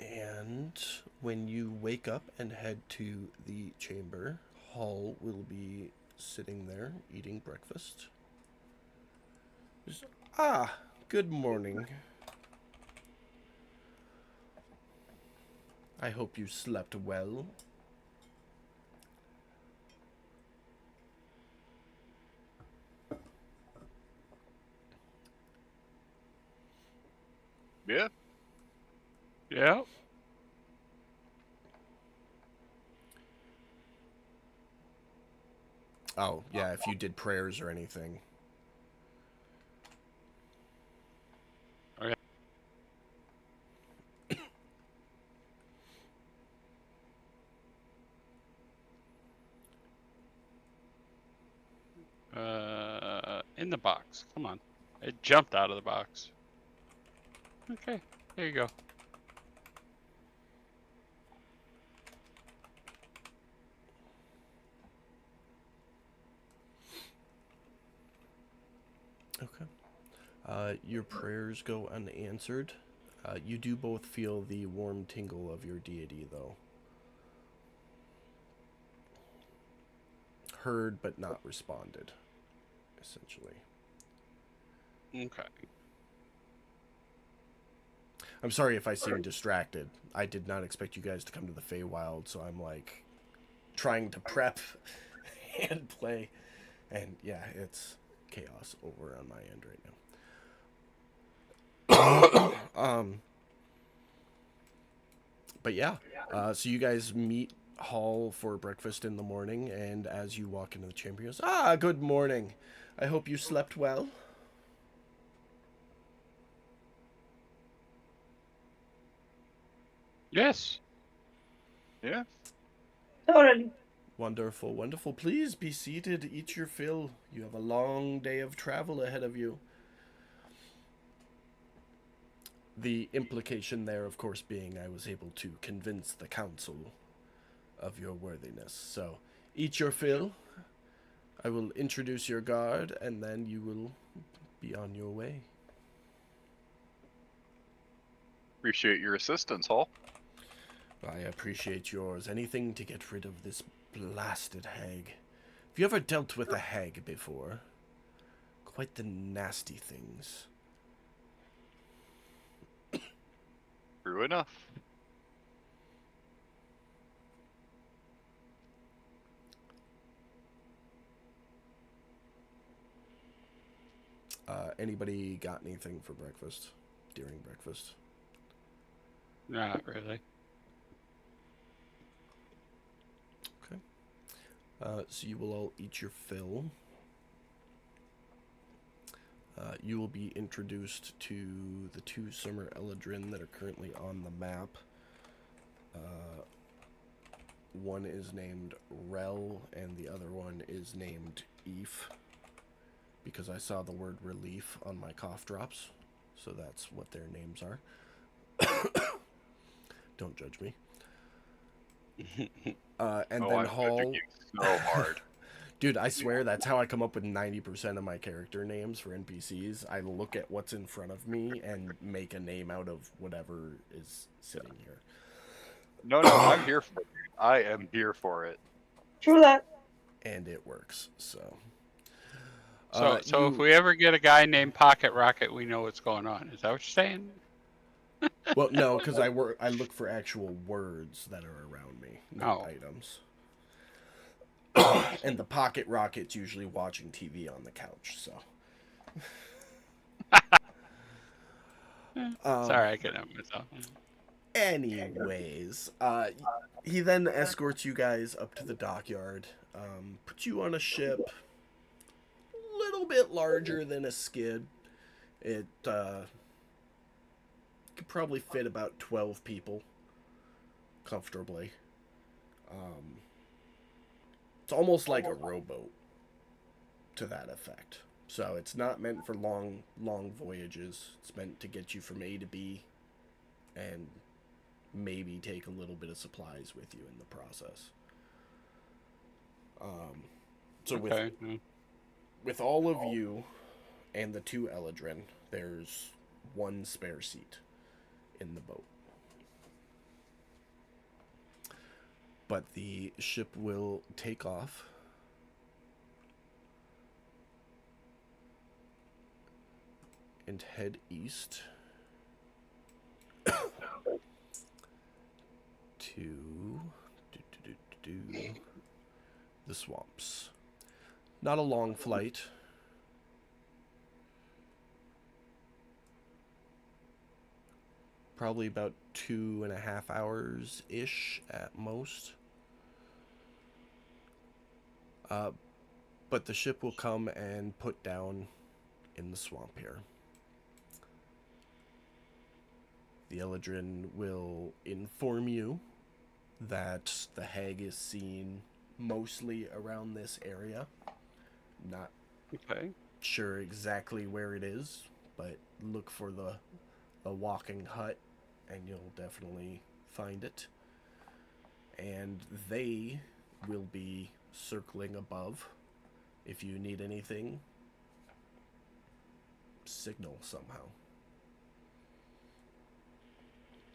And when you wake up and head to the chamber, Hall will be sitting there eating breakfast. Good morning. I hope you slept well. Yeah. Yeah. Oh, yeah, if you did prayers or anything. Okay. In the box. Come on. It jumped out of the box. Okay. There you go. Okay. Your prayers go unanswered. You do both feel the warm tingle of your deity, though. Heard but not responded, essentially. Okay. I'm sorry if I seem distracted. I did not expect you guys to come to the Feywild, so I'm like trying to prep and play. And yeah, it's chaos over on my end right now. But yeah, so you guys meet Hall for breakfast in the morning, and as you walk into the chamber, he goes, good morning. I hope you slept well. Yes. Yeah. Totally. Wonderful, wonderful. Please be seated. Eat your fill. You have a long day of travel ahead of you. The implication there, of course, being I was able to convince the council of your worthiness. So, eat your fill. I will introduce your guard, and then you will be on your way. Appreciate your assistance, Hall. I appreciate yours. Anything to get rid of this blasted hag. Have you ever dealt with a hag before? Quite the nasty things. True enough. Anybody got anything for breakfast? During breakfast? Not really. So you will all eat your fill. You will be introduced to the two summer eladrin that are currently on the map. One is named Rel, and the other one is named Eve, because I saw the word relief on my cough drops, so that's what their names are. Don't judge me. And then I'm Hall. judging you so hard. Dude, I swear that's how I come up with 90% of my character names for NPCs. I look at what's in front of me and make a name out of whatever is sitting here. No, I'm here for it. I am here for it. True that. And it works, so. So if we ever get a guy named Pocket Rocket, we know what's going on. Is that what you're saying? Well, no, because I look for actual words that are around me, not items. And the Pocket Rocket's usually watching TV on the couch, so. Sorry, I couldn't help myself. Anyways, he then escorts you guys up to the dockyard, puts you on a ship, a little bit larger than a skid. It could probably fit about 12 people comfortably. It's almost like a rowboat to that effect. So it's not meant for long voyages. It's meant to get you from A to B and maybe take a little bit of supplies with you in the process. So with all of you and the two Eladrin, there's one spare seat in the boat. But the ship will take off. And head east to the swamps. Not a long flight. Probably about 2.5 hours-ish at most. But the ship will come and put down in the swamp here. The Eladrin will inform you that the hag is seen mostly around this area. Not sure exactly where it is, but look for the walking hut and you'll definitely find it. And they will be circling above. If you need anything, signal somehow.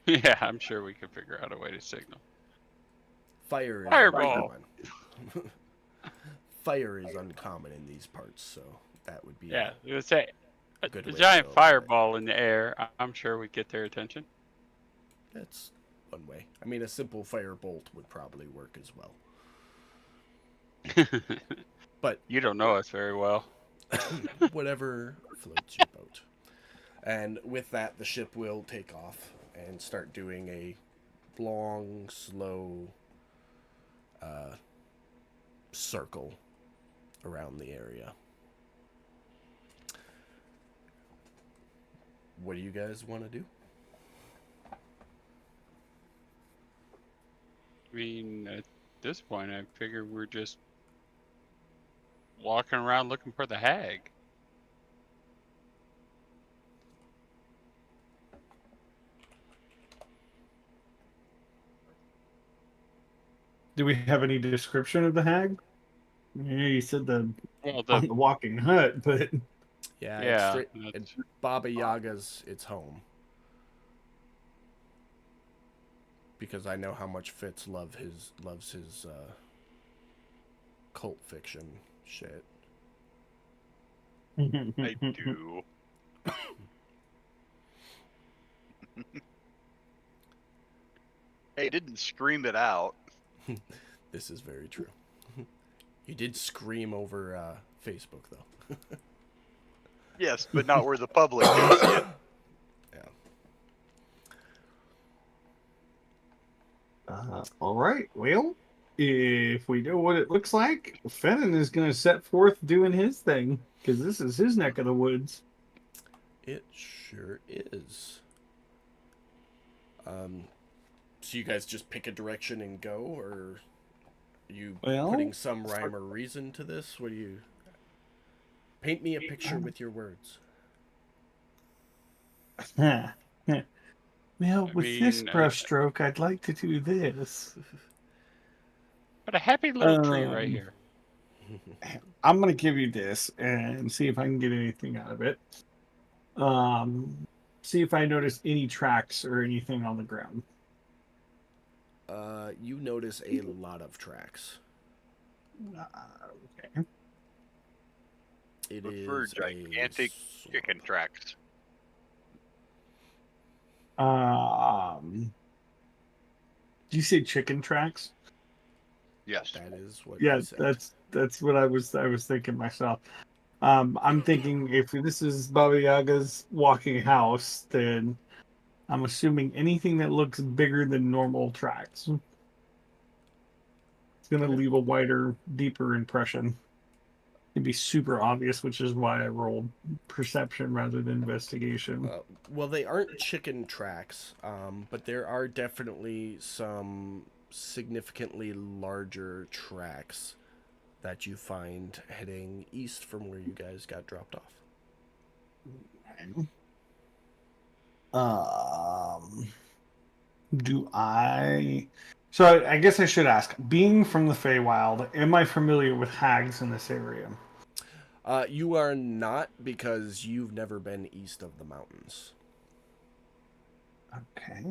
Yeah, I'm sure we can figure out a way to signal. Fireball. Fire is uncommon in these parts, so that would be you would say a good giant fireball in the air. I'm sure we'd get their attention. That's one way. I mean, a simple firebolt would probably work as well. But you don't know us very well. Whatever floats your boat. And with that, the ship will take off and start doing a long, slow circle around the area. What do you guys want to do? I mean, this point, I figure we're just walking around looking for the hag. Do we have any description of the hag? Yeah, you said the Well, on the walking hut, but Yeah, it's yeah, straight. It's Baba Yaga's. It's home. Because I know how much Fitz loves his cult fiction shit. I do. Hey, didn't scream it out. This is very true. You did scream over Facebook, though. Yes, but not where the public can see it. Yeah. All right. Well, if we know what it looks like, Fennon is going to set forth doing his thing because this is his neck of the woods. It sure is. So you guys just pick a direction and go, or are you putting some rhyme or reason to this? What do you... Paint me a picture with your words. Well, with this brushstroke, I'd like to do this. But a happy little tree right here. I'm going to give you this and see if I can get anything out of it. See if I notice any tracks or anything on the ground. You notice a lot of tracks. Okay. It For is gigantic chicken tracks. Do you say chicken tracks? Yes. That is what. Yeah, that's what I was thinking myself. I'm thinking if this is Baba Yaga's walking house, then I'm assuming anything that looks bigger than normal tracks. It's gonna leave a wider, deeper impression. It'd be super obvious, which is why I rolled perception rather than investigation. Well, they aren't chicken tracks, but there are definitely some significantly larger tracks that you find heading east from where you guys got dropped off. Do I... So I guess I should ask, being from the Feywild, am I familiar with hags in this area? You are not, because you've never been east of the mountains. Okay.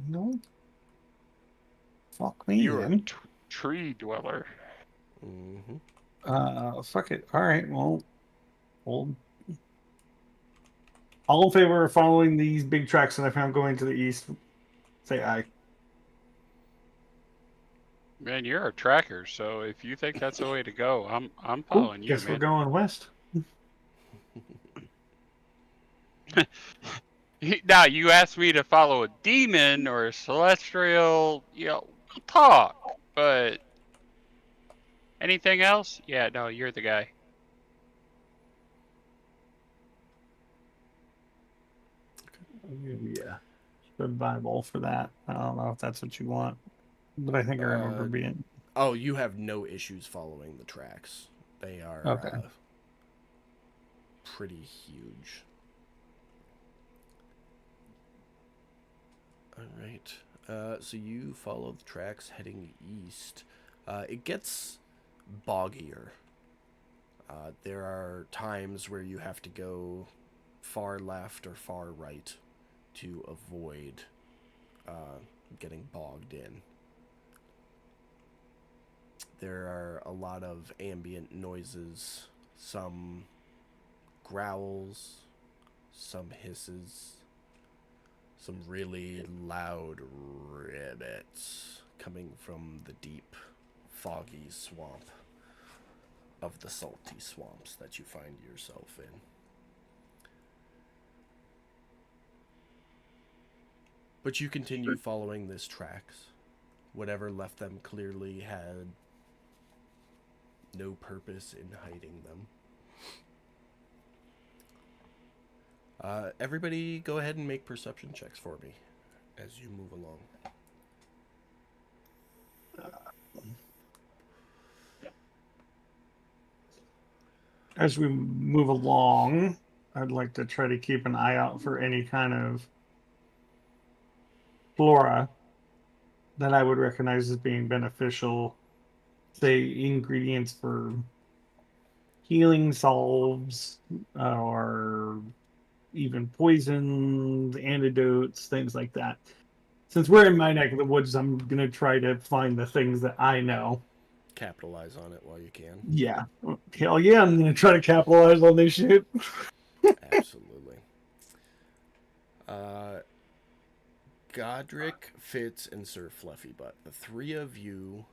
No. Fuck me, You're then. a tree dweller. Mm-hmm. Fuck it. All right. Well, all in favor of following these big tracks that I found going to the east, say aye. Man, you're a tracker, so if you think that's the way to go, I'm following you, Guess man. we're going west. Now, you asked me to follow a demon or a celestial, we'll talk, but anything else? Yeah, no, you're the guy. Yeah. Survival for that. I don't know if that's what you want, but I think I remember being... Oh, you have no issues following the tracks. They are pretty huge. All right. So you follow the tracks heading east. It gets boggier. There are times where you have to go far left or far right to avoid getting bogged in. There are a lot of ambient noises, some growls, some hisses, some really loud ribbits coming from the deep, foggy swamp of the salty swamps that you find yourself in. But you continue following this tracks. Whatever left them clearly had no purpose in hiding them. Everybody go ahead and make perception checks for me as you move along. as we move along, I'd like to try to keep an eye out for any kind of flora that I would recognize as being beneficial. Say ingredients for healing salves or even poisons, antidotes, things like that. Since we're in my neck of the woods, I'm going to try to find the things that I know. Capitalize on it while you can. Yeah. Hell yeah, I'm going to try to capitalize on this shit. Absolutely. Godric, Fitz, and Sir Fluffybutt. The three of you,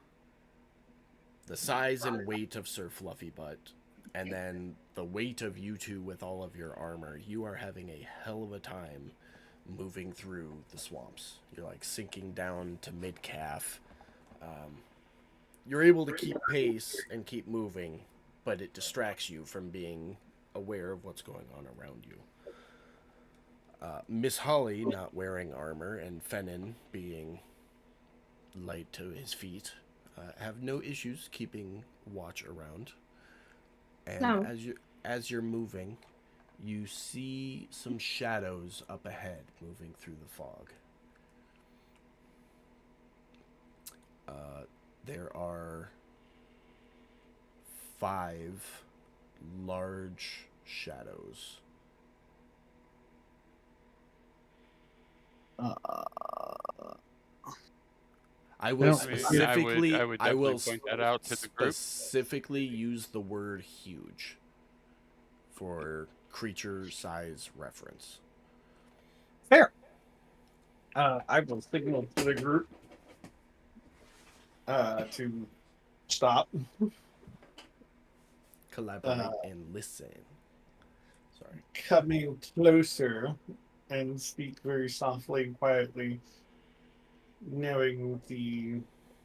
the size and weight of Sir Fluffybutt, and then the weight of you two with all of your armor, you are having a hell of a time moving through the swamps. You're like sinking down to mid-calf. You're able to keep pace and keep moving, but it distracts you from being aware of what's going on around you. Miss Holly not wearing armor and Fennin being light to his feet have no issues keeping watch around. And No. as you're moving, you see some shadows up ahead moving through the fog. There are 5 large shadows. I will specifically, I would definitely point that out to the group. Specifically use the word huge for creature size reference. Fair. I will signal to the group to stop. Collaborate and listen. Sorry. Coming closer and speak very softly and quietly, knowing the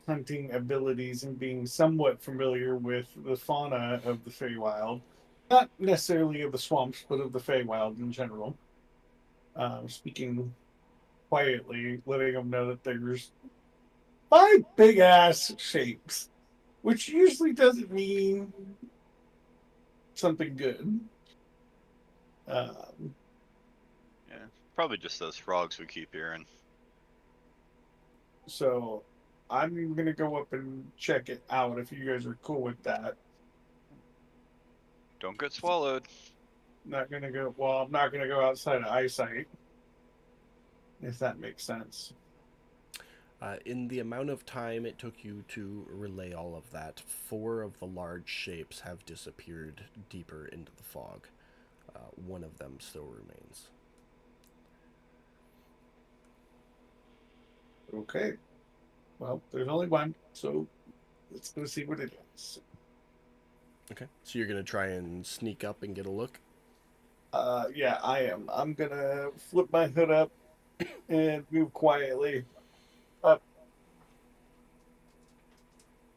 hunting abilities and being somewhat familiar with the fauna of the Feywild. Not necessarily of the swamps, but of the Feywild in general. Speaking quietly, letting them know that there's 5 big ass shapes, which usually doesn't mean something good. Yeah, probably just those frogs we keep hearing. So I'm gonna go up and check it out if you guys are cool with that. Don't get swallowed. Not gonna go. Well, I'm not gonna go outside of eyesight, if that makes sense. In the amount of time it took you to relay all of that, 4 of the large shapes have disappeared deeper into the fog. One of them still remains. Okay. Well, there's only one, so let's go see what it is. Okay. So you're going to try and sneak up and get a look? Yeah, I am. I'm gonna flip my hood up and move quietly up.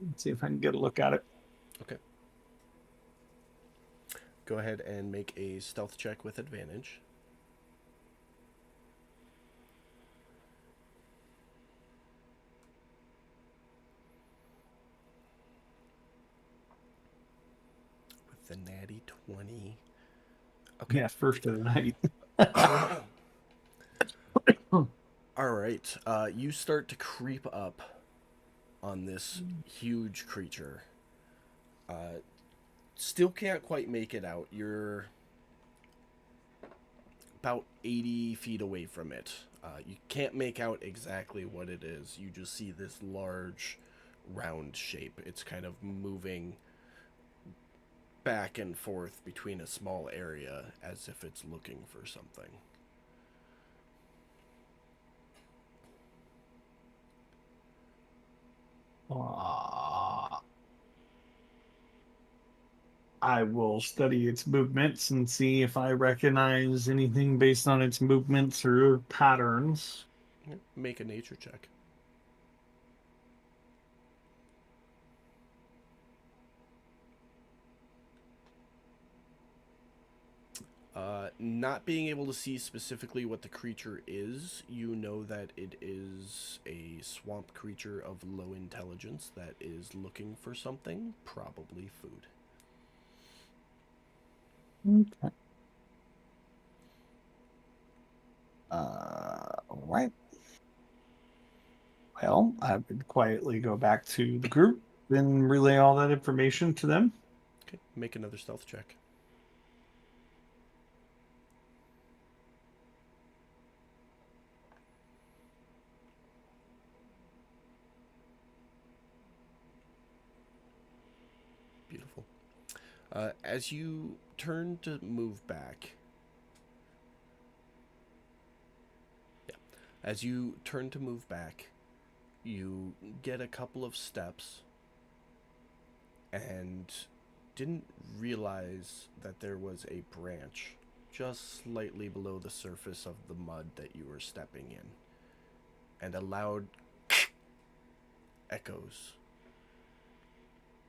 Let's see if I can get a look at it. Okay. Go ahead and make a stealth check with advantage. With the natty 20. Okay. Yeah, first of the night. All right. You start to creep up on this huge creature. Still can't quite make it out. You're about 80 feet away from it. You can't make out exactly what it is. You just see this large, round shape. It's kind of moving back and forth between a small area as if it's looking for something. I will study its movements and see if I recognize anything based on its movements or patterns. Make a nature check. Not being able to see specifically what the creature is, you know that it is a swamp creature of low intelligence that is looking for something, probably food. Okay. All right. Well, I would quietly go back to the group, then relay all that information to them. Okay, make another stealth check. Beautiful. As you turn to move back, as you turn to move back, you get a couple of steps and didn't realize that there was a branch just slightly below the surface of the mud that you were stepping in, and a loud echoes.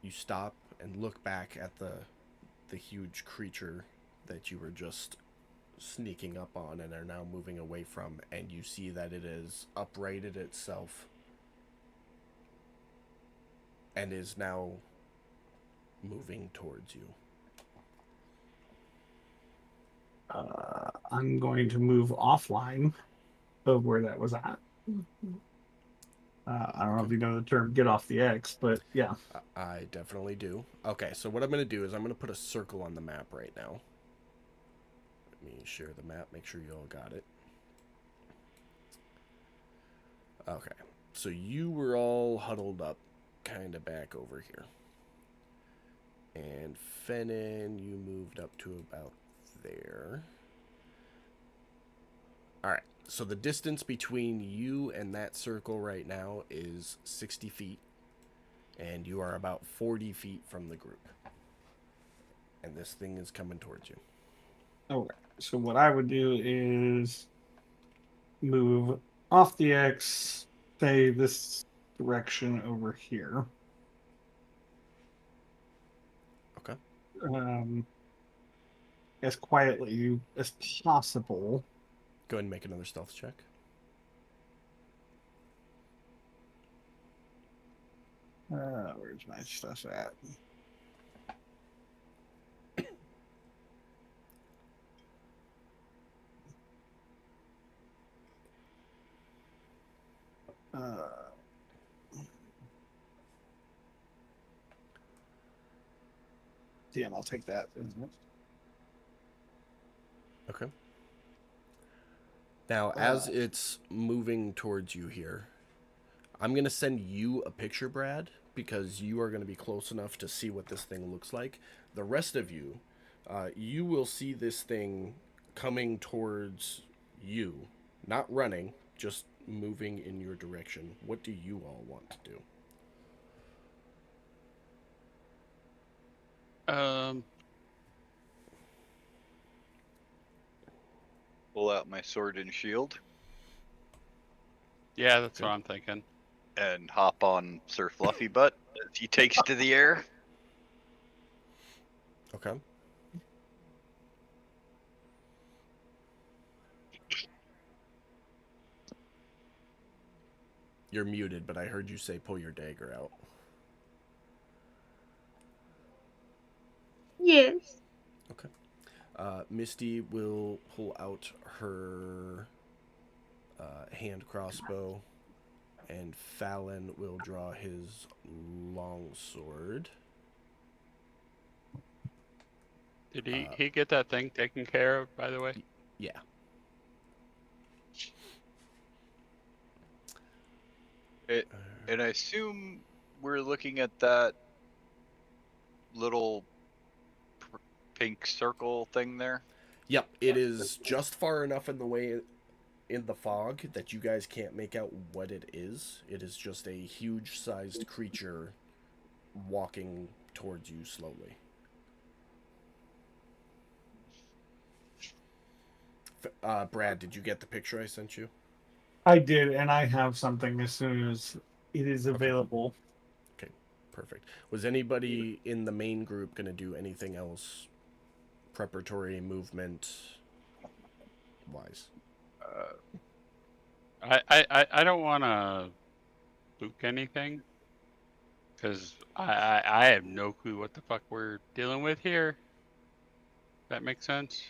You stop and look back at the huge creature that you were just sneaking up on and are now moving away from, and you see that it is uprighted itself and is now moving towards you. I'm going to move offline of where that was at. I don't know if you know the term "get off the X," but yeah. I definitely do. Okay, so what I'm going to do is I'm going to put a circle on the map right now. Let me share the map, make sure you all got it. Okay, so you were all huddled up kind of back over here. And Fennin, you moved up to about there. Alright, so the distance between you and that circle right now is 60 feet. And you are about 40 feet from the group. And this thing is coming towards you. Okay, so what I would do is move off the X, say this direction over here. Okay. As quietly as possible. Go ahead and make another stealth check. Where's my stuff at? Damn, I'll take that. Okay. Now, as it's moving towards you here, I'm going to send you a picture, Brad, because you are going to be close enough to see what this thing looks like. The rest of you, you will see this thing coming towards you. Not running, just moving in your direction. What do you all want to do? Pull out my sword and shield Yeah, that's what I'm thinking. and hop on Sir Fluffy Butt as he takes to the air. Okay. You're muted, but I heard you say pull your dagger out. Yes. Okay. Misty will pull out her hand crossbow, and Fallon will draw his long sword. Did he get that thing taken care of, by the way? Yeah. And I assume we're looking at that little pink circle thing there. Yep, it is just far enough in the way in the fog that you guys can't make out what it is. It is just a huge-sized creature walking towards you slowly. Brad, did you get the picture I sent you? I did, and I have something as soon as it is available. Okay, perfect. Was anybody in the main group going to do anything else preparatory movement wise? I don't want to spook anything, because I have no clue what the fuck we're dealing with here. That makes sense.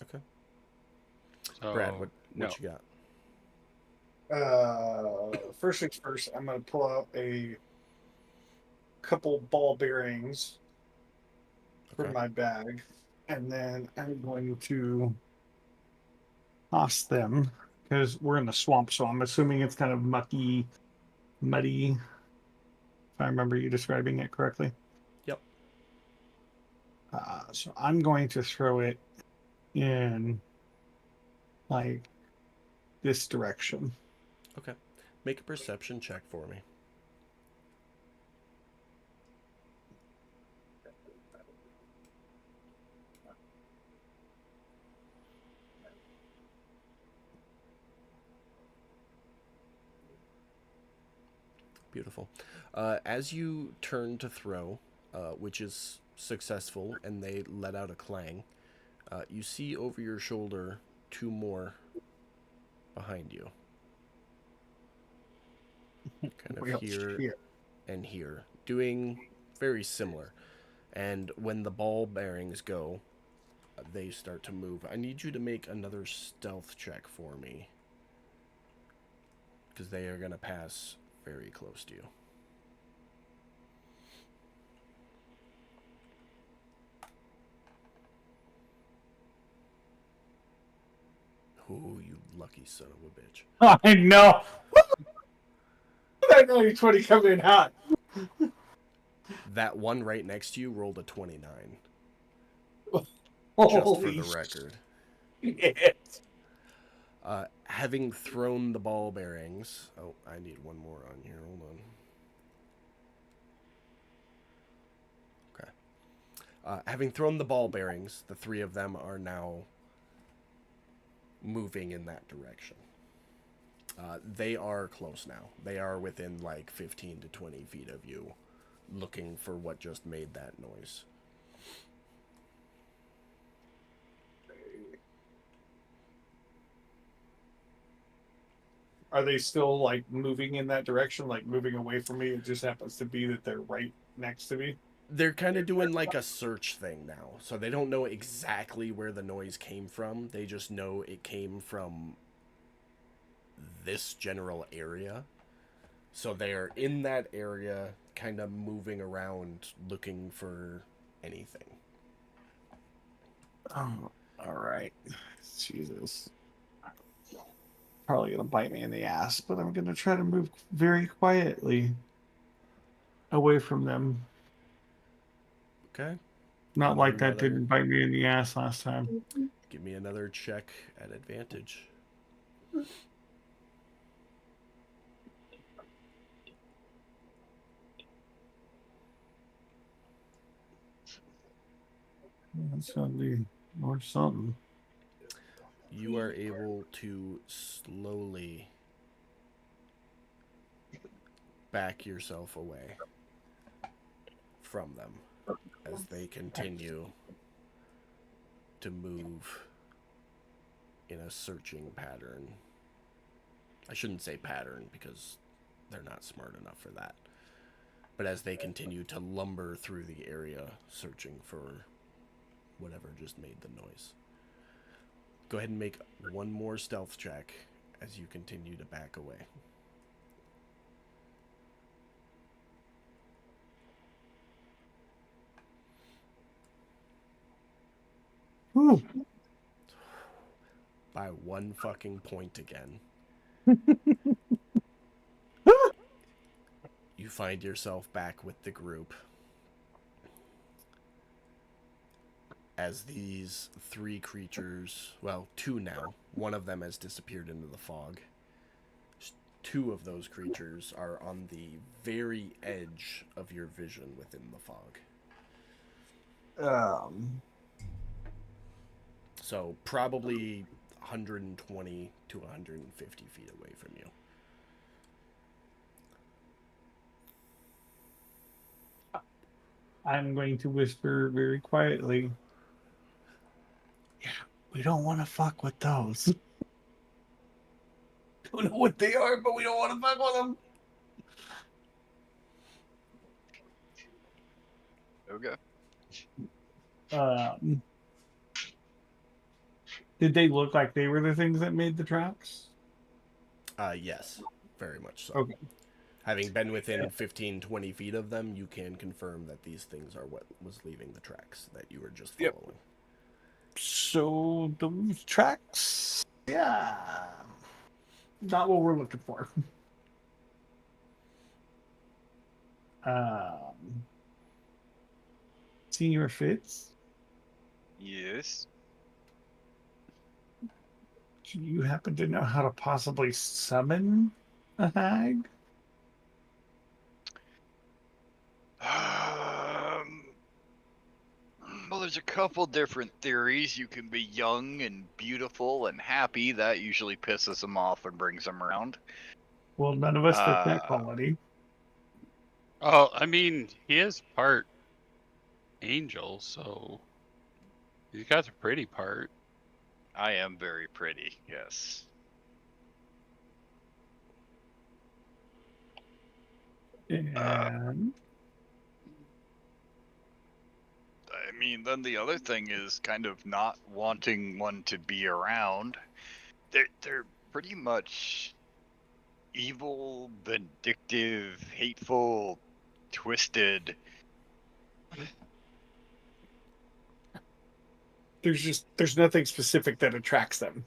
Okay. So, Brad, what no. you got? First things first, I'm going to pull out a couple ball bearings from Okay. my bag, and then I'm going to toss them because we're in the swamp, so I'm assuming it's kind of mucky, muddy. If I remember you describing it correctly. Yep. So I'm going to throw it in like this direction. Okay. Make a perception check for me. Beautiful. As you turn to throw, which is successful, and they let out a clang, you see over your shoulder 2 more behind you. Kind of here and here. Doing very similar. And when the ball bearings go, they start to move. I need you to make another stealth check for me. Because they are going to pass very close to you. Oh, you lucky son of a bitch. I know. I know you're 20 coming in hot. That one right next to you rolled a 29. Just for the record. Yes. Having thrown the ball bearings... Oh, I need one more on here. Hold on. Okay. Having thrown the ball bearings, the 3 of them are now moving in that direction. They are close now. They are within like 15 to 20 feet of you, looking for what just made that noise. Are they still like moving in that direction, like moving away from me? It just happens to be that they're right next to me. They're kind of doing like a search thing now. So they don't know exactly where the noise came from. They just know it came from this general area. So they're in that area, kind of moving around, looking for anything. Oh, all right. Jesus. Probably gonna bite me in the ass, but I'm gonna try to move very quietly away from them. Okay. Not like that another, didn't bite me in the ass last time. Give me another check at advantage. That's gonna be or something. You are able to slowly back yourself away from them as they continue to move in a searching pattern. I shouldn't say pattern because they're not smart enough for that. But as they continue to lumber through the area searching for whatever just made the noise. Go ahead and make one more stealth check as you continue to back away. Whew. By 1 fucking point again. You find yourself back with the group. As these 3 creatures, well, 2 now, one of them has disappeared into the fog. 2 of those creatures are on the very edge of your vision within the fog. So probably 120 to 150 feet away from you. I'm going to whisper very quietly. Yeah, we don't want to fuck with those. Don't know what they are, but we don't want to fuck with them. Okay. Did they look like they were the things that made the tracks? Yes, very much so. Okay. Having been within 15, 20 feet of them, you can confirm that these things are what was leaving the tracks that you were just Yep. following. So those tracks, yeah, not what we're looking for. Senior Fitz, Yes. do you happen to know how to possibly summon a hag? Well, there's a couple different theories. You can be young and beautiful and happy. That usually pisses them off and brings them around. Well, none of us fit that quality. Oh, I mean, he is part angel, so he's got the pretty part. I am very pretty, yes. And I mean, then the other thing is kind of not wanting one to be around. They're pretty much evil, vindictive, hateful, twisted. there's nothing specific that attracts them,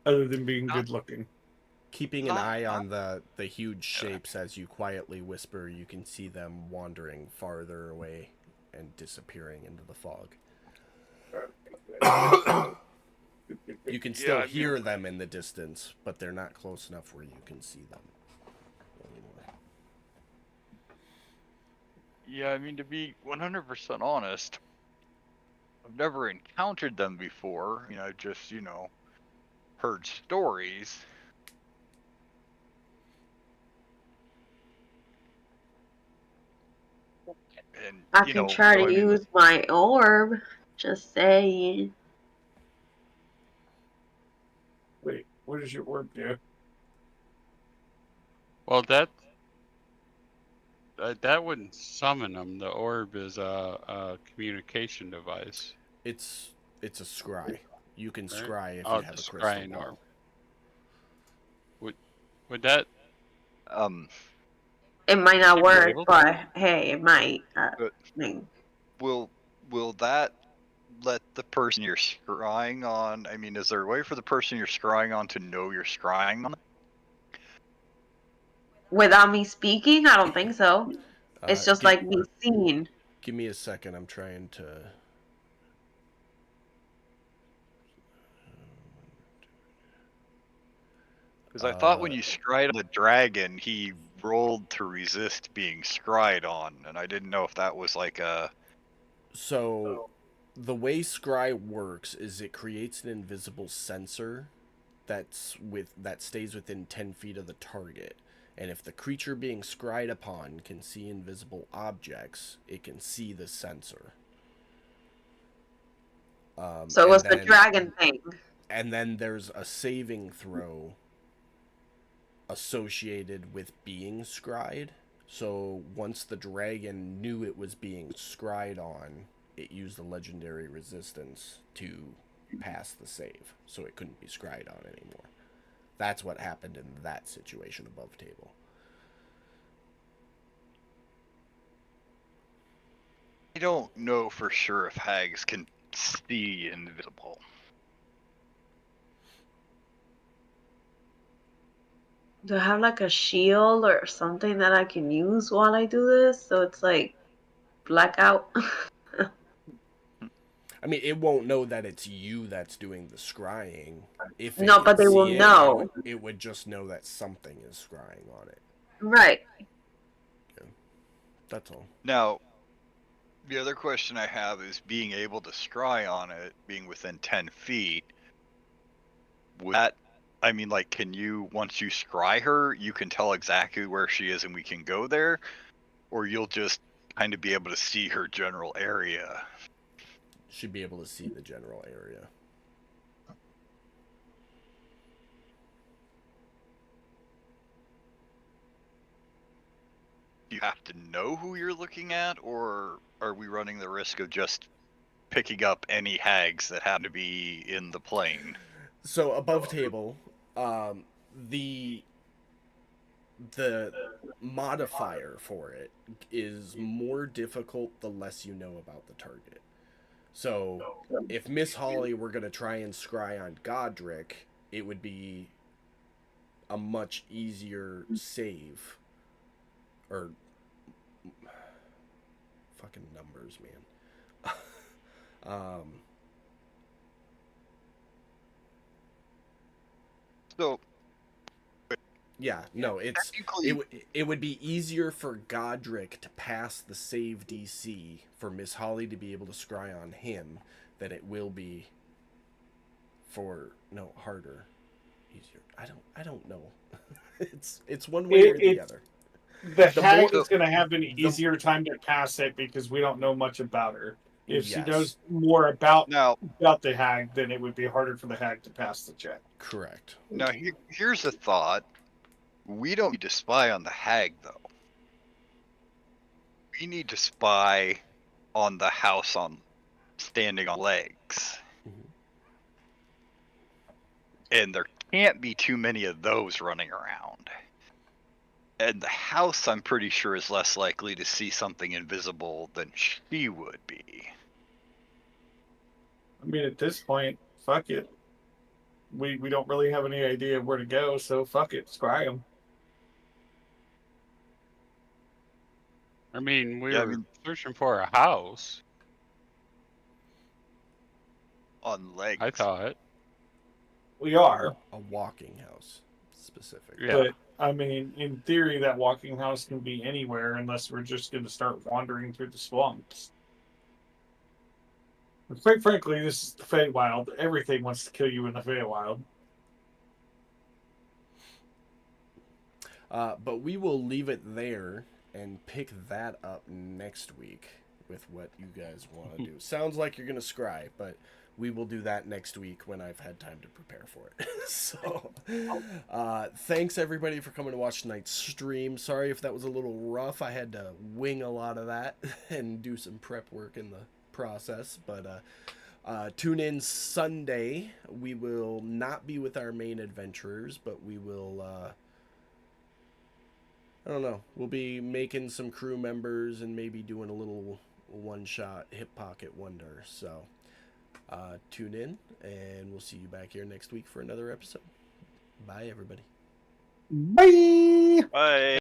other than being good looking. Keeping an eye on the huge shapes as you quietly whisper, you can see them wandering farther away and disappearing into the fog. You can still hear them in the distance, but they're not close enough where you can see them anymore. Yeah, I mean, to be 100% honest, I've never encountered them before. I've just, heard stories. And, I can try to use my orb. Just saying. Wait, what does your orb do? Well, that wouldn't summon them. The orb is a communication device. It's a scry. You can Right? scry if Oh, you have a the crystal scrying ball. orb. Would that? It might not be work, able to? but hey, it might. But will that let the person you're scrying on? I mean, is there a way for the person you're scrying on to know you're scrying on? Without me speaking, I don't think so. It's just like me seeing. Give me a second. I'm trying to. Because I thought when you scryed on the dragon, he rolled to resist being scryed on, and I didn't know if that was like a. So, the way scry works is it creates an invisible sensor that stays within 10 feet of the target. And if the creature being scryed upon can see invisible objects, it can see the sensor. So it was the dragon thing. And then there's a saving throw associated with being scryed. So once the dragon knew it was being scryed on, it used a legendary resistance to pass the save. So it couldn't be scryed on anymore. That's what happened in that situation above table. I don't know for sure if hags can see invisible. Do I have like a shield or something that I can use while I do this? So it's like blackout. I mean, it won't know that it's you that's doing the scrying. If no, but they will know. It would just know that something is scrying on it. Right. Yeah. That's all. Now, the other question I have is being able to scry on it, being within 10 feet. Would that, I mean, like, can you, once you scry her, you can tell exactly where she is and we can go there? Or you'll just kind of be able to see her general area? Should be able to see the general area. You have to know who you're looking at, or are we running the risk of just picking up any hags that happen to be in the plane? So above table, the modifier for it is more difficult the less you know about the target. So if Miss Holly were going to try and scry on Godric, it would be a much easier save. Or fucking numbers, man. So Yeah, no, technically, it would be easier for Godric to pass the save DC for Miss Holly to be able to scry on him than it will be for harder, easier. I don't know. It's one way or the other. The The hag more is going to have an the easier time to pass it because we don't know much about her. If she yes, knows more about now the hag, then it would be harder for the hag to pass the check. correct. here's a thought. We don't need to spy on the hag though. We need to spy on the house on standing on legs. Mhm. And there can't be too many of those running around. And the house, I'm pretty sure, is less likely to see something invisible than she would be. I mean, at this point, fuck it. We don't really have any idea where to go, so fuck it, scry them. I mean, we Yeah, I were mean, searching for a house. on legs. I thought. We are, A walking house, specifically. Yeah. but I mean, in theory, that walking house can be anywhere unless we're just going to start wandering through the swamps. But quite frankly, this is the Feywild. Everything wants to kill you in the Feywild. But we will leave it there and pick that up next week with what you guys want to do. Sounds like you're going to scry, but we will do that next week when I've had time to prepare for it. So, thanks everybody for coming to watch tonight's stream. Sorry if that was a little rough. I had to wing a lot of that and do some prep work in the process. But tune in Sunday. We will not be with our main adventurers, but we will... I don't know. We'll be making some crew members and maybe doing a little one-shot hip pocket wonder. So tune in, and we'll see you back here next week for another episode. Bye, everybody. Bye! Bye.